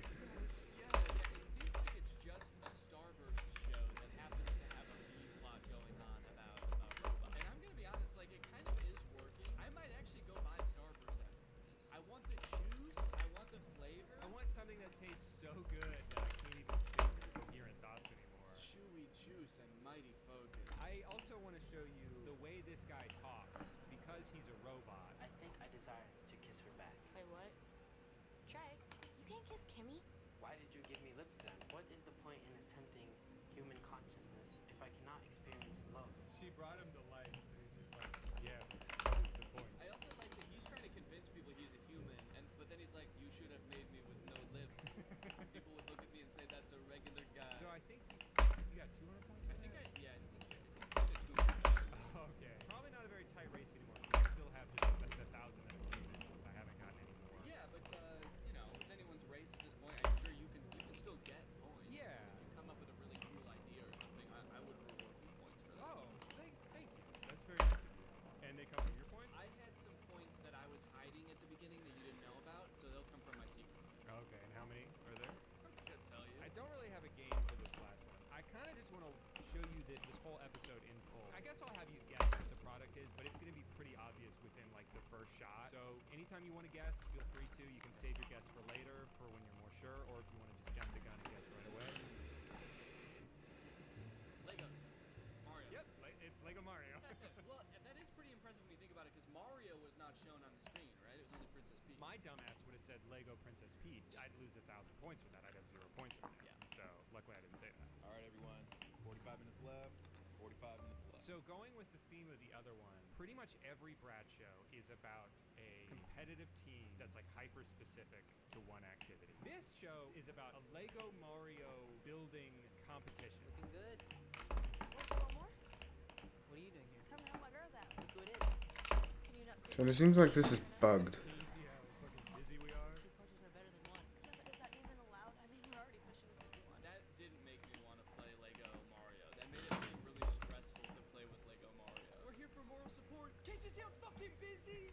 Yeah, it seems like it's just a Starburst show that happens to have a B-plot going on about robots. And I'm gonna be honest, like it kind of is working. I might actually go buy Starburst after this. I want the juice. I want the flavor. I want something that tastes so good that I can't even think coherent thoughts anymore. Chewy juice and mighty focus. I also want to show you the way this guy talks, because he's a robot. I think I desire to kiss her back. Wait, what? Trey, you can't kiss Kimmy. Why did you give me lips then? What is the point in attempting human consciousness if I cannot experience love? She brought him to life, and he's just like, yeah, what is the point? I also like that he's trying to convince people he's a human, but then he's like, you should have made me with no lips. People would look at me and say that's a regular guy. So I think you got 200 points. I think you said 200. Okay, probably not a very tight race anymore. I still have just the 1,000 that I'm leaving. I haven't gotten any more. Yeah, but you know, it's anyone's race at this point. I'm sure you can still get points. Yeah. If you come up with a really cool idea or something, I would reward you points for that. Oh, thank you. That's very nice of you. And they come from your points? I had some points that I was hiding at the beginning that you didn't know about, so they'll come from my secrets. Okay, and how many are there? I'm not gonna tell you. I don't really have a game for this last one. I kind of just want to show you this whole episode in full. I guess I'll have you guess what the product is, but it's going to be pretty obvious within like the first shot. So anytime you want to guess, feel free to. You can save your guess for later, for when you're more sure, or if you want to just jump the gun and guess right away. Lego. Mario. Yep, it's Lego Mario. Well, that is pretty impressive when you think about it, because Mario was not shown on the screen, right? It was only Princess Peach. My dumbass would have said Lego Princess Peach. I'd lose 1,000 points with that. I'd have 0 points right now. Yeah. So luckily I didn't say that. All right, everyone. 45 minutes left. 45 minutes left. So going with the theme of the other one, pretty much every Brad show is about a competitive team that's like hyper specific to one activity. This show is about a Lego Mario building competition. Looking good. Want to go more? What are you doing here? Come help my girls out. Look who it is. Can you not see? So it seems like this is bugged. See how fucking busy we are? Two punches are better than one. Yeah, but is that even allowed? I mean, we're already pushing a 51. That didn't make me want to play Lego Mario. That made it seem really stressful to play with Lego Mario. We're here for moral support. Can't you see I'm fucking busy?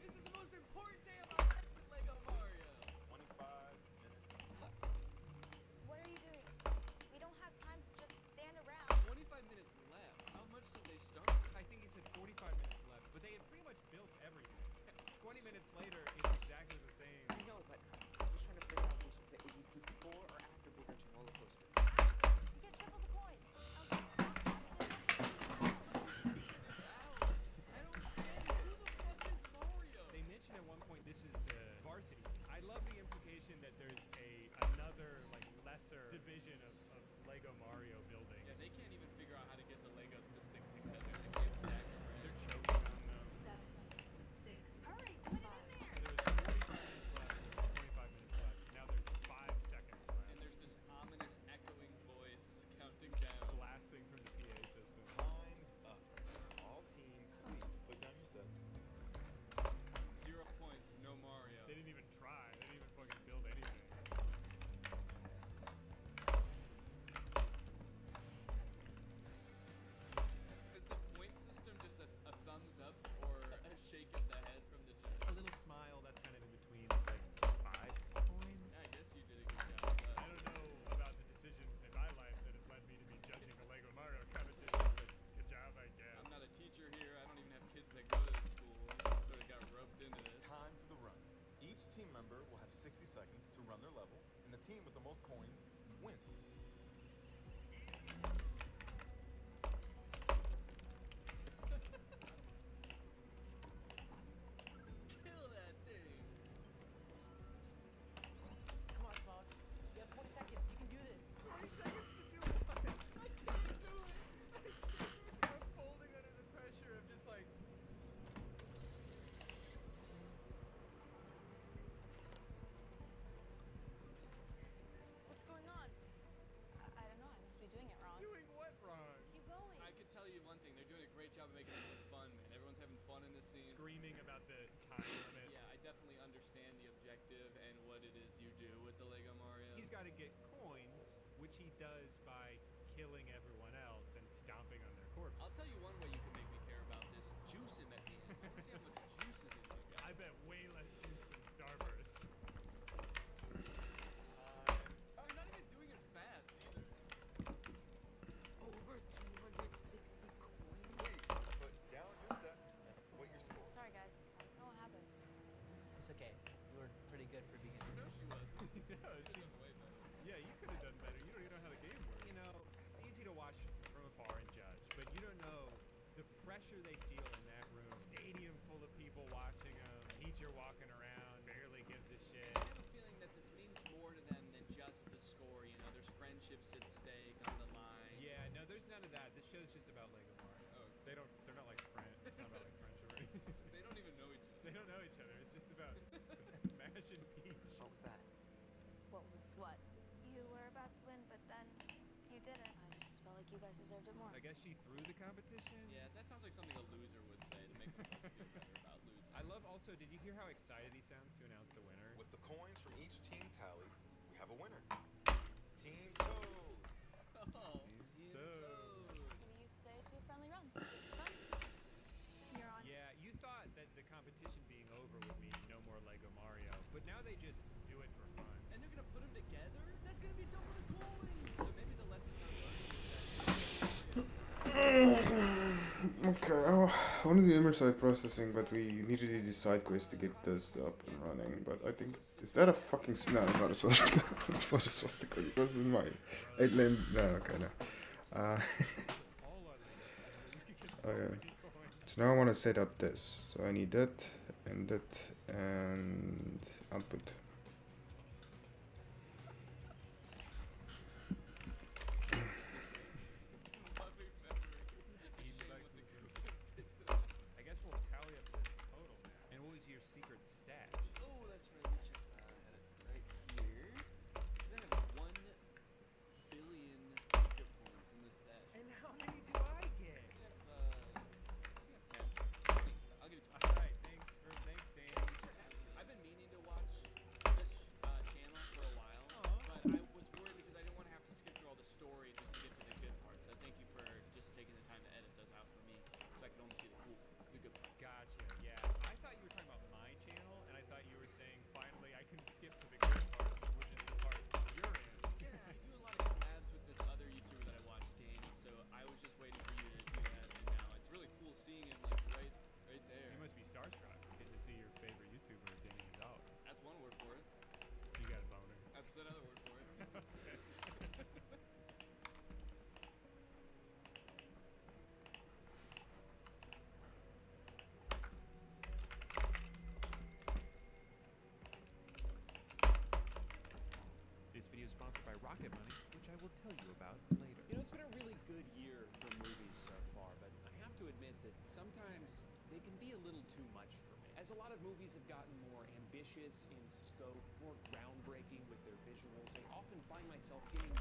This is the most important day of my life with Lego Mario. 25 minutes left. What are you doing? We don't have time to just stand around. 25 minutes left. How much did they start? I think he said 45 minutes left, but they had pretty much built everything. 20 minutes later, it's exactly the same. I know, but I'm just trying to figure out if we should put ADP before or after Presumption Roller Coaster. You get triple the points. I don't get it. Who the fuck is Mario? They mentioned at one point team with the most coins wins. Kill that thing. Come on, Smoke. You have 20 seconds. You can do this. 20 seconds to do what? I can't do it. I can't. I'm folding under the pressure of just like. What's going on? I don't know. I must be doing it wrong. Doing what wrong? Keep going. I could tell you one thing. They're doing a great job of making it look fun, man. Everyone's having fun in this scene. Screaming about the time limit. Yeah, I definitely understand the objective and what it is you do with the Lego Mario. He's got to get coins, which he does by killing everyone else and stomping on their corpse. I'll tell you one way you can make me care about this. Juice him at the end. I want to see how much juice is in you guys. I bet way less juice than Starburst. Oh, you're not even doing it fast either. Over 260 coins. Wait, but down your set and what your score. Sorry, guys. I don't know what happened. It's okay. You were pretty good for beginning. No, she was. No, She was way better. Yeah, you could have done better. You don't even know how the game works. You know, it's easy to watch from afar and judge, but you don't know the pressure they feel in that room. Stadium full of people watching them. Teacher walking around, barely gives a shit. I have a feeling that this means more to them than just the score. You know, there's friendships at stake on the line. Yeah, no, there's none of that. This show's just about Lego Mario. Oh. They're not like friends. It's not about like friendship or anything. They don't even know each other. They don't know each other. It's just about Mash and Peach. What was that? What was what? You were about to win, but then you didn't. I just felt like you guys deserved it more. I guess she threw the competition. Yeah, that sounds like something a loser would say to make themselves feel better about losing. I love also, did you hear how excited he sounds to announce the winner? With the coins from each team tallied, we have a winner. Team Toes. Oh, So- What do you say to a friendly run? Fun? You're on. Yeah, you thought that the competition being over would mean no more Lego Mario, but now they just do it for fun. And they're gonna put them together? That's gonna be double the coins! So maybe the lesson I'm learning is that Okay, I want to do image side processing, but we need to do the side quest to get this up and running. But I think is that a fucking no? It's not a swastika. It's not a swastika. It was in my eight name. No, okay, no. Okay. So now I want to set up this. So I need that and output. I guess we'll tally up the total now. And what was your secret stash? Oh, that's right. Let me check. I had it right here. I have 1 billion secret points in this stash. And how many do I get? We have 10. I'll give it to you. Alright, thanks Danny. I've been meaning to watch this channel for a while, but I was worried because I didn't want to have to skip through all the story just to get to the good parts. So thank you for just taking the time to edit those out for me, so I can only see the good parts. Gotcha, yeah. I thought you were talking about my channel, and I thought you were saying, finally, I can skip to the good part, which is the part you're in. Yeah, I do a lot of collabs with this other YouTuber that I watch, Danny, so I was just waiting for you to do that, and now it's really cool seeing him, like, right there. You must be starstruck getting to see your favorite YouTuber, Danny Gonzalez. That's one word for it. You got a boner. That's another word for it. Okay. This video is sponsored by Rocket Money, which I will tell you about later. You know, it's been a really good year for movies so far, but I have to admit that sometimes they can be a little too much for me. As a lot of movies have gotten more ambitious in scope, more groundbreaking with their visuals, I often find myself getting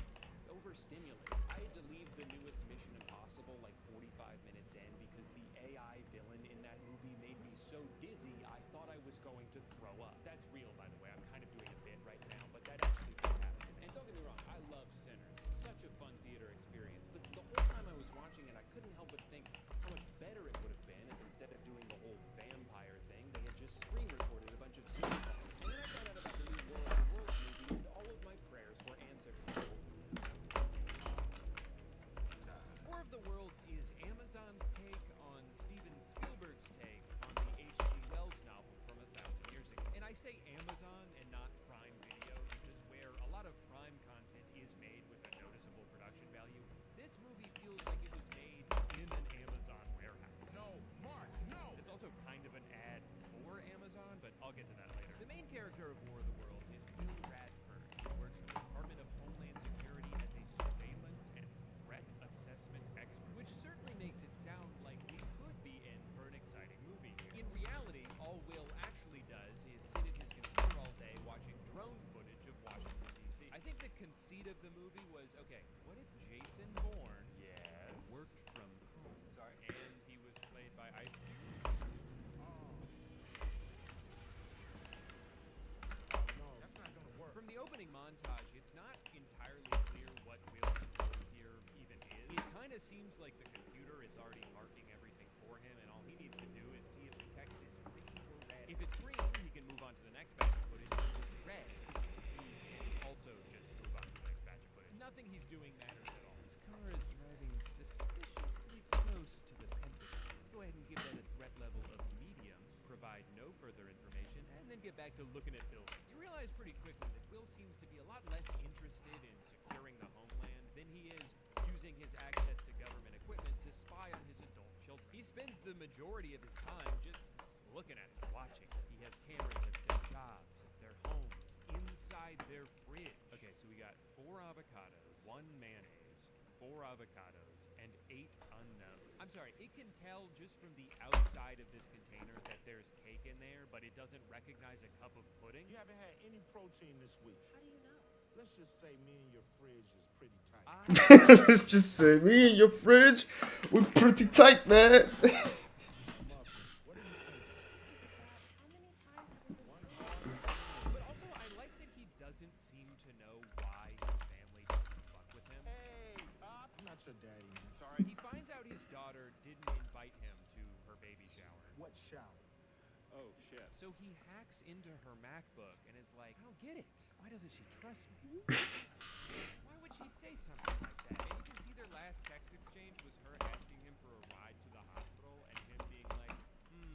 overstimulated. I had to leave the newest Mission Impossible like 45 minutes in because the AI villain in that movie made me so dizzy I thought I was going to throw up. That's real, by the way. I'm kind of doing a bit right now, but that actually did happen. And don't get me wrong, I love Sinners. Such a fun theater experience. But the whole time I was watching it, I couldn't help but think how much better it would have been if instead of doing the whole vampire thing, they had just screen recorded a bunch of super songs. And then I found out about the new War of the Worlds movie, and all of my prayers were answered. War of the Worlds is Amazon's take on Steven Spielberg's take on the H.G. Wells novel from 1,000 years ago. And I say Amazon and not Prime Video because where a lot of I'll get to that later. The main character of War of the Worlds is Will Radford, who works for the Department of Homeland Security as a surveillance and threat assessment expert, which certainly makes it sound like we could be in for an exciting movie here. In reality, all Will actually does is sit at his computer all day watching drone footage of Washington, D.C. I think the conceit of the movie was, okay, what if Jason Bourne worked from home? Sorry. And he was played by Ice Cube? That's not gonna work. From the opening montage, it's not entirely clear what Will's role here even is. It kind of seems like the computer is already marking everything for him, and all he needs to do is see if the text is green or red. If it's green, he can move on to the next batch of footage. If it's red, he can also just move on to the next batch of footage. Nothing he's doing matters at all. His car is driving suspiciously close to the Pentagon. Let's go ahead and give that a threat level of medium, provide no further information, and then get back to looking at buildings. You realize pretty quickly that Will seems to be a lot less interested in securing the homeland than he is using his access to government equipment to spy on his adult children. He spends the majority of his time just looking at them, watching. He has cameras at their jobs, at their homes, inside their fridge. Okay, so we got 4 avocados, 1 mayonnaise, 4 avocados, and 8 unknowns. I'm sorry, it can tell just from the outside of this container that there's cake in there, but it doesn't recognize a cup of pudding. You haven't had any protein this week. How do you know? Let's just say me and your fridge is pretty tight. Let's just say me and your fridge, we're pretty tight, man. But also, I like that he doesn't seem to know why his family doesn't fuck with him. Hey, Pops. I'm not your daddy, man. Sorry. He finds out his daughter didn't invite him to her baby shower. What shower? Oh, shit. So he hacks into her MacBook and is like, I don't get it. Why doesn't she trust me? Why would she say something like that? And you can see their last text exchange was her asking him for a ride to the hospital and him being like,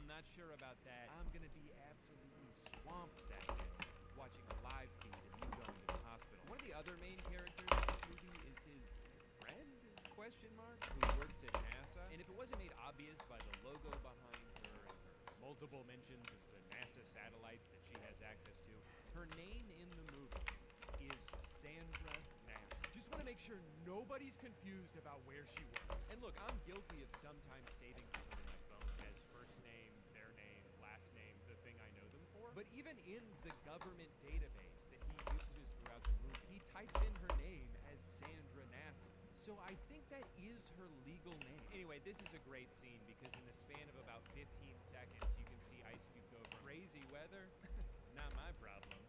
not sure about that. I'm gonna be absolutely swamped that day watching a live feed of you going to the hospital. One of the other main characters in this movie is his friend, question mark, who works at NASA. And if it wasn't made obvious by the logo behind her and her multiple mentions of the NASA satellites that she has access to, her name in the movie is Sandra NASA. Just want to make sure nobody's confused about where she works. And look, I'm guilty of sometimes saving someone in my phone as first name, their name, last name, the thing I know them for. But even in the government database that he uses throughout the movie, he types in her name as Sandra NASA. So I think that is her legal name. Anyway, this is a great scene because in the span of about 15 seconds, you can see Ice Cube go from crazy weather, not my problem.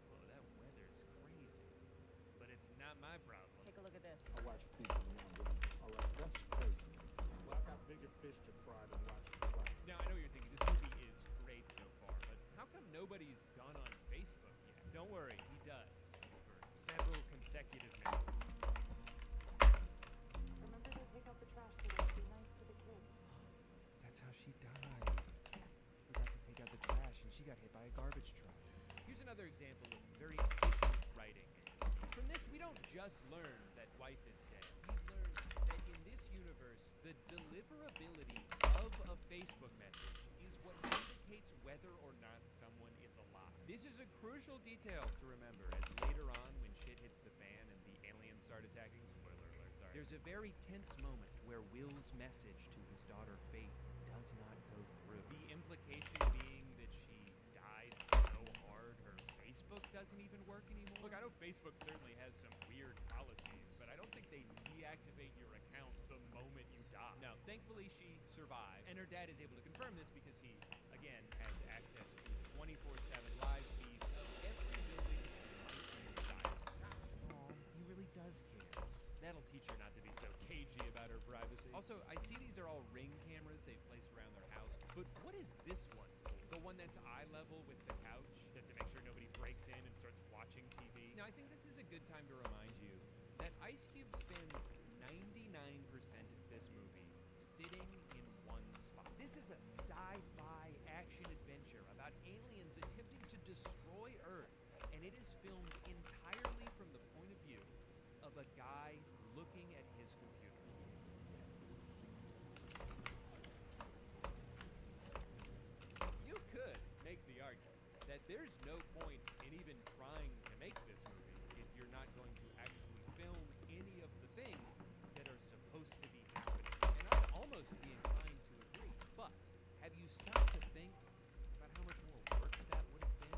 Whoa, that weather's crazy. But it's not my problem. Take a look at this. I watch people now. All right, that's crazy. Well, I got bigger fish to fry than watching you fry. Now, I know you're thinking this movie is great so far, but how come nobody's gone on Facebook yet? Don't worry, he does. For several consecutive minutes. Remember to take out the trash today. Be nice to the kids. That's how she died. Forgot to take out the trash and she got hit by a garbage truck. Here's another example of very efficient writing. From this, we don't just learn that wife is dead. We learn that in this universe, the deliverability of a Facebook message is what indicates whether or not someone is alive. This is a crucial detail to remember as later on when shit hits the fan and the aliens start attacking, spoiler alert, sorry, there's a very tense moment where Will's message to his daughter Faith does not go through. The implication being that she died so hard her Facebook doesn't even work anymore. Look, I know Facebook certainly has some weird policies, but I don't think they deactivate your account the moment you die. No, thankfully she survived, and her dad is able to confirm this because he, again, has access to 24/7 live feeds of every building might be inside. Aw, he really does care. That'll teach her not to be so cagey about her privacy. Also, I see these are all Ring cameras they've placed around their house, but what is this one for? The one that's eye level with the couch? Is that to make sure nobody breaks in and starts watching TV? Now, I think this is a good time to remind you that Ice Cube spends 99% of this movie sitting in one spot. This is a sci-fi action adventure about aliens attempting to destroy Earth, and it is filmed entirely from the point of view of a guy looking at his computer. You could make the argument that there's no point in even trying to make this movie if you're not going to actually film any of the things that are supposed to be happening. And I'd almost be inclined to agree, but have you stopped to think about how much more work that would have been?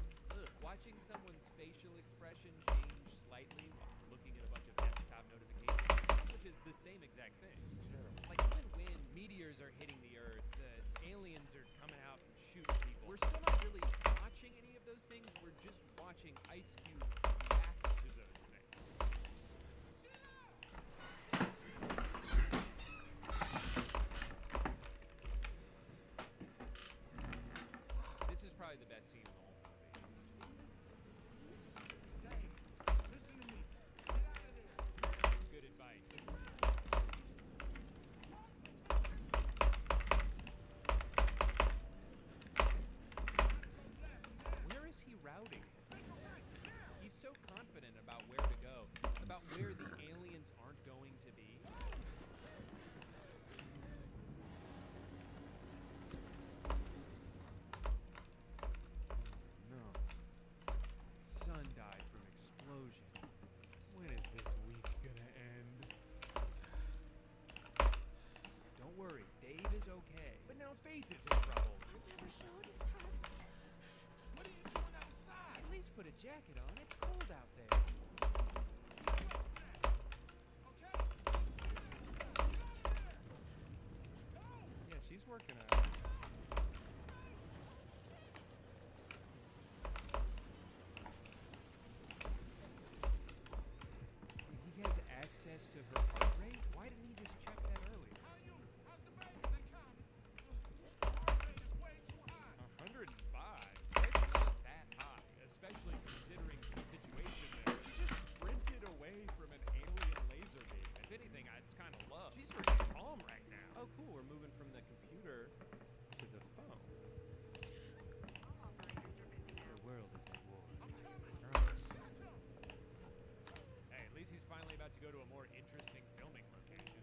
Watching someone's facial expression change slightly while looking at a bunch of desktop notifications, which is the same exact thing. Like even when meteors are hitting the Earth, the aliens are coming out and shooting people, we're still not really watching any of those things. We're just watching Ice Cube react to those things. This is probably the best scene in the whole movie. It's good advice. Where is he routing? He's so confident about where to go, about where the aliens aren't going to be. No. Son died from explosion. When is this week gonna end? Don't worry, Dave is okay. But now Faith is in trouble. What are you doing outside? At least put a jacket on. It's cold out there. Yeah, she's working on it. He has access to her heart rate? Why didn't he just check that earlier? 105? That's not that high, especially considering the situation there. She just sprinted away from an alien laser beam. If anything, it's kind of low. She's pretty calm right now. Oh, cool. We're moving from the computer to the phone. The world is at war. Gross. Hey, at least he's finally about to go to a more interesting filming location.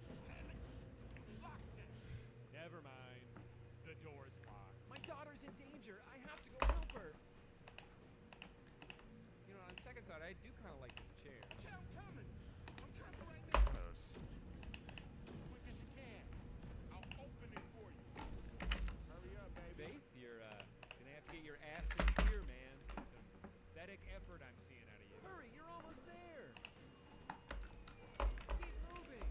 Never mind. The door's locked. My daughter's in danger. I have to go help her. You know, on second thought, I do kind of like this chair. I'm coming. I'm coming right now. Gross. Quick as you can. I'll open it for you. Hurry up, baby. Faith, you're gonna have to get your ass in gear, man. This is some pathetic effort I'm seeing out of you. Hurry, you're almost there. Keep moving.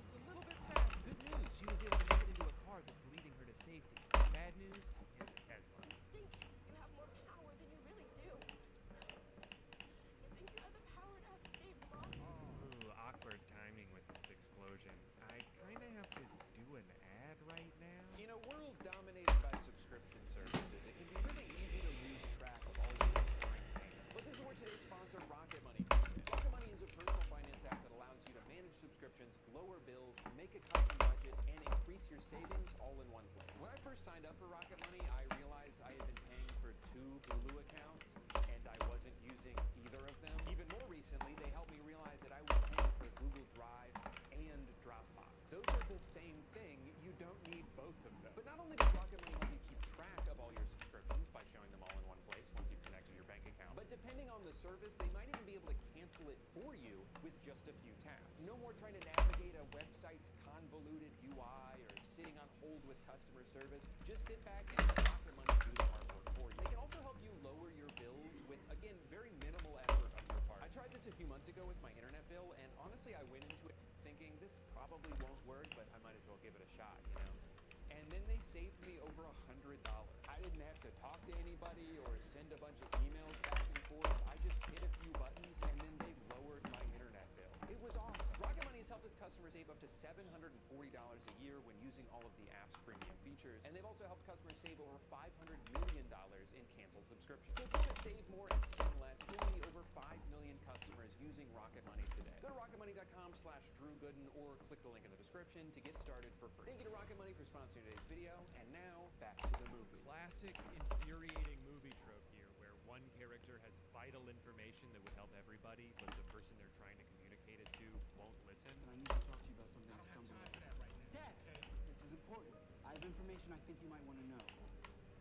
Just a little bit fast. Good news. She was able to make it into a car that's leading her to safety. Bad news, it's a Tesla. Think you have more power than you really do. You think you have the power to have saved Mom? Ooh, awkward timing with this explosion. I kinda have to do an ad right now. In a world dominated by subscription services, it can be really easy to lose track of all your recurring payments. But this is where today's sponsor, Rocket Money, comes in. Rocket Money is a personal finance app that allows you to manage subscriptions, lower bills, make a custom budget, and increase your savings all in one place. When I first signed up for Rocket Money, I realized I had been paying for 2 Hulu accounts, and I wasn't using either of them. Even more recently, they helped me realize that I was paying for Google Drive and Dropbox. Those are the same thing. You don't need both of them. But not only does Rocket Money help you keep track of all your subscriptions by showing them all in one place once you've connected your bank account, but depending on the service, they might even be able to cancel it for you with just a few taps. No more trying to navigate a website's convoluted UI or sitting on hold with customer service. Just sit back and let Rocket Money do the hard work for you. They can also help you lower your bills with, again, very minimal effort on your part. I tried this a few months ago with my internet bill, and honestly, I went into it thinking this probably won't work, but I might as well give it a shot, you know? And then they saved me over $100. I didn't have to talk to anybody or send a bunch of emails back and forth. I just hit a few buttons, and then they lowered my internet bill. It was awesome. Rocket Money has helped its customers save up to $740 a year when using all of the app's premium features, and they've also helped customers save over $500 million in canceled subscriptions. So if you want to save more and spend less, join the over 5 million customers using Rocket Money today. Go to rocketmoney.com/DrewGooden or click the link in the description to get started for free. Thank you to Rocket Money for sponsoring today's video, and now back to the movie. Classic infuriating movie trope here, where one character has vital information that would help everybody, but the person they're trying to communicate it to won't listen. I need to talk to you about something I stumbled on. Dad, this is important. I have information I think you might want to know.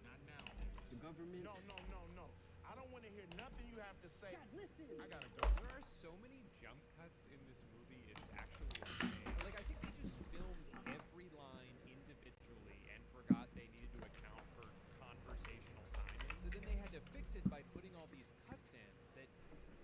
Not now. The government. No. I don't want to hear nothing you have to say. Dad, listen. I gotta go. There are so many jump cuts in this movie, it's actually insane. Like, I think they just filmed every line individually and forgot they needed to account for conversational timing. So then they had to fix it by putting all these cuts in that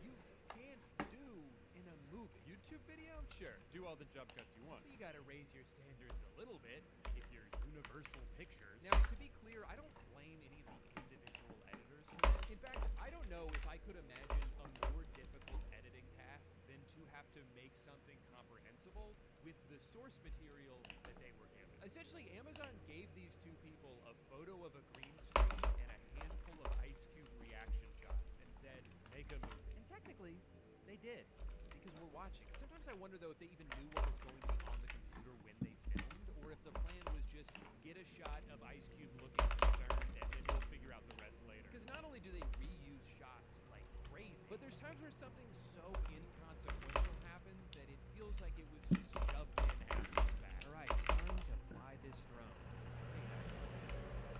you can't do in a movie. YouTube video? Sure, do all the jump cuts you want. You gotta raise your standards a little bit if you're Universal Pictures. Now, to be clear, I don't blame any of the individual editors for this. In fact, I don't know if I could imagine a more difficult editing task than to have to make something comprehensible with the source material that they were given. Essentially, Amazon gave these two people a photo of a green screen and a handful of Ice Cube reaction shots and said, make a movie. And technically, they did, because we're watching. Sometimes I wonder, though, if they even knew what was going to be on the computer when they filmed, or if the plan was just get a shot of Ice Cube looking concerned and then we'll figure out the rest later. Because not only do they reuse shots like crazy, but there's times where something so inconsequential happens that it feels like it was just shoved in after the fact. All right, time to fly this drone.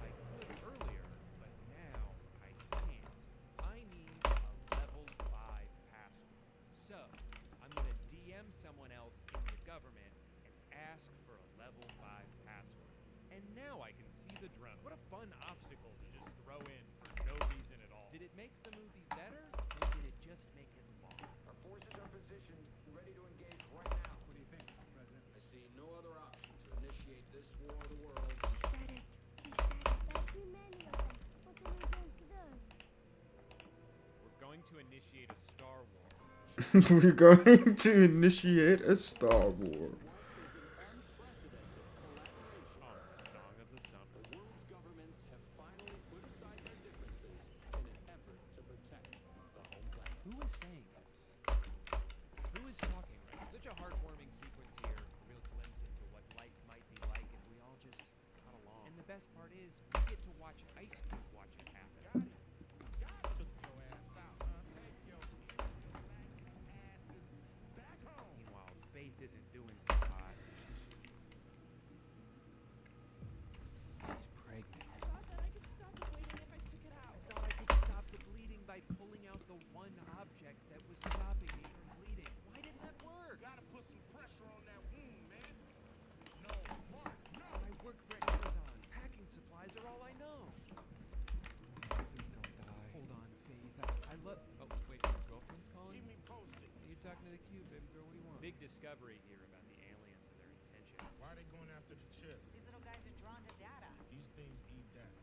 I could earlier, but now I can't. I need a level 5 password. So, I'm gonna DM someone else in the government and ask for a level 5 password. And now I can see the drone. What a fun obstacle to just throw in for no reason at all. Did it make the movie better, or did it just make it long? Our forces are positioned, ready to engage right now. What do you think, Mr. President? I see no other option to initiate this war of the worlds. He said it. There are too many of them. What are we going to do? We're going to initiate a Star War. We're going to initiate a Star War. Song of the Summer. The world's governments have finally put aside their differences in an effort to protect the home planet. Who is saying this? Who is talking right now? Such a heartwarming sequence here, a real glimpse into what life might be like if we all just got along. And the best part is, we get to watch Ice Cube watch it happen. Took your ass out, huh? Take your asses back home. Meanwhile, Faith isn't doing so hot. She's pregnant. I thought that I could stop the bleeding if I took it out. I thought I could stop the bleeding by pulling out the one object that was stopping me from bleeding. Why didn't that work? Gotta put some pressure on that wound, man. No, Mark, no. I work for Amazon. Packing supplies are all I know. Please don't die. Hold on, Faith. I love... Oh, wait, your girlfriend's calling? Keep me posted. You're talking to the cube, baby girl. What do you want? Big discovery here about the aliens and their intentions. Why are they going after the chip? These little guys are drawn to data. These things eat data.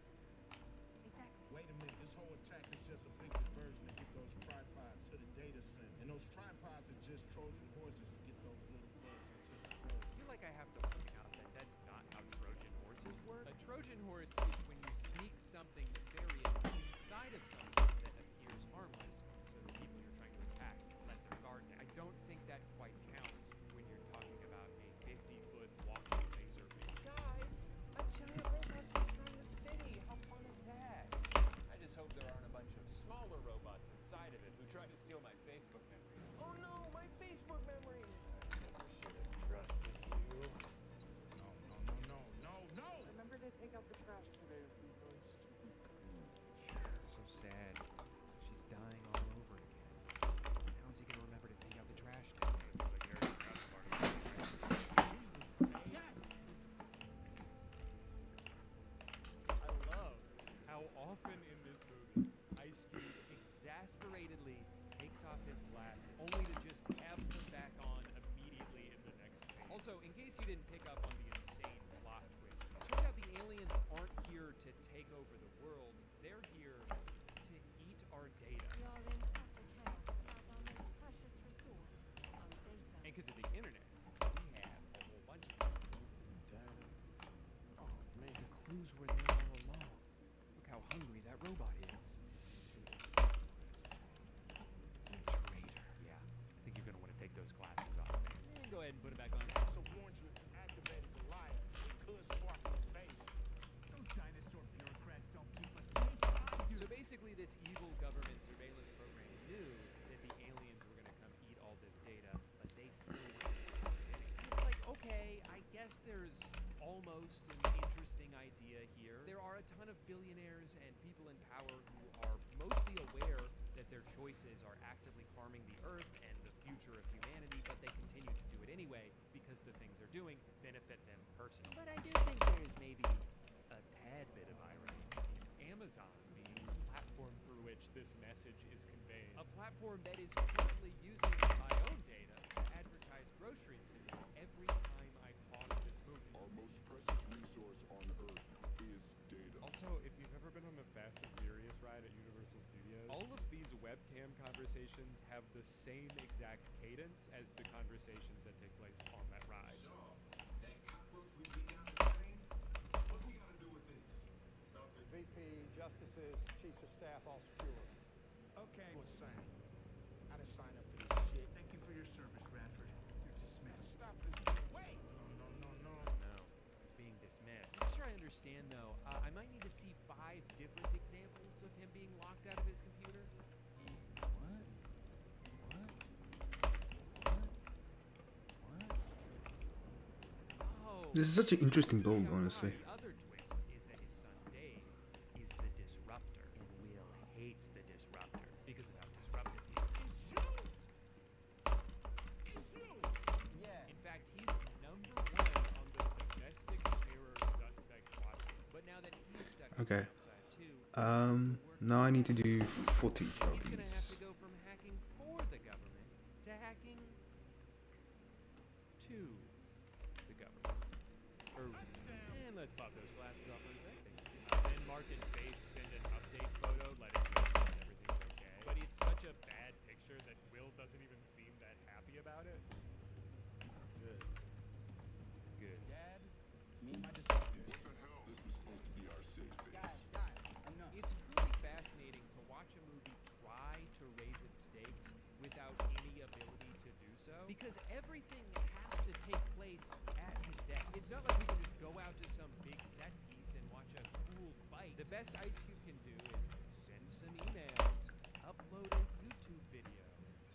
Exactly. Wait a minute, this whole attack is just a big diversion to get those tripods to the data center. And those tripods are just Trojan horses to get those little bugs into the core. I feel like I have to point out that that's not how Trojan horses work. A Trojan horse is when you sneak something nefarious inside of something that appears harmless, so the people you're trying to attack let their guard down. I don't think that quite counts when you're talking about a 50-foot walking laser beam. Guys, a giant robot's destroying the city. How fun is that? I just hope there aren't a bunch of smaller robots inside of it who try to steal my Facebook memories. Oh no, my Facebook memories. Never should have trusted you. No. Remember to take out the trash today, people. So sad. She's dying all over again. How is he gonna remember to take out the trash now? I love how often in this movie Ice Cube exasperately takes off his glasses only to just have them back on immediately in the next scene. Also, in case you didn't pick up on the insane plot twist, it turns out the aliens aren't here to take over the world. They're here to eat our data. We are in utter chaos without our most precious resource, our data. And because of the internet, we have a whole bunch of data. Oh man, the clues were there all along. Look how hungry that robot is. You traitor. Yeah, I think you're gonna want to take those glasses off, man. And go ahead and put it back on. So warned you if you activated the liar, it could spark an invasion. Those dinosaur bureaucrats don't keep us safe. So basically, this evil government surveillance program knew that the aliens were gonna come eat all this data, but they still wanted to. It's like, okay, I guess there's almost an interesting idea here. There are are a ton of billionaires and people in power who are mostly aware that their choices are actively harming the Earth and the future of humanity, but they continue to do it anyway because the things they're doing benefit them personally. But I do think there's maybe a tad bit of irony in Amazon being the platform through which this message is conveyed. A platform that is currently using my own data to advertise groceries to me every time I pause this movie. Our most precious resource on Earth is data. Also, if you've ever been on the Fast and Furious ride at Universal Studios, all of these webcam conversations have the same exact cadence as the conversations that take place on that ride. So, that cockroach we beat down the train, what's he gonna do with this? VP, Justices, Chiefs of Staff, all secure. Okay. What's saying? I didn't sign up for this shit. Thank you for your service, Radford. You're dismissed. Stop this. Wait! No. No, it's being dismissed. I'm not sure I understand, though. I might need to see 5 different examples of him being locked out of his computer. Oh. This is such an interesting build, honestly. The other twist is that his son Dave is the disruptor, and Will hates the disruptor because of how disruptive he is. Yeah. In fact, he's number 1 on the domestic terror suspect watch list. But now that he's stuck Okay. outside too, Now I need to do 40 of he's gonna have these. to go from hacking for the government to hacking to the government. And let's pop those glasses off for a second. Then Mark and Faith send an update photo letting us know that everything's okay. But it's such a bad picture that Will doesn't even seem that happy about it. Good. Dad, meet my disruptors. What the hell? This was supposed to be our safe space. Guys, enough. It's truly fascinating to watch a movie try to raise its stakes without any ability to do so. Because everything has to take place at his desk. It's not like we can just go out to some big set piece and watch a cool fight. The best Ice Cube can do is send some emails, upload a YouTube video,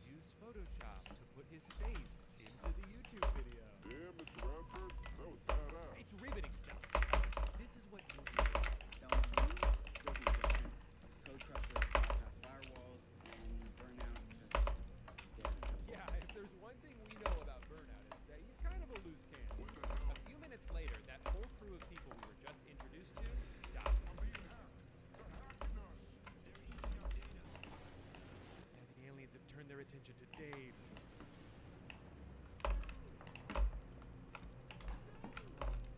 use Photoshop to put his face into the YouTube video. Yeah, Mr. Radford, that was badass. It's riveting stuff. This is what movies are about. Code Crusher, bypass firewalls, and Burnout just stand until. Yeah, if there's one thing we know about Burnout, it's that he's kind of a loose cannon. A few minutes later, that whole crew of people we were just introduced to dies. And the aliens have turned their attention to Dave.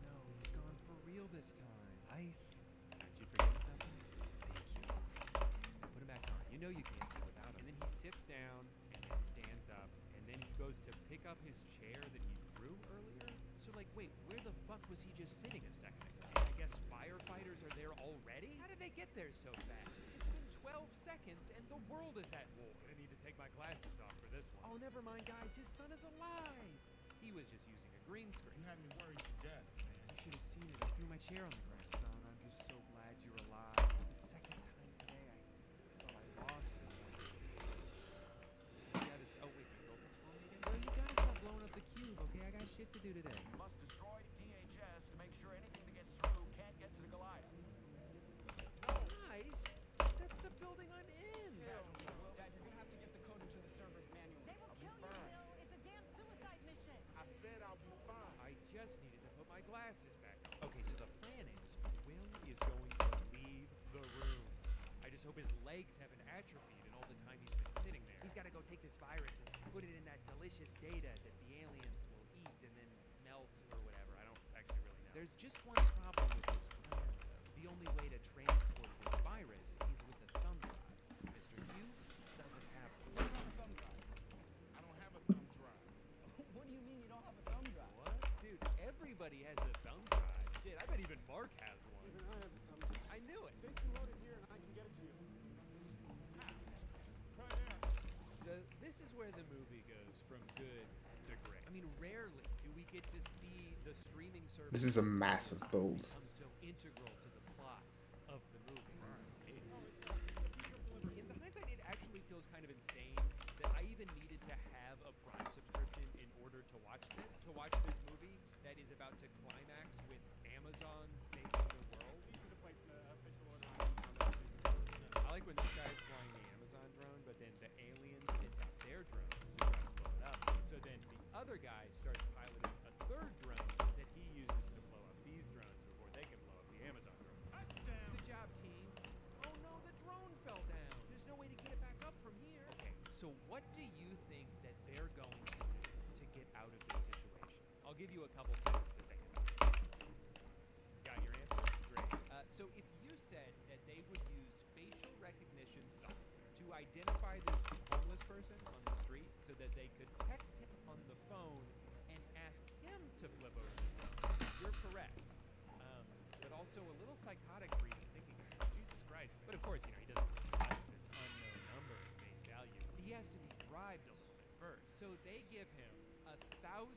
No, he's gone for real this time. Ice, aren't you forgetting something? Thank you. Now put him back on. You know you can't see without him. And then he sits down and then stands up and then he goes to pick up his chair that he threw earlier. So like, wait, where the fuck was he just sitting a second ago? I guess firefighters are there already? How did they get there so fast? It's been 12 seconds and the world is at war. I need to take my glasses off for this one. Oh, never mind, guys. His son is alive. He was just using a green screen. You had me worried to death, man. You should have seen it. I threw my chair on the ground. Son, I'm just so glad you're alive. For the second time today, I thought I lost him. Oh, wait, my girlfriend's calling me again? Well, you gotta stop blowing up the cube, okay? I got shit to do today. Must destroy DHS to make sure anything that gets through can't get to the Goliath. Guys, that's the building I'm in. Dad, you're gonna have to get the code into the servers manually. They will kill you, Will. It's a damn suicide mission. I said I'll be fine. I just needed to put my glasses back on. Okay, so the plan is Will is going to leave the room. I just hope his legs haven't atrophied in all the time he's been sitting there. He's got to go take this virus and put it in that delicious data that the aliens will eat and then melt or whatever. I don't actually really know. There's just one problem with this plan, though. The only way to transport this virus is with a thumb drive. Mr. Q doesn't have one. I don't have a thumb drive. What do you mean you don't have a thumb drive? What? Dude, everybody has a thumb drive. Shit, I bet even Mark has one. Even I have a thumb drive. I knew it. Safety loaded here and I can get it to you. So this is where the movie goes from good to great. I mean, rarely do we get to see the streaming service. This is a massive build. Become so integral to the plot of the movie. In hindsight, it actually feels kind of insane that I even needed to have a Prime subscription in order to watch this. To watch this movie that is about to climax with Amazon saving the world. Easy to place in a What do you think that they're going to do to get out of this situation? I'll give you a couple seconds to think about it. Got your answer? Great. So if you said that they would use facial recognition software to identify this homeless person on the street so that they could text him on the phone and ask him to flip over the phone, you're correct. But also a little psychotic for even thinking about it. Jesus Christ. But of course, he doesn't trust this unknown number at face value. He has to be bribed a little bit first. So they give him $1,000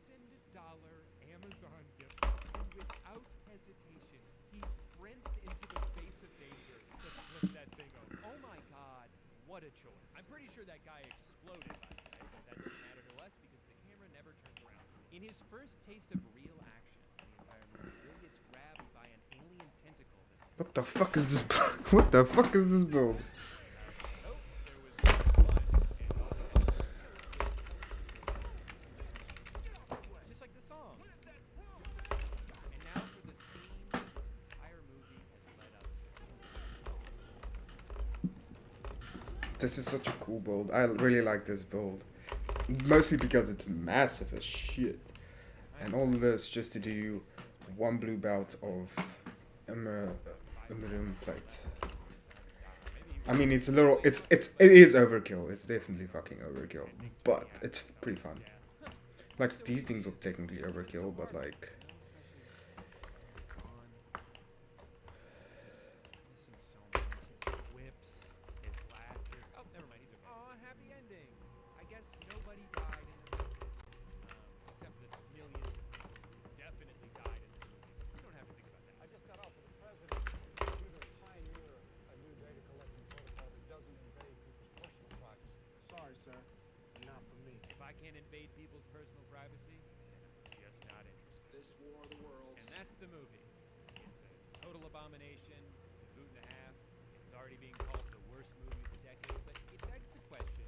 Amazon gift card, and without hesitation, he sprints into the face of danger to flip that thing over. Oh my God, what a choice. I'm pretty sure that guy exploded, by the way, but that doesn't matter to us because the camera never turns around. In his first taste of real action in the entire movie, Bill gets grabbed by an alien tentacle that... What the fuck is this? What the fuck is this build? Just like the song. And now for the scene that this entire movie has led up to. This is such a cool build. I really like this build. Mostly because it's massive as shit. And all of this just to do one blue belt of aluminum plate. I mean, it's a little, it is overkill. It's definitely fucking overkill. But it's pretty fun. Like, these things are technically overkill, but like... Oh, never mind, he's okay. Aw, happy ending. I guess nobody died in the movie. Except for the millions of people who definitely died in the movie. You don't have to think about that. I just got off with the president. You're to pioneer a new data collecting protocol that doesn't invade people's personal privacy. Sorry, sir. Not for me. If I can't invade people's personal privacy, then I'm just not interested. This War of the Worlds. And that's the movie. It's a total abomination. It's a boot and a half. It's already being called the worst movie of the decade. But it begs the question,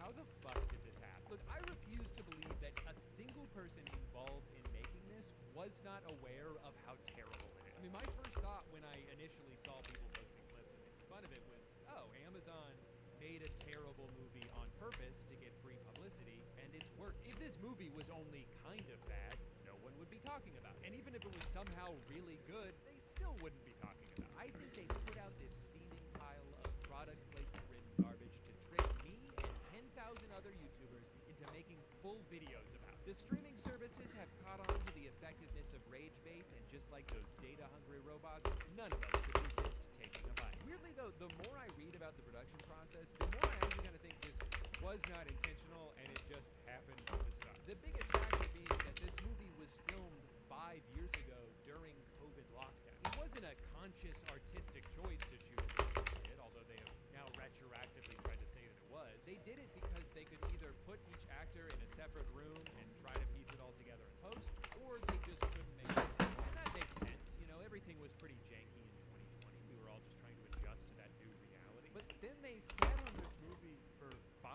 how the fuck did this happen? Look, I refuse to believe that a single person involved in making this was not aware of how terrible it is. I mean, my first thought when I initially saw people posting clips and making fun of it was, oh, Amazon made a terrible movie on purpose to get free publicity, and it's worked. If this movie was only kind of bad, no one would be talking about it. And even if it was somehow really good, they still wouldn't be talking about it. I think they put out this steaming pile of product placement-ridden garbage to trick me and 10,000 other YouTubers into making full videos about it. The streaming services have caught on to the effectiveness of rage bait, and just like those data-hungry robots, none of us could resist taking a bite. Weirdly, though, the more I read about the production process, the more I actually kind of think this was not intentional and it just happened to suck. The biggest factor being that this movie was filmed 5 years ago during COVID lockdown. It wasn't a conscious artistic choice to shoot it the way they did, although they have now retroactively tried to say that it was. They did it because they could either put each actor in a separate room and try to piece it all together in post, or they just couldn't make it. And that makes sense. Everything was pretty janky in 2020. We were all just trying to adjust to that new reality. But then they sat on this movie for 5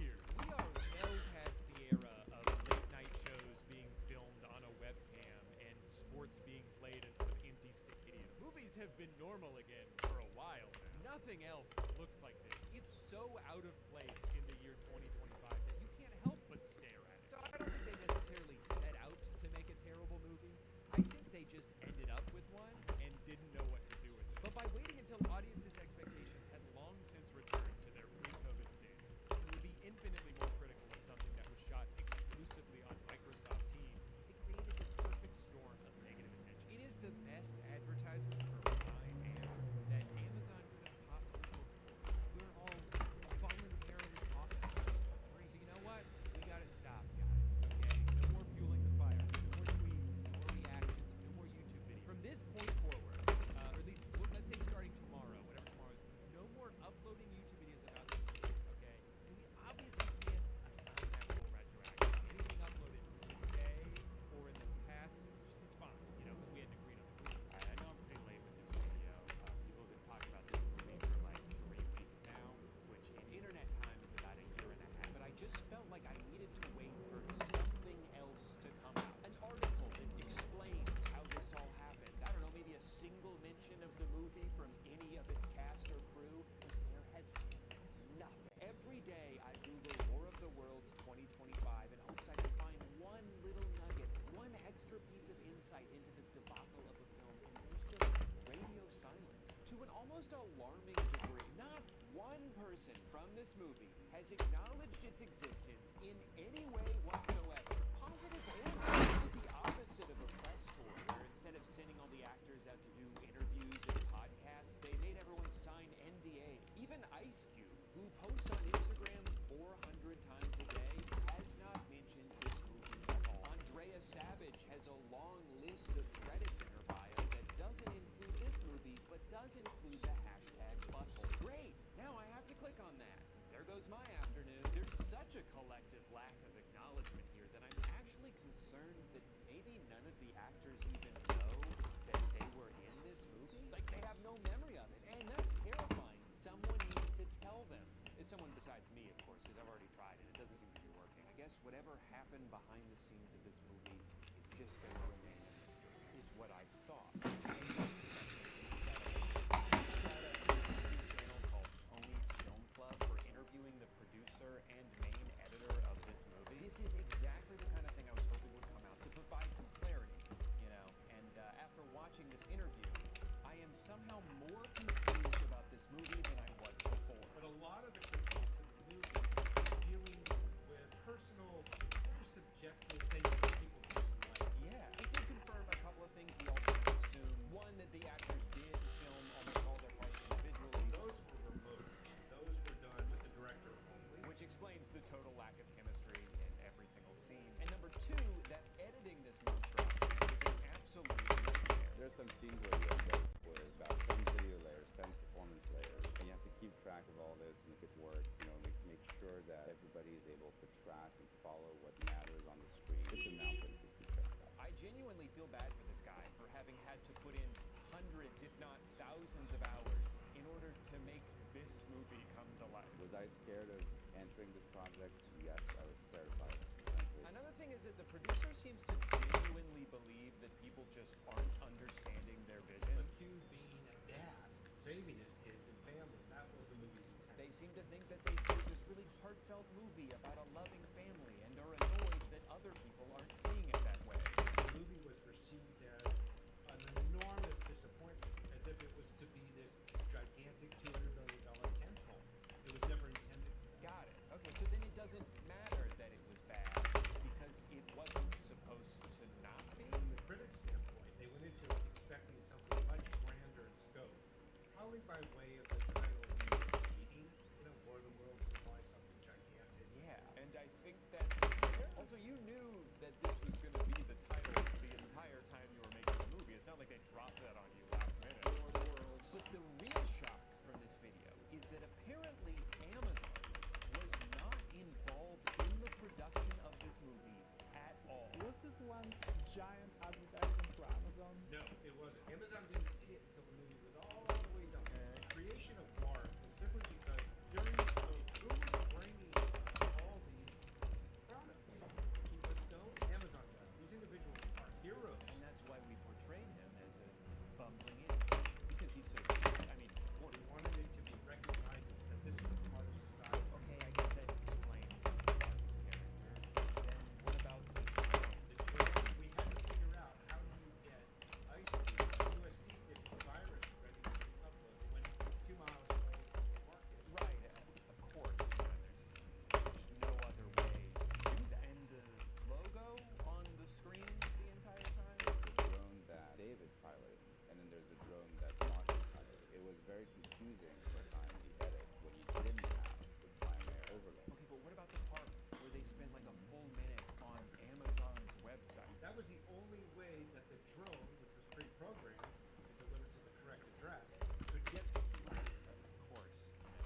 years. We are well past the era of late night shows being filmed on a webcam and sports being played in front of empty stadiums. Movies have been normal again for a while now. Nothing else looks like this. It's so out of place in the year 2025 that you can't help but stare at it. So I don't think they necessarily set out to make a terrible movie. I think they just ended up with one and didn't know what to do with it. But by waiting until audiences' expectations had long since returned to their pre-COVID standards, it would be infinitely more critical of something that was shot exclusively on Microsoft Teams. It created the perfect storm of negative attention. It is the best advertisement for my air that Amazon could have possibly hoped for. We're all voluntarily talking about it. most alarming degree. Not one person from this movie has acknowledged its existence in any way whatsoever. Positive or negative. Is it the opposite of a press tour, where instead of sending all the actors out to do interviews and podcasts, they made everyone sign NDAs? Even Ice Cube, who posts on Instagram 400 times a day, has not mentioned this movie at all. Andrea Savage has a long list of credits in her bio that doesn't include this movie, but does include the hashtag butthole. Great! Now I have to click on that. There goes my afternoon. There's such a collective lack of acknowledgement here that I'm actually concerned that maybe none of the actors even know that they were in this movie. Like, they have no memory of it, and that's terrifying. Someone needs to tell them. It's someone besides me, of course, because I've already tried it. It doesn't seem to be working. I guess whatever happened behind the scenes of this movie is just going to remain a mystery, is what I thought. Channel called Tony's Film Club for interviewing the producer and main editor of this movie. This is exactly the kind of thing I was hoping would come out to provide some clarity, you know. And after watching this interview, I am somehow more confused about this movie than I was before. But a lot of the critiques of the movie are dealing with personal, very subjective things that people dislike. Yeah, it did confirm a couple of things we all kind of assumed. One, that the actors did film almost all their parts individually. Those were removed. Those were done with the director only. Which explains the total lack of chemistry in every single scene. And number two, that editing this monstrosity is an absolute nightmare. There's some scenes where you end up with about 10 video layers, 10 performance layers, and you have to keep track of all this, make it work, you know, make sure that everybody is able to track and follow what matters on the screen. It's a mountain to keep track of. I genuinely feel bad for this guy for having had to put in hundreds, if not thousands of hours in order to make this movie come to life. Was I scared of entering this project? Yes, I was terrified, frankly. Another thing is that the producer seems to genuinely believe that people just aren't understanding their vision. But Q being a dad, saving his kids and family, that was the movie's intent. They seem to think that they did this really heartfelt movie about a loving family and are annoyed that other people aren't seeing it that way. The movie was perceived as an enormous disappointment, as if it was to be this gigantic $200 million tentpole. It was never intended for that. Got it. Okay, so then it doesn't matter that it was bad because it wasn't supposed to not be? From the critics' standpoint, they went into it expecting something much grander in scope. Probably by way of the title misleading. You know, War of the Worlds implies something gigantic. Yeah, and I think that's fair. Also, you knew that this was going to be the title the entire time you were making the movie. It's not like they dropped that on you last minute. War of the Worlds. But the real shock from this video is that apparently Amazon was not involved in the production of this movie at all. Was this one giant advertisement for Amazon? No, it wasn't. Amazon didn't see it until the movie was all the way done. The creation of Mark was simply because during who was bringing all these products? He was known, Amazon got these individuals are heroes. And that's why we portrayed him as a bumbling idiot. Because he's so stupid. I mean, Well, we wanted it to be recognized that this is a part of society. okay, I guess that explains Mark's character. Then what about the drone? The drone, we had to figure out how do you get ice cream, USB stick, virus ready to be uploaded when it was 2 miles away from the market. Right, of course. There's no other way to do that. And the logo on the screen the entire time? There's a drone that Dave is piloting, and then there's a drone that Mark is piloting. It was very confusing for a time in the edit when you didn't have the primary overlay. Okay, but what about the part where they spend like a full minute on Amazon's website? That was the only way that the drone, which was pre-programmed to deliver to the correct address, could get to the right. Of course.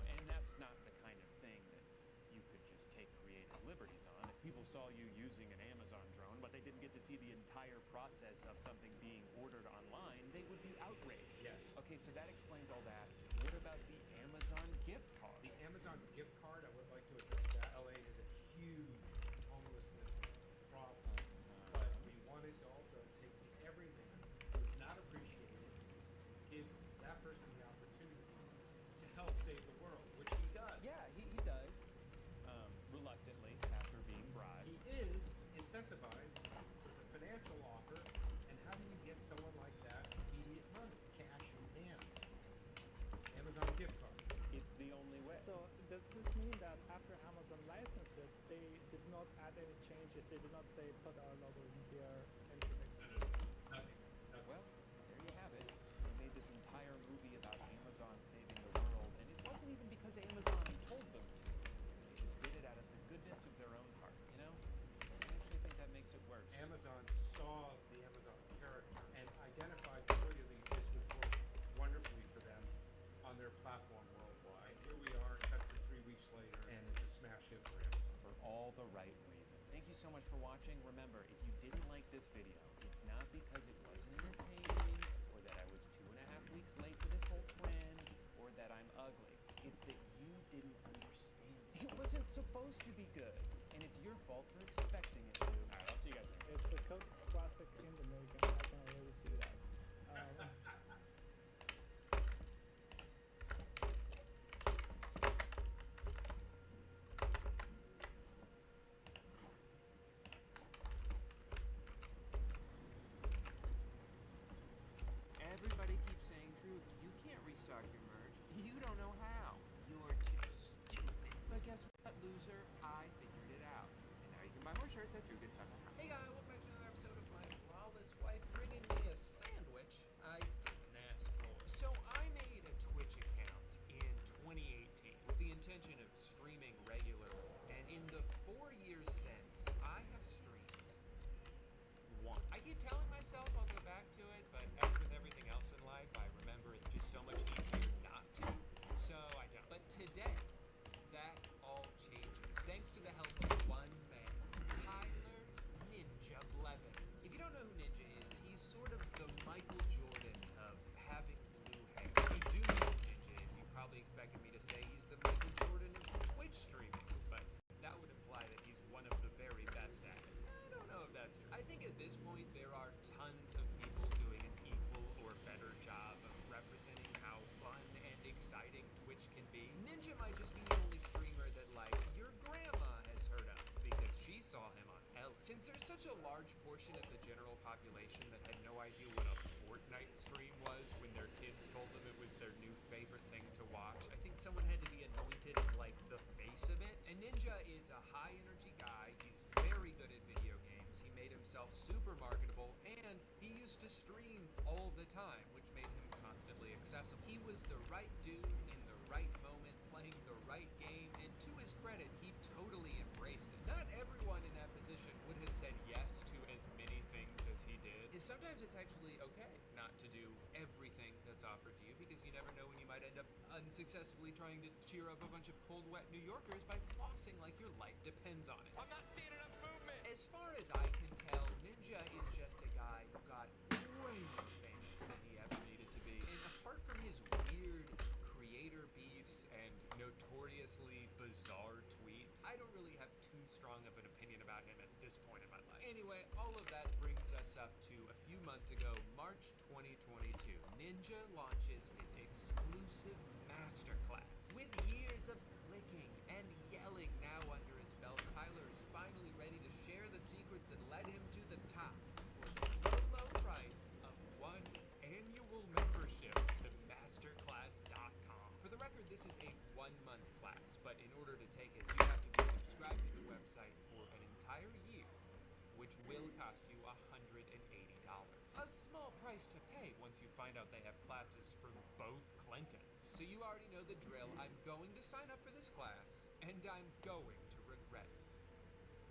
And that's not the kind of thing that you could just take creative liberties on. If people saw you using an Amazon drone, but they didn't get to see the entire process of something being ordered online, they would be outraged. Yes. Okay, so that explains all that. What about the Amazon gift card? The Amazon gift card, I would like to address that. LA is a huge homelessness problem. But we wanted to also take the everyman who is not appreciated, give that person the opportunity to help save the world, which he does. Yeah, he does. Reluctantly, after being bribed. He is incentivized with a financial offer, and how do you get someone like that immediate money, cash in hand? this mean that after Amazon licensed it, they did not add any changes? They did not say put our logo in here, anything? Nothing. Well, there you have it. They made this entire movie about Amazon saving the world, and it wasn't even because Amazon told them to. They just did it out of the goodness of their own hearts. You know? I actually think that makes it worse. Amazon saw the Amazon character and identified clearly this would work wonderfully for them on their platform worldwide. Here we are, cut to 3 weeks later, and it's a smash hit for Amazon. For all the right reasons. Thank you so much for watching. Remember, if you didn't like this video, it's not because it wasn't entertaining, or that I was 2.5 weeks late to this whole trend, or that I'm ugly. It's that you didn't understand. It wasn't supposed to be good, and it's your fault for expecting it to. Alright, I'll see you guys later. It's a cult classic in the making. I can already see that. Everybody keeps saying, Drew, you can't restock your merch. You don't know how. You're too stupid. But guess what, loser? I figured it out. And now you can buy more shirts at DrewGoodTime.com. Hey guys, welcome back to another episode of my flawless wife bringing me a sandwich I didn't ask for. So I made a Twitch account in 2018 with the intention of streaming regularly. And in the 4 years since, I have streamed one. I keep telling myself I'll go back to it, but as with everything else in life, I remember it's just so much easier not to. So I don't. But today, that all changes. Thanks to the help of one man, Tyler Ninja Blevins. If you don't know who Ninja is, he's sort of the Michael Jordan of having blue hair. If you do know who Ninja is, you probably expected me to say he's the Michael Jordan of Twitch streaming, but that would imply that he's one of the very best at it. I don't know if that's true. I think at this point there are tons of people doing an equal or better job of representing how fun and exciting Twitch can be. Ninja might just be the only streamer that, like, your grandma has heard of because she saw him on L. Since there's such a large portion of the general population that had no idea what a Fortnite stream was when their kids told them it was their new favorite thing to watch, I think someone had to be anointed as, like, the face of it. And Ninja is a high energy guy. He's very good at video games. He made himself super marketable, and he used to stream all the time, which made him constantly accessible. He was the right dude in the right moment, playing the right game, and to his credit, he totally embraced it. Not everyone in that position would have said yes to as many things as he did. And sometimes it's actually okay not to do everything that's offered to you, because you never know when you might end up unsuccessfully trying to cheer up a bunch of cold, wet New Yorkers by flossing like your life depends on it. I'm not seeing enough movement! As far as I can tell, Ninja is just a guy who got way more famous than he ever needed to be. And apart from his weird creator beefs and notoriously bizarre tweets, I don't really have too strong of an opinion about him at this point in my life. Anyway, all of that brings us up to a few months ago, March 2022. Ninja launches his exclusive masterclass. With years of clicking and yelling now under his belt, Tyler is finally ready to share the secrets that led him to the top for the low, low price of one annual membership to masterclass.com. For the record, this is a 1-month class, but in order to take it, you have to be subscribed to the website for an entire year, which will cost you $180. A small price to pay once you find out they have classes from both Clintons. So you already know the drill. I'm going to sign up for this class, and I'm going to regret it.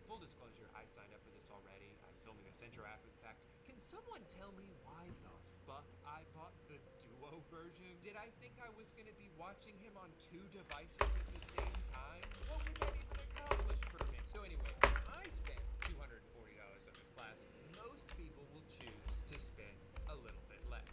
Full disclosure, I signed up for this already. I'm filming this intro after the fact. Can someone tell me why the fuck I bought the Duo version? Did I think I was going to be watching him on 2 devices at the same time? What would that even accomplish for me? So anyway, I spent $240 on this class. Most people will choose to spend a little bit less.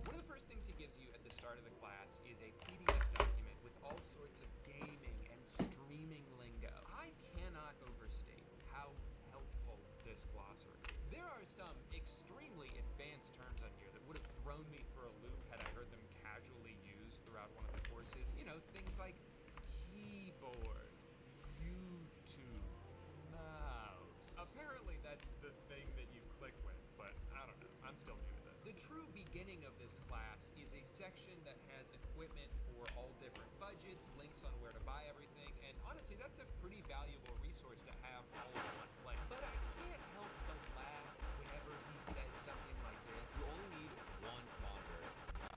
One of the first things he gives you at the start of the class is a PDF document with all sorts of gaming and streaming lingo. I cannot overstate how helpful this glossary is. There are some extremely advanced terms on here that would have thrown me for a loop had I heard them casually used throughout one of the courses. You know, things like keyboard, YouTube, mouse. Apparently that's the thing that you click with, but I don't know. I'm still new to this. The true beginning of this class is a section that has an equipment for all different budgets, links on where to buy everything, and honestly, that's a pretty valuable resource to have all in one place. But I can't help but laugh whenever he says something like this. You only need one monitor.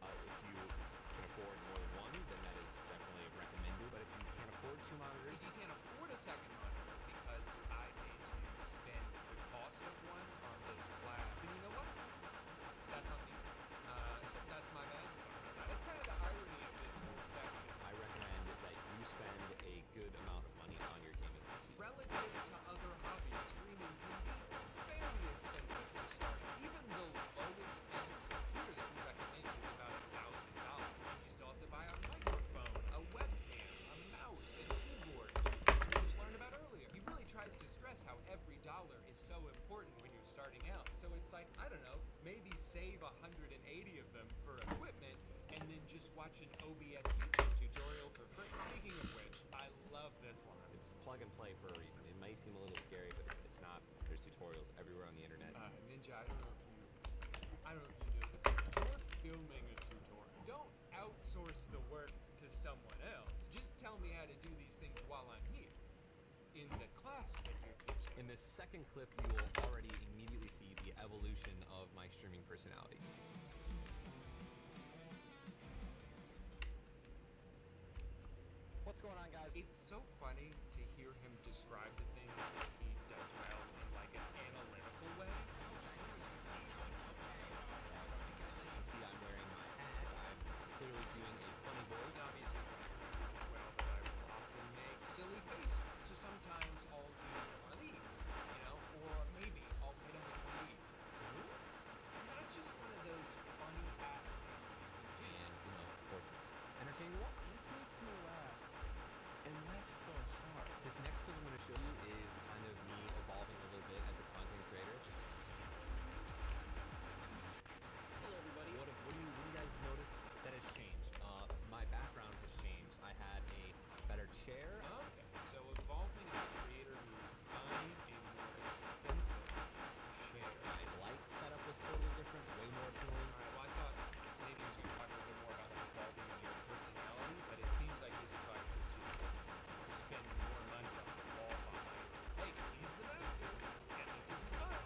If you can afford more than one, then that is definitely recommended. But if you can't afford two monitors, If you can't afford a second monitor because I made you spend the cost of one on this class, then you know what? That's on me. That's my bad. That's kind of the irony of this whole section. I recommend that you spend a good amount of money on your gaming PC. Relative to other hobbies, streaming can be very expensive to start. Even the lowest end computer that we recommend is about $1,000. You still have to buy a microphone, a webcam, a mouse, and keyboard, which we just learned about earlier. He really tries to stress how every dollar is so important when you're starting out. So it's like, I don't know, maybe save 180 of them for equipment and then just watch an OBS YouTube tutorial for free. Speaking of which, I love this line. It's plug and play for a reason. It may seem a little scary, but it's not. There's tutorials everywhere on the internet. Ninja, I don't know if you knew this. You're filming a tutorial. Don't outsource the work to someone else. Just tell me how to do these things while I'm here. In the class that you're teaching. In this second clip, you will already immediately see the evolution of my streaming personality. What's going on, guys? It's so funny to hear him describe the things that he does well in like an analytical way. See, I'm wearing my hat. I'm clearly doing a funny voice. Obviously, well, that I will often make silly faces. So sometimes I'll do one of these, you know, or maybe I'll hit him with one of these. And that's just one of those funny ass things you can do. And, you know, of course, it's entertaining to watch. This makes me laugh. And laugh so hard. This next clip I'm going to show you is kind of me evolving a little bit as a content creator. Hello, everybody. What do you guys notice that has changed? My background has changed. I had a better chair. Okay, so evolving as a creator means buying a more expensive chair. My light setup was totally different, way more appealing. Alright, well I thought maybe he was going to talk a little bit more about like evolving in your personality, but it seems like his advice is just spend more money on the wall behind. Hey, he's the master, and this is his style.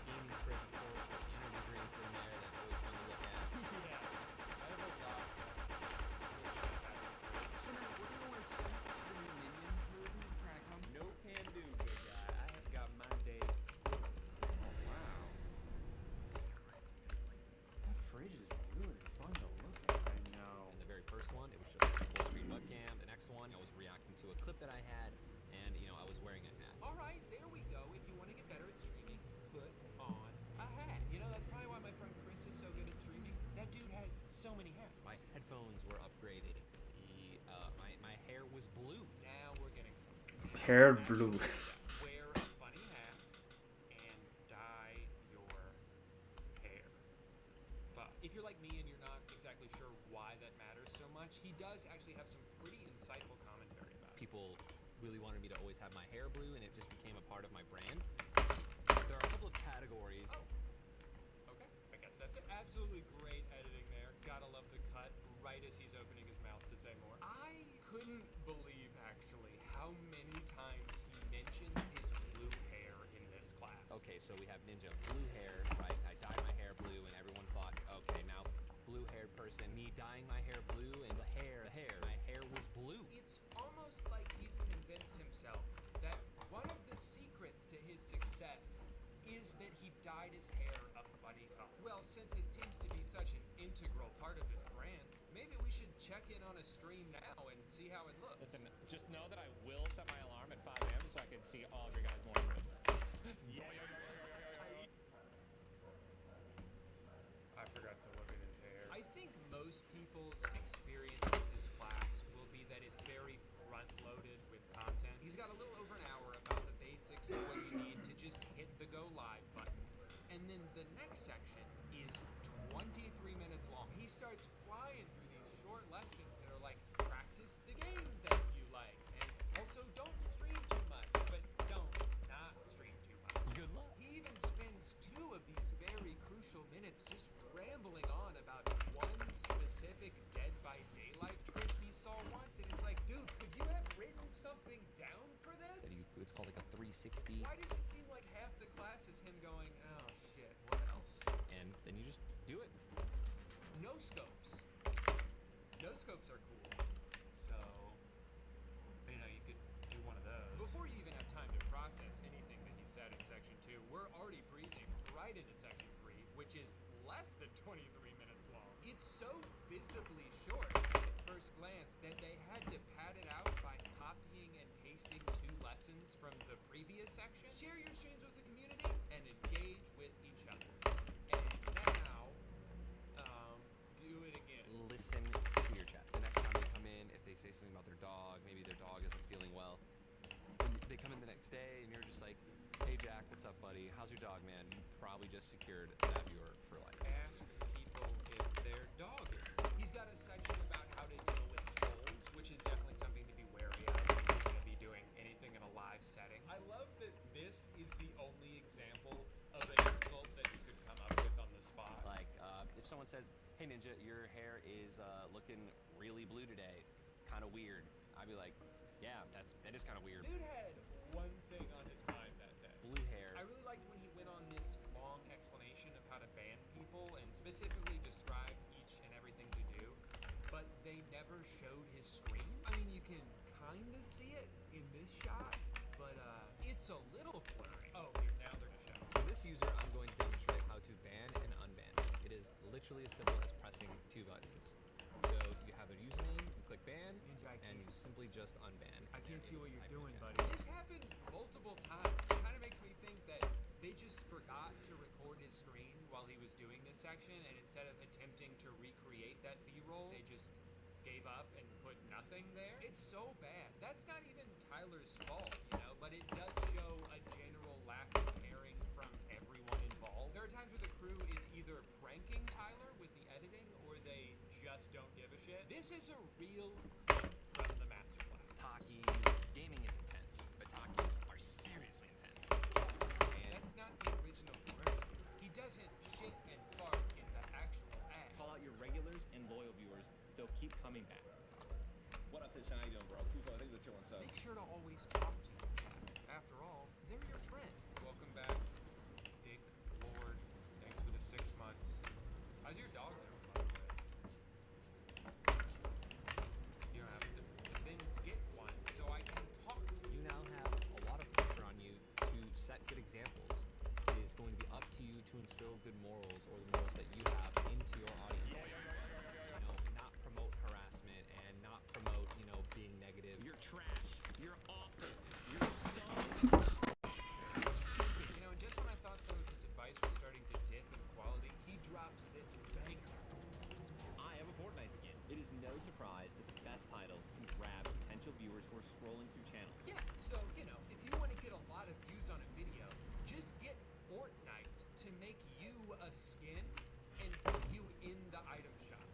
Gaming fridge, of course, with energy drinks in there. That's always fun to look at. Yeah, I have a lot of We're gonna wear suits for the new Minions movie. Trying to come? No can do, big guy. I have got my day. Oh wow. That fridge is really fun to look at. I know. And the very first one, it was just a full screen webcam. The next one, I was reacting to a clip that I had, and you know, I was wearing a hat. Alright, there we go. If you want to get better at streaming, put on a hat. You know, that's probably why my friend Chris is so good at streaming. That dude has so many hats. My headphones were upgraded. My hair was blue. Now we're getting something. Hair blue. Wear a funny hat and dye your hair. But if you're like me and you're not exactly sure why that matters so much, he does actually have some pretty insightful commentary about it. People really wanted me to always have my hair blue, and it just became a part of my brand. There are a couple of categories. Oh. Okay, I guess that's it. Absolutely great editing there. Gotta love the cut right as he's opening his mouth to say more. I couldn't believe, actually, how many times he mentioned his blue hair in this class. Okay, so we have Ninja blue hair, right? I dyed my hair blue, and everyone thought, okay, now blue-haired person, me dyeing my hair blue, and the hair, my hair was blue. It's almost like he's convinced himself that one of the secrets to his success is that he dyed his hair a funny color. Well, since it seems to be such an integral part of his brand, maybe we should check in on a stream now and see how it looks. Listen, just know that I will set my alarm at 5 a.m. so I can see all of your guys' morning movements. Yeah. I forgot to look at his hair. I think most people's experience with this class will be that it's very front-loaded with content. He's got a little over an hour about the basics of what you need to just hit the go live button. And then the next section is 23 minutes long. He starts flying through these short lessons that are like, practice the game that you like. And also don't stream too much, but don't not stream too much. Good luck. He even spends 2 of these very crucial minutes just rambling on about one specific 360. Why does it seem like half the class is him going, oh shit, what else? And then you just do it. No scopes. No scopes are cool. So, you know, you could do one of those. Before you even have time to process anything that he said in section 2, we're already breezing right into section 3, which is less than 23 minutes long. It's so visibly short at first glance that they had to pad it out by copying and pasting 2 lessons from the previous section. Share your streams with the community and engage with each other. And now, do it again. Listen to your chat. The next time they come in, if they say something about their dog, maybe their dog isn't feeling well, and they come in the next day and you're just like, hey Jack, what's up buddy? How's your dog, man? You probably just secured that viewer for life. Ask people if their dog is. He's got a section about how to deal with trolls, which is definitely something to be wary of if you're going to be doing anything in a live setting. I love that this is the only example of an insult that you could come up with on the spot. Like, if someone says, hey Ninja, your hair is looking really blue today, kind of weird, I'd be like, yeah, that is kind of weird. Dude had one thing on his mind that day. Blue hair. I really liked when he went on this long explanation of how to ban people and specifically described each and everything to do, but they never showed his screen. I mean, you can kind of see it in this shot, but it's a little blurry. Oh, here, now they're gonna show. So this user, I'm going to demonstrate how to ban and unban. It is literally as simple as pressing 2 buttons. So you have a username, you click ban, and you simply just unban. I can't see what you're doing, buddy. This happened multiple times. It kind of makes me think that they just forgot to record his screen while he was doing this section, and instead of attempting to recreate that B-roll, they just gave up and put nothing there. It's so bad. That's not even Tyler's fault, you know, but it does show a general lack of caring from everyone involved. There are times where the crew is either pranking Tyler with the editing, or they just don't give a shit. This is a real clip from the masterclass. Taki, gaming is intense, but Takis are seriously intense. And That's not the original commercial. He doesn't shit and fart in the actual ad. Call out your regulars and loyal viewers. They'll keep coming back. What up, this? How you doing, bro? Kufo, I think the tier 1 sub. Make sure to always talk to your chat. After all, they're your friends. Welcome back, Dick Lord. Thanks for the 6 months. How's your dog doing, by the way? You don't have to. Then get one so I can talk to you. you now have a lot of pressure on you to set good examples. It is going to be up to you to instill good morals, or the morals that you have, into your audience. You know, not promote harassment and not promote, you know, being negative. You're trash. You're awful. You're so You know, and just when I thought some of his advice was starting to dip in quality, he drops this banger. I have a Fortnite skin. It is no surprise that the best titles can grab potential viewers who are scrolling through channels. Yeah, so, you know, if you want to get a lot of views on a video, just get Fortnite to make you a skin and put you in the item shop.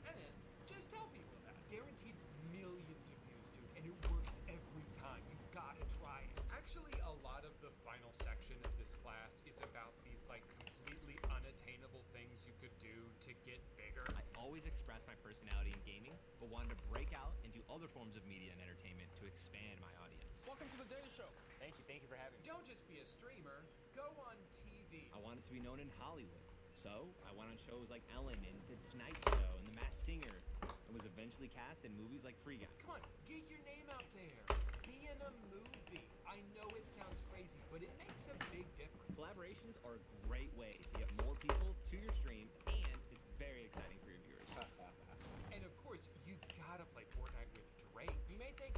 And then just tell people that. Guaranteed millions of views, dude, and it works every time. You've got to try it. Actually, a lot of the final section of this class is about these, like, completely unattainable things you could do to get bigger. I always express my personality in gaming, but wanted to break out and do other forms of media and entertainment to expand my audience. Welcome to the Daily Show. Thank you for having me. Don't just be a streamer, go on TV. I wanted to be known in Hollywood, so I went on shows like Ellen and The Tonight Show and The Masked Singer, and was eventually cast in movies like Free Guy. Come on, get your name out there. Be in a movie. I know it sounds crazy, but it makes a big difference. Collaborations are a great way to get more people to your stream, and it's very exciting for your viewers. And of course, you gotta play Fortnite with Drake. You may think,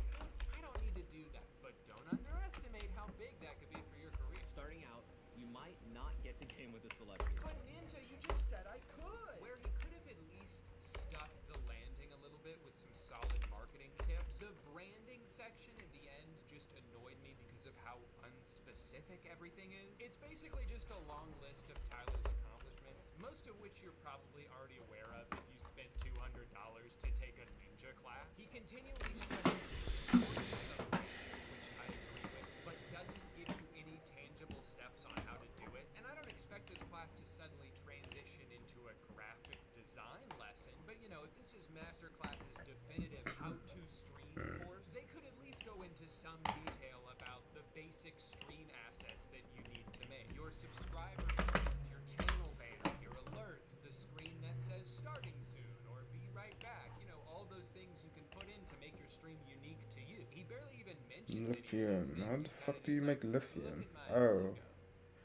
I don't need to do that, but don't underestimate how big that could be for your career. Starting out, you might not get to game with a celebrity. But Ninja, you just said I could. Where he could have at least stuck the landing a little bit with some solid marketing tips. The branding section at the end just annoyed me because of how unspecific everything is. It's basically just a long list of Tyler's accomplishments, most of which you're probably already aware of if you spent $200 to take a ninja class. He continually stresses which I agree with, but doesn't give you any tangible steps on how to do it. And I don't expect this class to suddenly transition into a graphic design lesson, but you know, if this is Masterclass's definitive how to stream course, they could at least go into some detail about the basic stream assets that you need to make. Your subscriber codes, your channel banner, your alerts, the screen that says starting soon or be right back. You know, all those things you can put in to make your stream unique to you. He barely even mentioned Lithium. How the fuck do you make lithium? my Oh. logo.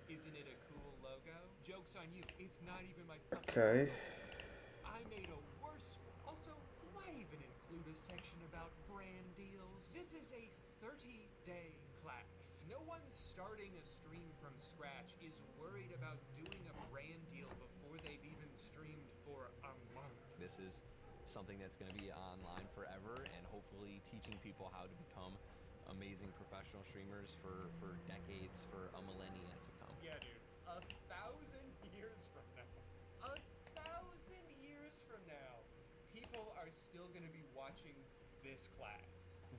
Isn't it a cool logo? Joke's on you. It's not even my fucking Okay. logo. I made a worse one. Also, why even include a section about brand deals? This is a 30-day class. No one starting a stream from scratch is worried about doing a brand deal before they've even streamed for a month. This is something that's going to be online forever and hopefully teaching people how to become amazing professional streamers for decades, for a millennia to come. Yeah, dude. 1,000 years from now. 1,000 years from now, people are still going to be watching this class.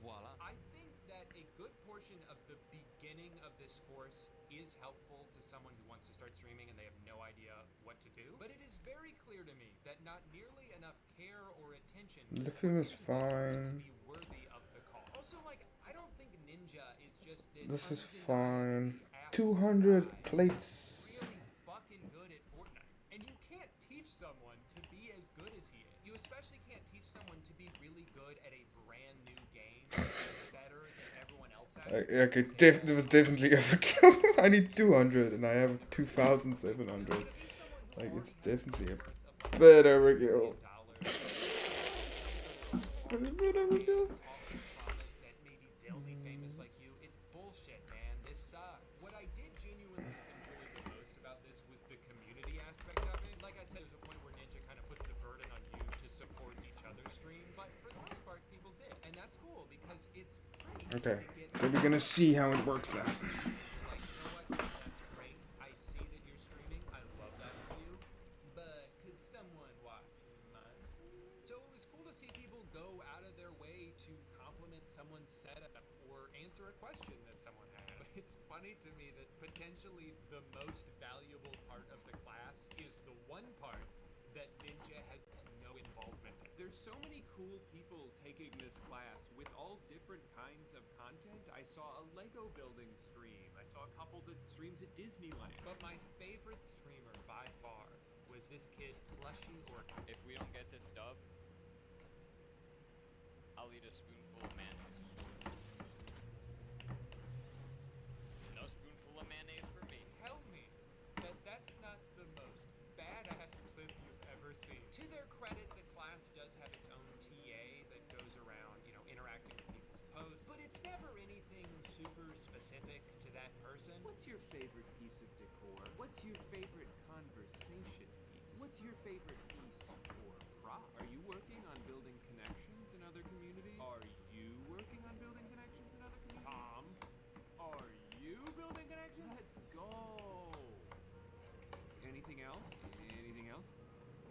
Voila. I think that a good portion of the beginning of this course is helpful to someone who wants to start streaming and they have no idea what to do. But it is very clear to me that not nearly enough care or attention Lithium is fine. to be worthy of the call. Also, like, I don't think Ninja is just This is fine. 200 plates. really fucking good at Fortnite. And you can't teach someone to be as good as he is. You especially can't teach someone to be really good at a brand new game better than everyone else at it. Okay, there was definitely overkill. I need 200 and I have 2,700. Like, it's definitely a bit overkill. A bit overkill. That maybe they'll be famous like you. It's bullshit, man. This sucks. What I did genuinely enjoy the most about this was the community aspect of it. Like I said, there's a point where Ninja kind of puts the burden on you to support each other's streams, but for the most part, people did. And that's cool because it's free. Okay, so we're gonna see how it works now. Like, you know what? That's great. I see that you're streaming. I love that for you. But could someone watch mine? So it was cool to see people go out of their way to compliment someone's setup or answer a question that someone had. But it's funny to me that potentially the most valuable part of the class is the one part that Ninja has no involvement in. There's so many cool people taking this class with all different kinds of content. I saw a Lego building stream. I saw a couple that streams at Disneyland. But my favorite streamer by far was this kid, Plushy Orca. If we don't get this dub, I'll eat a spoonful of mayonnaise. No spoonful of mayonnaise for me. Tell me that that's not the most badass clip you've ever seen. To their credit, the class does have its own TA that goes around, you know, interacting with people's posts, but it's never anything super specific to that person. What's your favorite piece of decor? What's your favorite conversation piece? What's your favorite piece or prop? Are you working on building connections in other communities? Are you working on building connections in other communities? Tom, are you building connections? Let's go. Anything else? Anything else?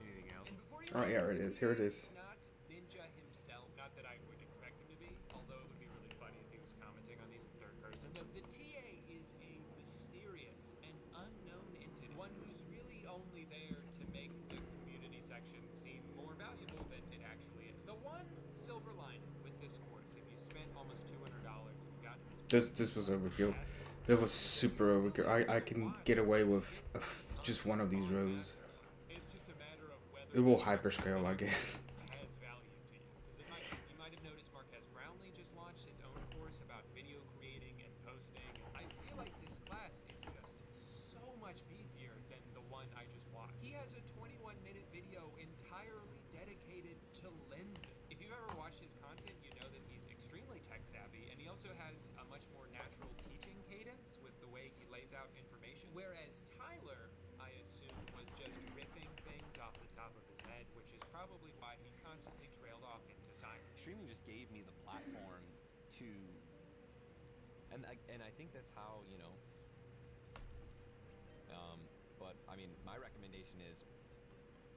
Anything else? And before you Oh, yeah, here it is. Here it is. not Ninja himself, not that I would expect him to be, although it would be really funny if he was commenting on these in third person. The TA is a mysterious and unknown entity, one who's really only there to make the community section seem more valuable than it actually is. The one silver lining with this course, if you spent almost $200 and you got This was overkill. That was super overkill. I can get away with just one of these rows. it's just a matter of whether It will hyperscale, I guess. has value to you. Because you might have noticed Marquez Brownlee just launched his own course about video creating and posting. I feel like this class is just so much beefier than the one I just watched. He has a 21-minute video entirely dedicated to lenses. If you've ever watched his content, you know that he's extremely tech savvy, and he also has a much more natural teaching cadence with the way he lays out information. Whereas Tyler, I assume, was just ripping things off the top of his head, which is probably why he constantly trailed off into silence. Streaming just gave me the platform to, and I think that's how, you know. But I mean, my recommendation is.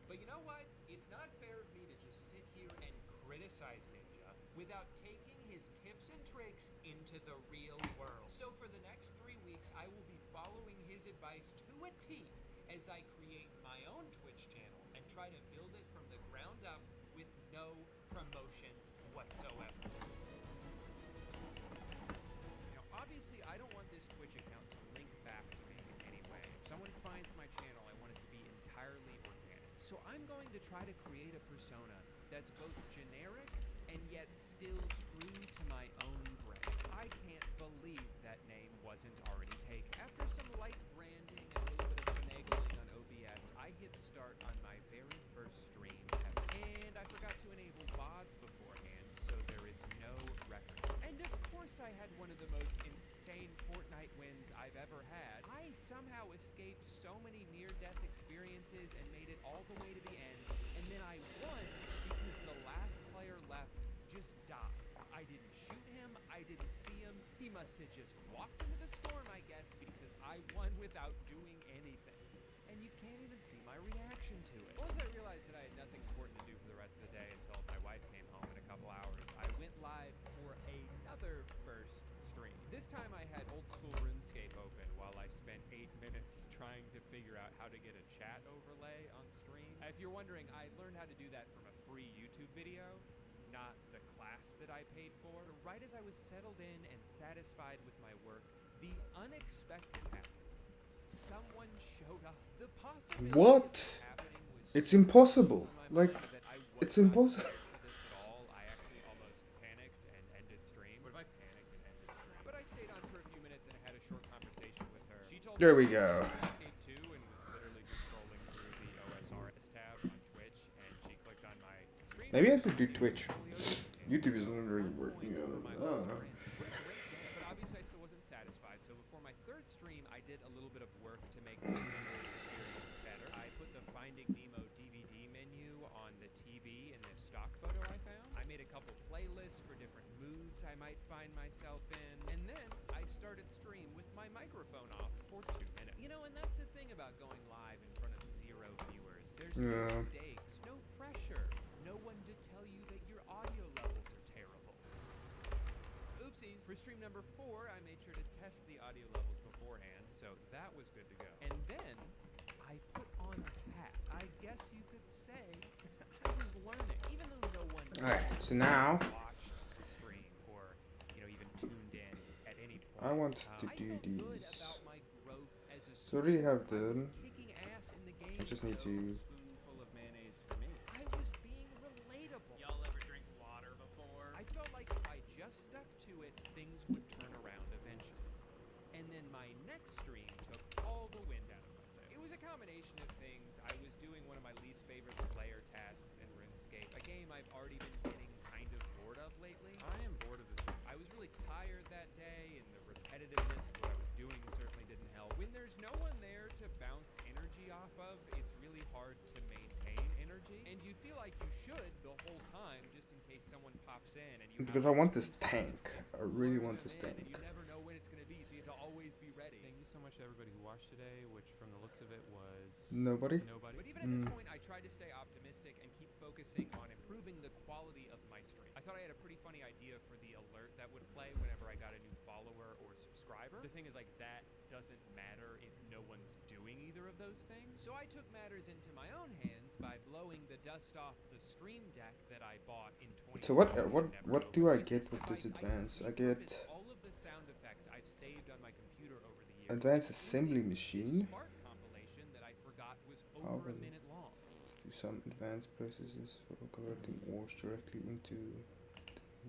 But you know what? It's not fair of me to just sit here and criticize Ninja without taking his tips and tricks into the real world. So for the next 3 weeks, I will be following his advice to a T as I create my own Twitch channel and try to build it from the ground up with no promotion whatsoever. Now, obviously, I don't want So I'm going to try to create a persona that's both generic and yet still true to my own brand. I can't believe that name wasn't already taken. After some light branding and a little bit of finagling on OBS, I hit start on my very first stream ever. And I forgot to enable VODs beforehand, so there is no record. And of course I had one of the most insane Fortnite wins I've ever had. I somehow escaped so many near-death experiences and made it all the way to the end, and then I won because the last player left just died. I didn't shoot him, I didn't see him, he must have just walked into the storm, I guess, because I won without doing anything. And you can't even see my reaction to it. Once I realized that I had nothing important to do for the rest of the day until my wife came home in a couple hours, I went live for another first stream. This time I had old school RuneScape open while I spent 8 minutes trying to figure out how to get a chat overlay on stream. If you're wondering, I learned how to do that from a free YouTube video, not the class that I paid for. Right as I was settled in and satisfied with my work, the unexpected happened. Someone showed up. The possibility What? of this happening was It's impossible. Like, it's impossible. I actually almost panicked and ended stream. What if I panicked and ended stream? But I stayed on for a few minutes and had a short conversation with her. She told There me we go. Skate 2 and was literally just scrolling through the OSRS tab on Twitch, and she clicked on my stream. Maybe I should do Twitch. YouTube isn't really working on it. I don't know. What a great day. But obviously I still wasn't satisfied, so before my third stream, I did a little bit of work to make the viewer experience better. I put the Finding Nemo DVD menu on the TV in the stock photo I found. I made a couple playlists for different moods I might find myself in. And then I started stream with my microphone off for 2 minutes. You know, and that's the thing about going live in front of 0 viewers. There's no stakes, no pressure, no one to tell you that your audio levels are terrible. Oopsies. For stream number 4, I made sure to test the audio levels beforehand, so that was good to go. And then I put on a hat. I guess you could say I was learning, even though no one Alright, so now watched the stream or, you know, even tuned in at any point. I want to I do felt good these. about my growth as a So I already have streamer. I them. was kicking ass in the game. I just need to. Spoonful of mayonnaise for me. I was being relatable. Y'all ever drink water before? I felt like if I just stuck to it, things would turn around eventually. And then my next stream took all the wind out of my sails. It was a combination of things. I was doing one of my least favorite Slayer tasks in RuneScape, a game I've already been getting kind of bored of lately. I am bored of this. I was really tired that day, and the repetitiveness of what I was doing certainly didn't help. When there's no one there to bounce energy off of, it's really hard to maintain energy. And you feel like you should the whole time, just in case someone pops in and you Because I want this tank. I really want this tank. you never know when it's going to be, so you have to always be ready. Thank you so much to everybody who watched today, which from the looks of it was Nobody? But even at this point, I tried to stay optimistic and keep focusing on improving the quality of my stream. I thought I had a pretty funny idea for the alert that would play whenever I got a new follower or subscriber. The thing is, like, that doesn't matter if no one's doing either of those things. So I took matters into my own hands by blowing the dust off the stream deck that I bought in 2020. So what do I get with this advance? I get all of the sound effects I've saved on my computer over the years. advanced assembly machine. Spark compilation that I forgot was How over a will minute long. do some advanced processes for converting ores directly into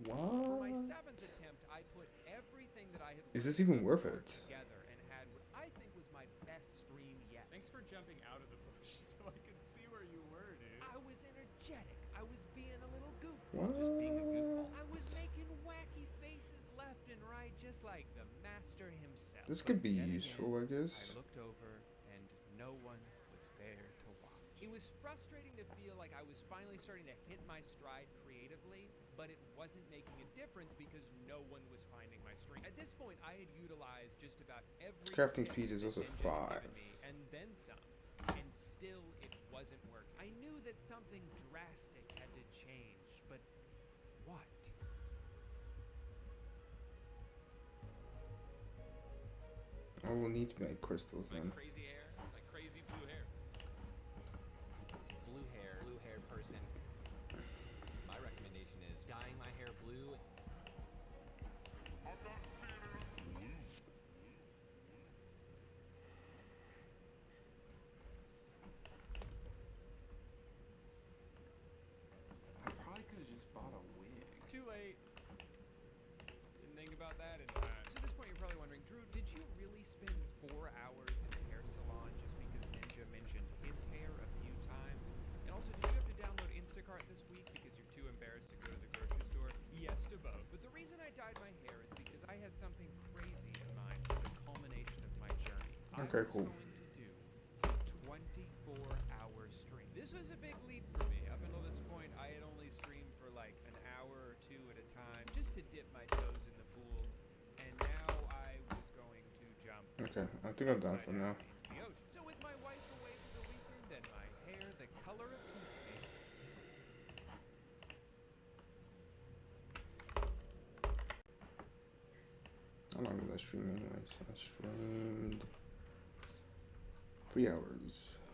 For my what? 7th attempt, I put everything that I had Is this even worth it? together and had what I think was my best stream yet. Thanks for jumping out of the bush so I could see where you were, dude. I was energetic. I was being a little goofy. What? Just being a goofball. I was making wacky faces left and right, just like the master himself. This could be Yet again, useful, I guess. I looked over and no one was there to watch. It was frustrating to feel like I was finally starting to hit my stride creatively, but it wasn't making a difference because no one was finding my stream. At this point, I had utilized just about every Crafting tip speed is this also engine had 5. given me, and then some. And still, it wasn't working. I knew that something drastic had to change, but what? I will need to make crystals then. Crazy hair, like crazy blue hair. Blue-haired person. My recommendation is dyeing my hair blue. late. Didn't think about that in time. So at this point, you're probably wondering, Drew, did you really spend 4 hours in the hair salon just because Ninja mentioned his hair a few times? And also, did you have to download Instacart this week because you're too embarrassed to go to the grocery store? Yes to both. But the reason I dyed my hair is because I had something crazy in mind for the culmination of my journey. Okay, cool. I was going to do a 24-hour stream. This was a big leap for me. Up until this point, I had only streamed for like an hour or two at a time just to dip my toes in the pool. And now I was going to jump Okay, I think I'm done for now. into the ocean. So with my wife away for the weekend and my hair the color of toothpaste, How long did I stream anyways? I streamed 3 hours.